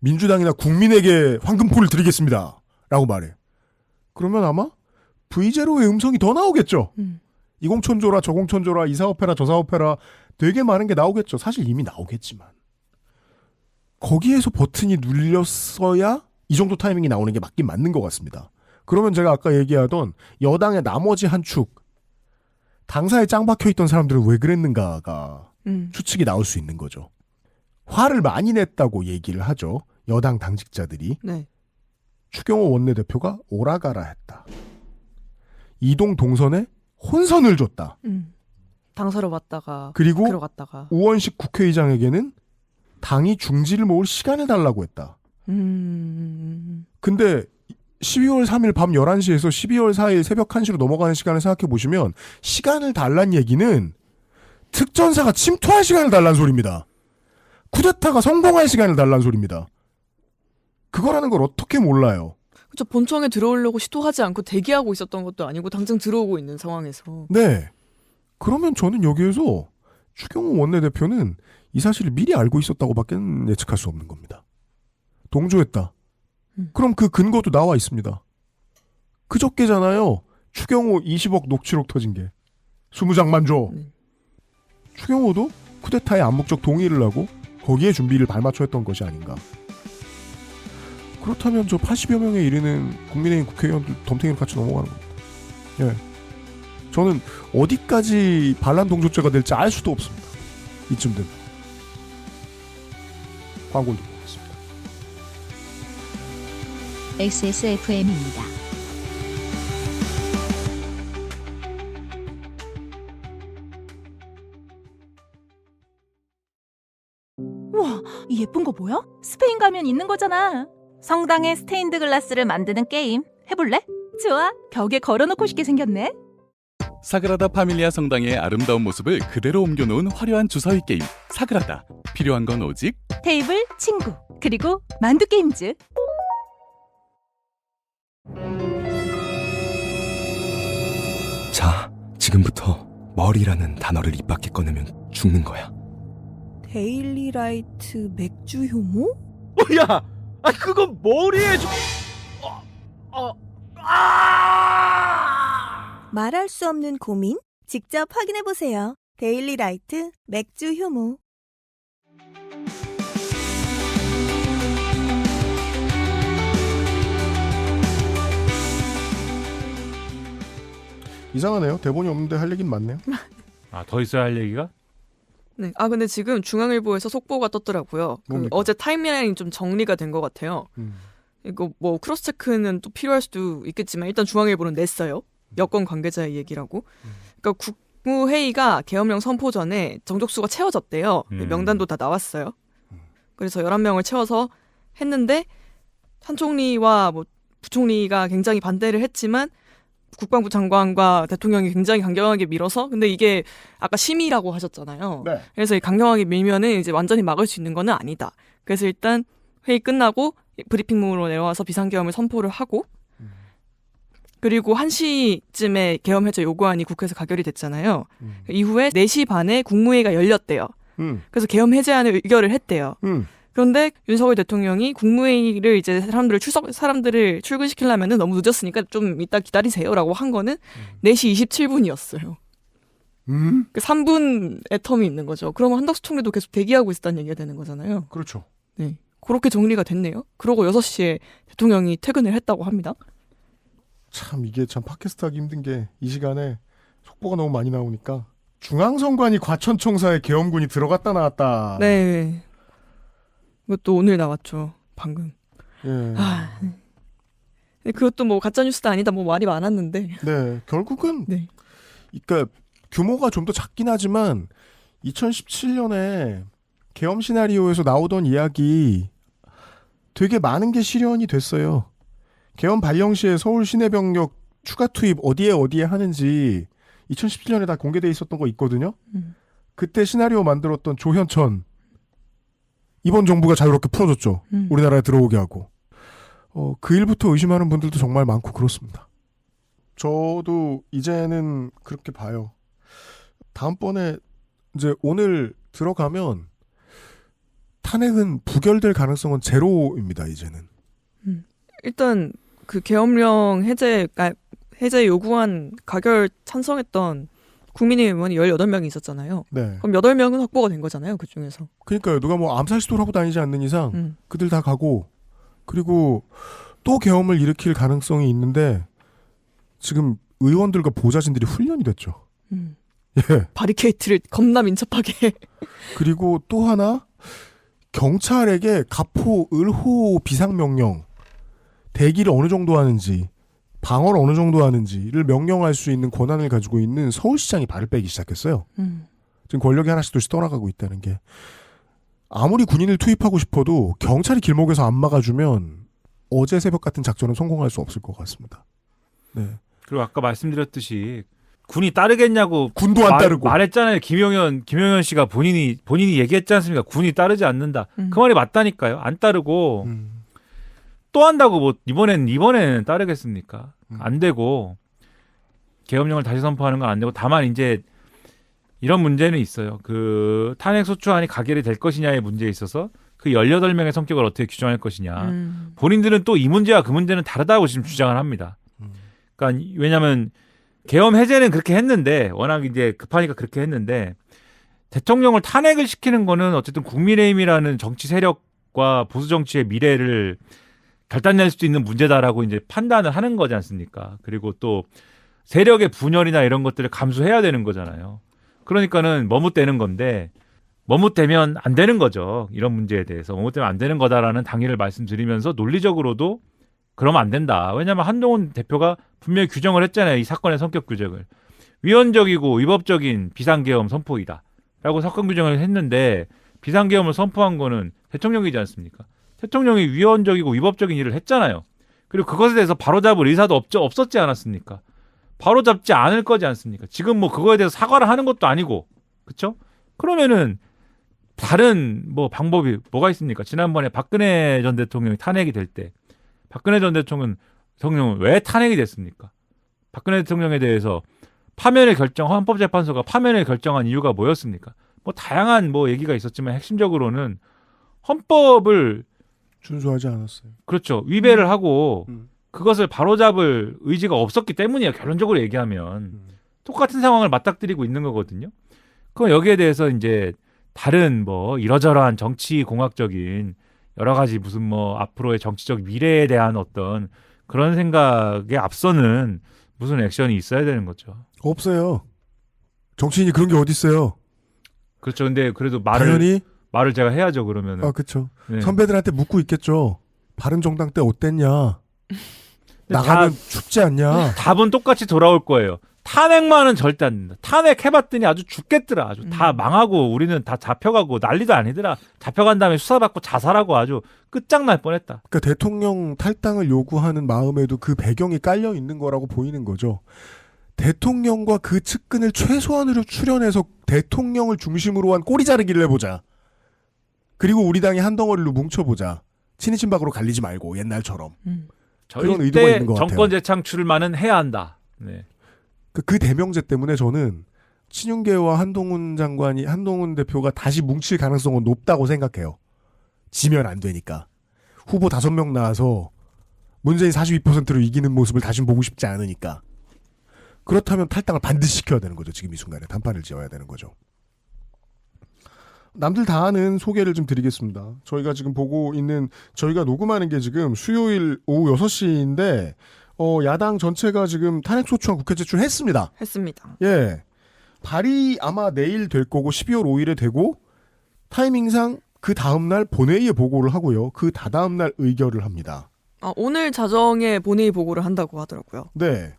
민주당이나 국민에게 황금포를 드리겠습니다. 라고 말해. 그러면 아마 V0의 음성이 더 나오겠죠. 이공천조라 저공천조라 이사업해라 저사업해라 되게 많은 게 나오겠죠. 사실 이미 나오겠지만. 거기에서 버튼이 눌렸어야 이 정도 타이밍이 나오는 게 맞긴 맞는 것 같습니다. 그러면 제가 아까 얘기하던 여당의 나머지 한 축, 당사에 짱 박혀있던 사람들은 왜 그랬는가가 추측이 나올 수 있는 거죠. 화를 많이 냈다고 얘기를 하죠. 여당 당직자들이. 네. 추경호 원내대표가 오라가라 했다. 이동 동선에 혼선을 줬다. 당사로 왔다가 그리고 들어갔다가. 우원식 국회의장에게는 당이 중지를 모을 시간을 달라고 했다. 근데 12월 3일 밤 11시에서 12월 4일 새벽 1시로 넘어가는 시간을 생각해 보시면 시간을 달란 얘기는 특전사가 침투할 시간을 달란 소리입니다. 쿠데타가 성공할 시간을 달란 소리입니다. 그거라는 걸 어떻게 몰라요? 그렇죠. 본청에 들어오려고 시도하지 않고 대기하고 있었던 것도 아니고 당장 들어오고 있는 상황에서. 네. 그러면 저는 여기에서 추경호 원내대표는 이 사실을 미리 알고 있었다고밖에 예측할 수 없는 겁니다. 동조했다. 그럼 그 근거도 나와 있습니다. 그저께잖아요. 추경호 20억 녹취록 터진 게. 20장만 줘. 추경호도 쿠데타에 암묵적 동의를 하고 거기에 준비를 발맞춰 했던 것이 아닌가. 그렇다면 저 80여 명에 이르는 국민의힘 국회의원들 덤탱이로 같이 넘어가는 겁니다. 예. 저는 어디까지 반란 동조죄가 될지 알 수도 없습니다. 이쯤 되면. 광고를 듣고 오겠습니다. XSFM입니다. 우와, 이 예쁜 거 뭐야? 스페인 가면 있는 거잖아. 성당에 스테인드 글라스를 만드는 게임 해볼래? 좋아, 벽에 걸어놓고 싶게 생겼네. 사그라다 파밀리아 성당의 아름다운 모습을 그대로 옮겨놓은 화려한 주사위 게임 사그라다. 필요한 건 오직 테이블, 친구, 그리고 만두 게임즈. 자, 지금부터 머리라는 단어를 입 밖에 꺼내면 죽는 거야. 데일리라이트 맥주 효모? 야, 그건 머리에 좀. 말할 수 없는 고민? 직접 확인해보세요. 데일리라이트 맥주 효모. 이상하네요. 대본이 없는데 할 얘기는 많네요. 더 있어야 할 얘기가? 네. 근데 지금 중앙일보에서 속보가 떴더라고요. 어제 타임라인이 좀 정리가 된 것 같아요. 이거 뭐 크로스 체크는 또 필요할 수도 있겠지만 일단 중앙일보는 냈어요. 여권 관계자의 얘기라고. 그러니까 국무회의가 계엄령 선포 전에 정족수가 채워졌대요. 명단도 다 나왔어요. 그래서 11명을 채워서 했는데 한 총리와 뭐 부총리가 굉장히 반대를 했지만 국방부 장관과 대통령이 굉장히 강경하게 밀어서 근데 이게 아까 심의라고 하셨잖아요. 네. 그래서 이 강경하게 밀면은 이제 완전히 막을 수 있는 거는 아니다. 그래서 일단 회의 끝나고 브리핑룸으로 내려와서 비상계엄을 선포를 하고 그리고 1시쯤에 계엄 해제 요구안이 국회에서 가결이 됐잖아요. 이후에 4시 반에 국무회의가 열렸대요. 그래서 계엄 해제안을 의결을 했대요. 그런데 윤석열 대통령이 국무회의를 이제 사람들을 출근시키려면은 너무 늦었으니까 좀 이따 기다리세요라고 한 거는 4시 27분이었어요. 그 3분의 텀이 있는 거죠. 그러면 한덕수 총리도 계속 대기하고 있었다는 얘기가 되는 거잖아요. 그렇죠. 네. 그렇게 정리가 됐네요. 그러고 6시에 대통령이 퇴근을 했다고 합니다. 참 이게 참 팟캐스트 하기 힘든 게 이 시간에 속보가 너무 많이 나오니까 중앙선관위 과천청사에 계엄군이 들어갔다 나왔다. 네. 이것도 오늘 나왔죠. 방금. 예. 그것도 뭐 가짜뉴스도 아니다. 뭐 말이 많았는데. 네. 결국은 네. 그러니까 규모가 좀 더 작긴 하지만 2017년에 계엄 시나리오에서 나오던 이야기 되게 많은 게 실현이 됐어요. 계엄 발령 시에 서울 시내병력 추가 투입 어디에 하는지 2017년에 다 공개돼 있었던 거 있거든요. 그때 시나리오 만들었던 조현천 이번 정부가 자유롭게 풀어줬죠. 우리나라에 들어오게 하고. 그 일부터 의심하는 분들도 정말 많고 그렇습니다. 저도 이제는 그렇게 봐요. 다음번에 이제 오늘 들어가면 탄핵은 부결될 가능성은 제로입니다. 이제는. 일단 그 계엄령 해제 요구안 가결 찬성했던 국민의힘 의원이 18명이 있었잖아요. 네. 그럼 8명은 확보가 된 거잖아요. 그중에서. 그러니까요. 누가 뭐 암살 시도를 하고 다니지 않는 이상 그들 다 가고 그리고 또 계엄을 일으킬 가능성이 있는데 지금 의원들과 보좌진들이 훈련이 됐죠. 예. 바리케이트를 겁나 민첩하게. 그리고 또 하나 경찰에게 가포, 을호 비상명령 대기를 어느 정도 하는지 방어를 어느 정도 하는지를 명령할 수 있는 권한을 가지고 있는 서울시장이 발을 빼기 시작했어요. 지금 권력이 하나씩 둘씩 떠나가고 있다는 게 아무리 군인을 투입하고 싶어도 경찰이 길목에서 안 막아주면 어제 새벽 같은 작전은 성공할 수 없을 것 같습니다. 네. 그리고 아까 말씀드렸듯이 군이 따르겠냐고 군도 안 따르고 말했잖아요. 김용현 씨가 본인이 얘기했지 않습니까? 군이 따르지 않는다. 그 말이 맞다니까요. 안 따르고 또 한다고 뭐 이번에는 따르겠습니까? 안 되고 계엄령을 다시 선포하는 건 안 되고 다만 이제 이런 문제는 있어요. 그 탄핵 소추안이 가결이 될 것이냐의 문제에 있어서 그 18명의 성격을 어떻게 규정할 것이냐. 본인들은 또 이 문제와 그 문제는 다르다고 지금 주장을 합니다. 그러니까 왜냐하면 계엄 해제는 그렇게 했는데 워낙 이제 급하니까 그렇게 했는데 대통령을 탄핵을 시키는 거는 어쨌든 국민의힘이라는 정치 세력과 보수 정치의 미래를 결단낼 수도 있는 문제다라고 이제 판단을 하는 거지 않습니까? 그리고 또 세력의 분열이나 이런 것들을 감수해야 되는 거잖아요. 그러니까는 머뭇대는 건데 머뭇대면 안 되는 거죠. 이런 문제에 대해서 머뭇대면 안 되는 거다라는 당위를 말씀드리면서 논리적으로도 그러면 안 된다. 왜냐하면 한동훈 대표가 분명히 규정을 했잖아요. 이 사건의 성격 규정을. 위헌적이고 위법적인 비상계엄 선포이다. 라고 사건 규정을 했는데 비상계엄을 선포한 거는 대통령이지 않습니까? 대통령이 위헌적이고 위법적인 일을 했잖아요. 그리고 그것에 대해서 바로잡을 의사도 없었지 않았습니까? 바로잡지 않을 거지 않습니까? 지금 뭐 그거에 대해서 사과를 하는 것도 아니고. 그렇죠? 그러면은 다른 뭐 방법이 뭐가 있습니까? 지난번에 박근혜 전 대통령이 탄핵이 될 때 박근혜 전 대통령은 왜 탄핵이 됐습니까? 박근혜 대통령에 대해서 헌법재판소가 파면을 결정한 이유가 뭐였습니까? 뭐 다양한 뭐 얘기가 있었지만 핵심적으로는 헌법을 준수하지 않았어요. 그렇죠. 위배를 하고 그것을 바로잡을 의지가 없었기 때문이에요. 결론적으로 얘기하면. 똑같은 상황을 맞닥뜨리고 있는 거거든요. 그럼 여기에 대해서 이제 다른 뭐 이러저러한 정치 공학적인 여러 가지 무슨 뭐 앞으로의 정치적 미래에 대한 어떤 그런 생각에 앞서는 무슨 액션이 있어야 되는 거죠. 없어요. 정치인이 그런 게 어디 있어요. 그렇죠. 근데 그래도 당연히 말을 제가 해야죠. 그러면은. 아, 그렇죠. 네. 선배들한테 묻고 있겠죠. 바른정당 때 어땠냐. 나가면 춥지 않냐. 답은 똑같이 돌아올 거예요. 탄핵만은 절대 안 된다. 탄핵해봤더니 아주 죽겠더라. 아주 다 망하고 우리는 다 잡혀가고 난리도 아니더라. 잡혀간 다음에 수사받고 자살하고 아주 끝장날 뻔했다. 그러니까 대통령 탈당을 요구하는 마음에도 그 배경이 깔려 있는 거라고 보이는 거죠. 대통령과 그 측근을 최소한으로 출연해서 대통령을 중심으로 한 꼬리 자르기를 해보자. 그리고 우리 당이 한 덩어리로 뭉쳐보자. 친이친박으로 갈리지 말고 옛날처럼. 그런 의도가 있는 것 같아요. 정권 재창출만은 해야 한다. 네. 그 대명제 때문에 저는 친윤계와 한동훈 대표가 다시 뭉칠 가능성은 높다고 생각해요. 지면 안 되니까. 후보 5명 나와서 문재인 42%로 이기는 모습을 다시 보고 싶지 않으니까. 그렇다면 탈당을 반드시 시켜야 되는 거죠. 지금 이 순간에 단판을 지어야 되는 거죠. 남들 다 아는 소개를 좀 드리겠습니다. 저희가 지금 보고 있는, 저희가 녹음하는 게 지금 수요일 오후 6시인데 야당 전체가 지금 탄핵소추안 국회 제출했습니다. 했습니다. 예. 발의 아마 내일 될 거고 12월 5일에 되고 타이밍상 그 다음날 본회의에 보고를 하고요. 그 다다음날 의결을 합니다. 오늘 자정에 본회의 보고를 한다고 하더라고요. 네.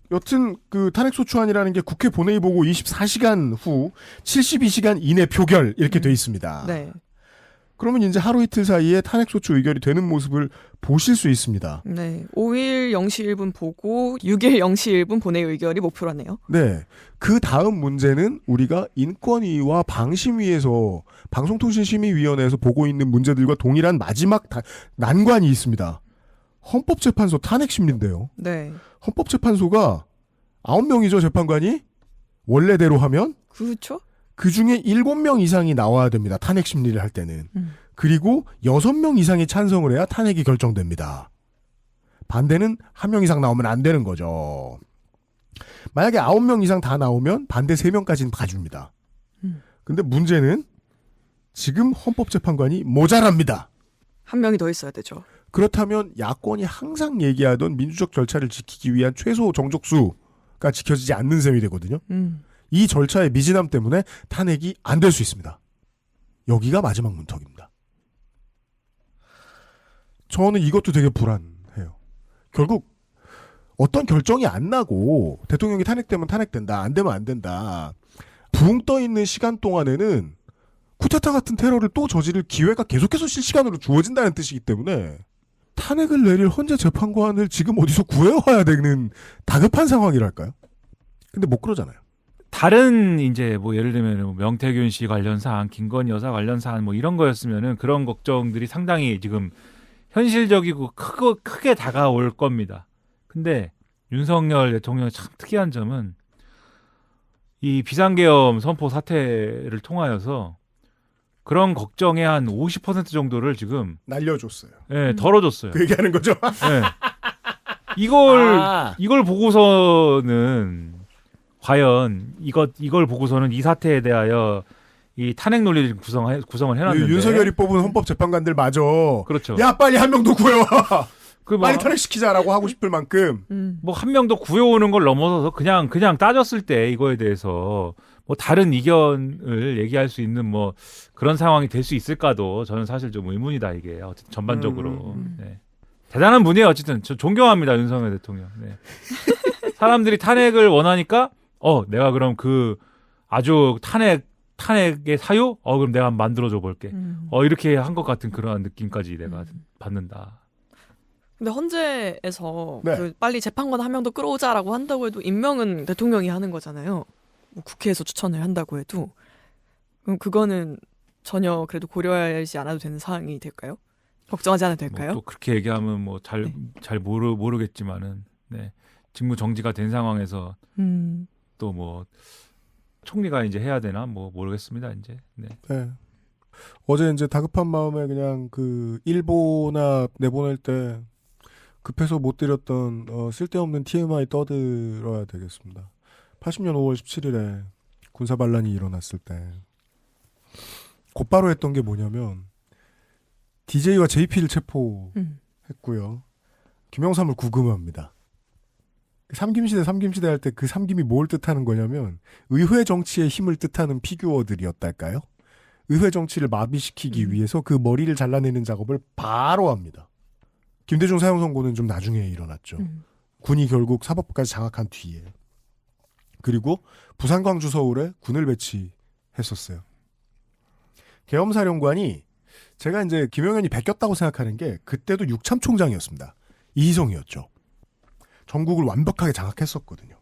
여튼 그 탄핵소추안이라는 게 국회 본회의 보고 24시간 후 72시간 이내 표결 이렇게 돼 있습니다. 네. 그러면 이제 하루 이틀 사이에 탄핵소추 의결이 되는 모습을 보실 수 있습니다. 네. 5일 0시 1분 보고 6일 0시 1분 본회의 의결이 목표라네요. 네. 그 다음 문제는 우리가 인권위와 방심위에서 방송통신심의위원회에서 보고 있는 문제들과 동일한 마지막 난관이 있습니다. 헌법재판소 탄핵심리인데요. 네. 헌법재판소가 9명이죠, 재판관이? 원래대로 하면? 그렇죠. 그 중에 7명 이상이 나와야 됩니다. 탄핵 심리를 할 때는. 그리고 6명 이상이 찬성을 해야 탄핵이 결정됩니다. 반대는 1명 이상 나오면 안 되는 거죠. 만약에 9명 이상 다 나오면 반대 3명까지는 봐줍니다. 근데 문제는 지금 헌법재판관이 모자랍니다. 1명이 더 있어야 되죠. 그렇다면 야권이 항상 얘기하던 민주적 절차를 지키기 위한 최소 정족수가 지켜지지 않는 셈이 되거든요. 이 절차의 미진함 때문에 탄핵이 안 될 수 있습니다. 여기가 마지막 문턱입니다. 저는 이것도 되게 불안해요. 결국 어떤 결정이 안 나고 대통령이 탄핵되면 탄핵된다, 안 되면 안 된다. 붕 떠 있는 시간 동안에는 쿠데타 같은 테러를 또 저지를 기회가 계속해서 실시간으로 주어진다는 뜻이기 때문에 탄핵을 내릴 헌재 재판관을 지금 어디서 구해와야 되는 다급한 상황이랄까요? 근데 못 그러잖아요. 다른 이제 뭐 예를 들면 명태균 씨 관련 사안, 김건희 여사 관련 사안 뭐 이런 거였으면은 그런 걱정들이 상당히 지금 현실적이고 크게 다가올 겁니다. 근데 윤석열 대통령의 참 특이한 점은 이 비상계엄 선포 사태를 통하여서 그런 걱정의 한 50% 정도를 지금 날려줬어요. 네, 덜어줬어요. 그 얘기하는 거죠. 네. 이걸 보고서는 과연 이걸 보고서는 이 사태에 대하여 이 탄핵 논리를 구성을 해놨는데 윤석열이 뽑은 헌법재판관들 마저 그렇죠. 야 빨리 한 명 더 구해와. 빨리 탄핵시키자라고 하고 싶을 만큼 뭐 한 명 더 구해오는 걸 넘어서서 그냥 따졌을 때 이거에 대해서 뭐 다른 이견을 얘기할 수 있는 뭐 그런 상황이 될 수 있을까도 저는 사실 좀 의문이다 이게 어쨌든 전반적으로 네. 대단한 분이에요. 어쨌든 저 존경합니다 윤석열 대통령. 네. 사람들이 탄핵을 원하니까 내가 그럼 그 아주 탄핵의 사유 그럼 내가 한번 만들어줘 볼게. 이렇게 한 것 같은 그러한 느낌까지 내가 받는다. 근데 헌재에서 네. 빨리 재판관 한 명 더 끌어오자라고 한다고 해도 임명은 대통령이 하는 거잖아요. 뭐 국회에서 추천을 한다고 해도 그럼 그거는 전혀 그래도 고려하지 않아도 되는 사항이 될까요? 걱정하지 않아도 될까요? 또 그렇게 얘기하면 뭐 잘 모르겠지만은 네. 직무 정지가 된 상황에서 또 뭐 총리가 이제 해야 되나 뭐 모르겠습니다 이제. 네. 네. 어제 이제 다급한 마음에 그냥 그 일보나 내보낼 때 급해서 못 드렸던 쓸데없는 TMI 떠들어야 되겠습니다. 80년 5월 17일에 군사 반란이 일어났을 때 곧바로 했던 게 뭐냐면 DJ와 JP를 체포했고요. 김영삼을 구금합니다. 삼김시대 할 때 그 삼김이 뭘 뜻하는 거냐면 의회 정치의 힘을 뜻하는 피규어들이었달까요? 의회 정치를 마비시키기 위해서 그 머리를 잘라내는 작업을 바로 합니다. 김대중 사형 선고는 좀 나중에 일어났죠. 군이 결국 사법부까지 장악한 뒤에. 그리고 부산, 광주, 서울에 군을 배치했었어요. 계엄사령관이 제가 이제 김용현이 베꼈다고 생각하는 게 그때도 육참총장이었습니다. 이희성이었죠. 전국을 완벽하게 장악했었거든요.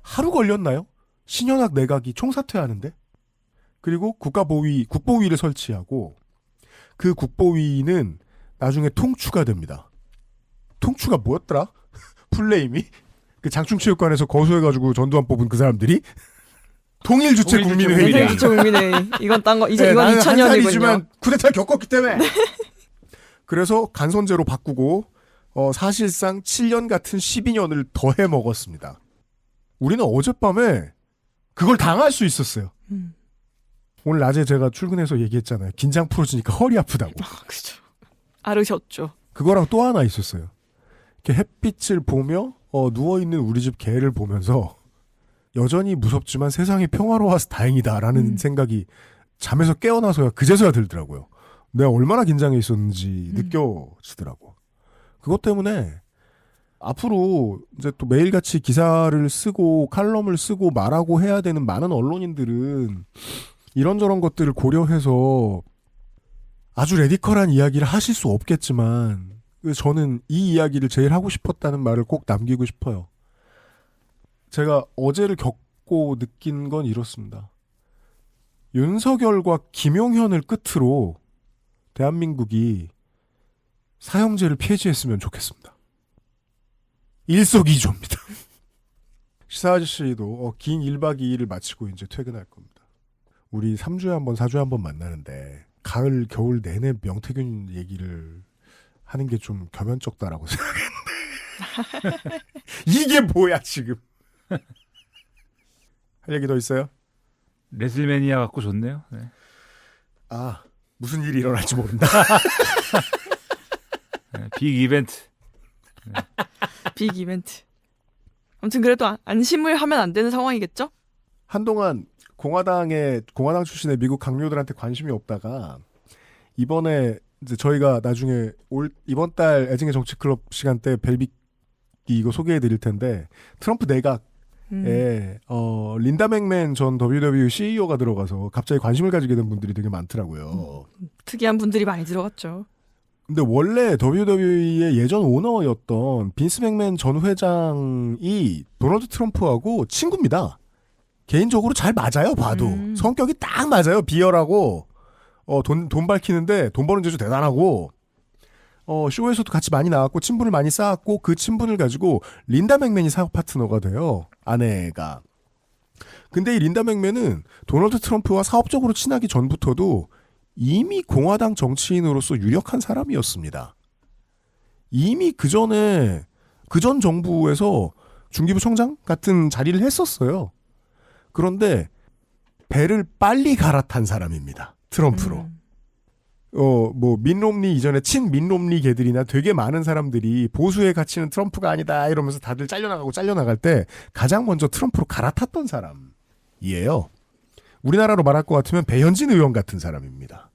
하루 걸렸나요? 신현학 내각이 총사퇴하는데? 그리고 국보위를 설치하고 그 국보위는 나중에 통추가 됩니다. 통추가 뭐였더라? 풀네임이? 그 장충체육관에서 거수해가지고 전두환 뽑은 그 사람들이? 통일주체국민회의. 통일주체국민회의. 이건 딴 거. 이제 이건 나는 2000년이군요. 한 살이지만 쿠데타를 겪었기 때문에. 그래서 간선제로 바꾸고 사실상 7년 같은 12년을 더해 먹었습니다. 우리는 어젯밤에 그걸 당할 수 있었어요. 오늘 낮에 제가 출근해서 얘기했잖아요. 긴장 풀어지니까 허리 아프다고. 그죠. 아르셨죠. 그거랑 또 하나 있었어요. 이렇게 햇빛을 보며 누워있는 우리 집 개를 보면서 여전히 무섭지만 세상이 평화로워서 다행이다라는 생각이 잠에서 깨어나서야 그제서야 들더라고요. 내가 얼마나 긴장해 있었는지 느껴지더라고. 그것 때문에 앞으로 이제 또 매일같이 기사를 쓰고 칼럼을 쓰고 말하고 해야 되는 많은 언론인들은 이런저런 것들을 고려해서 아주 레디컬한 이야기를 하실 수 없겠지만 저는 이 이야기를 제일 하고 싶었다는 말을 꼭 남기고 싶어요. 제가 어제를 겪고 느낀 건 이렇습니다. 윤석열과 김용현을 끝으로 대한민국이 사형제를 폐지했으면 좋겠습니다. 일석이조입니다. 시사 아저씨도 긴 1박 2일을 마치고 이제 퇴근할 겁니다. 우리 3주에 한 번, 4주에 한 번 만나는데 가을, 겨울 내내 명태균 얘기를 하는 게 좀 겸연쩍다라고 생각했는데 이게 뭐야 지금. 할 얘기 더 있어요? 레슬매니아 갖고 좋네요. 네. 아, 무슨 일이 일어날지 모른다. 네, 빅 이벤트. 네. 빅 이벤트. 아무튼 그래도 안심을 하면 안 되는 상황이겠죠? 한동안 공화당 출신의 미국 강요들한테 관심이 없다가 이번에 이제 저희가 나중에 이번 달 애증의 정치클럽 시간 때 벨빅이 이거 소개해 드릴 텐데 트럼프 내각에 린다 맥맨 전 WWE CEO가 들어가서 갑자기 관심을 가지게 된 분들이 되게 많더라고요. 특이한 분들이 많이 들어갔죠. 근데 원래 WWE의 예전 오너였던 빈스 맥맨 전 회장이 도널드 트럼프하고 친구입니다. 개인적으로 잘 맞아요, 봐도. 성격이 딱 맞아요. 비열하고 돈 밝히는데 돈 버는 재주 대단하고 쇼에서도 같이 많이 나왔고 친분을 많이 쌓았고 그 친분을 가지고 린다 맥맨이 사업 파트너가 돼요. 아내가. 근데 이 린다 맥맨은 도널드 트럼프와 사업적으로 친하기 전부터도 이미 공화당 정치인으로서 유력한 사람이었습니다. 이미 그전 정부에서 중기부 청장 같은 자리를 했었어요. 그런데 배를 빨리 갈아탄 사람입니다. 트럼프로. 민롬니 이전에 친민롬니 개들이나 되게 많은 사람들이 보수의 가치는 트럼프가 아니다 이러면서 다들 잘려나갈 때 가장 먼저 트럼프로 갈아탔던 사람이에요. 우리나라로 말할 것 같으면 배현진 의원 같은 사람입니다.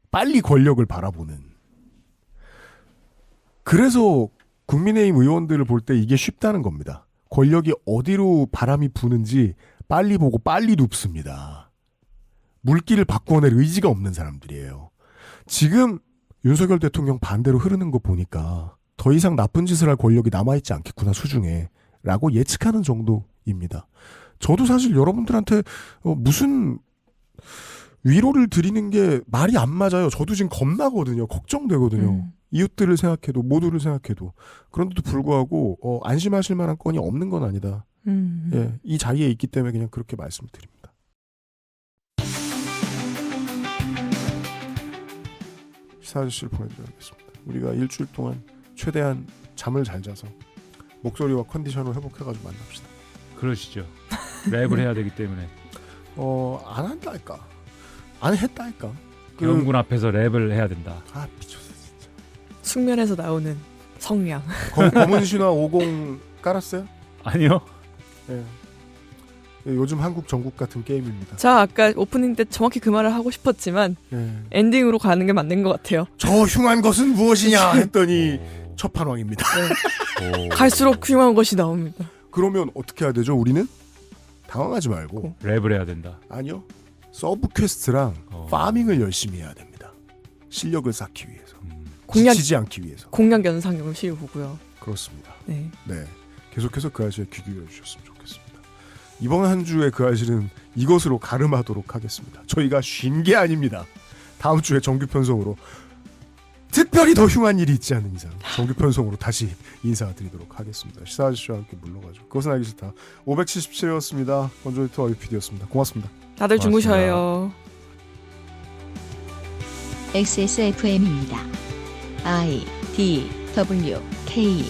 빨리 권력을 바라보는. 그래서 국민의힘 의원들을 볼 때 이게 쉽다는 겁니다. 권력이 어디로 바람이 부는지 빨리 보고 빨리 눕습니다. 물길을 바꾸어낼 의지가 없는 사람들이에요. 지금 윤석열 대통령 반대로 흐르는 거 보니까 더 이상 나쁜 짓을 할 권력이 남아있지 않겠구나 수중에 라고 예측하는 정도입니다. 저도 사실 여러분들한테 무슨 위로를 드리는 게 말이 안 맞아요. 저도 지금 겁나거든요. 걱정되거든요. 이웃들을 생각해도 모두를 생각해도. 그런데도 불구하고 안심하실 만한 건이 없는 건 아니다. 예, 이 자리에 있기 때문에 그냥 그렇게 말씀드립니다. 시사 아저씨를 보내드려야겠습니다. 우리가 일주일 동안 최대한 잠을 잘 자서 목소리와 컨디션을 회복해가지고 만납시다. 그러시죠. 랩을 해야 되기 때문에. 안 한다니까. 안 했다니까. 경군 앞에서 랩을 해야 된다. 아 미쳤어 진짜. 측면에서 나오는 성량. 검은 신화 50 깔았어요? 아니요. 예. 요즘 한국 전국 같은 게임입니다. 자, 아까 오프닝 때 정확히 그 말을 하고 싶었지만 엔딩으로 가는 게 맞는 것 같아요. 저 흉한 것은 무엇이냐 했더니 첫판왕입니다. 갈수록 흉한 것이 나옵니다. 그러면 어떻게 해야 되죠? 우리는 당황하지 말고 랩을 해야 된다. 아니요. 서브 퀘스트랑 파밍을 열심히 해야 됩니다. 실력을 쌓기 위해서. 지치지 않기 위해서. 공략 연상 열심히 보고요. 그렇습니다. 네. 네. 계속해서 그 아실에 귀 기울여 주셨으면 좋겠습니다. 이번 한 주의 그 아실은 이것으로 가름하도록 하겠습니다. 저희가 쉰 게 아닙니다. 다음 주에 정규 편성으로 특별히 더 흉한 일이 있지 않은 이상 정규 편성으로 다시 인사드리도록 하겠습니다. 시사 아저씨와 함께 물러가죠. 그것은 알기 싫다. 577이었습니다. 원조리터 UPD였습니다. 고맙습니다. 다들 주무셔요. XSFM입니다. I, D, W, K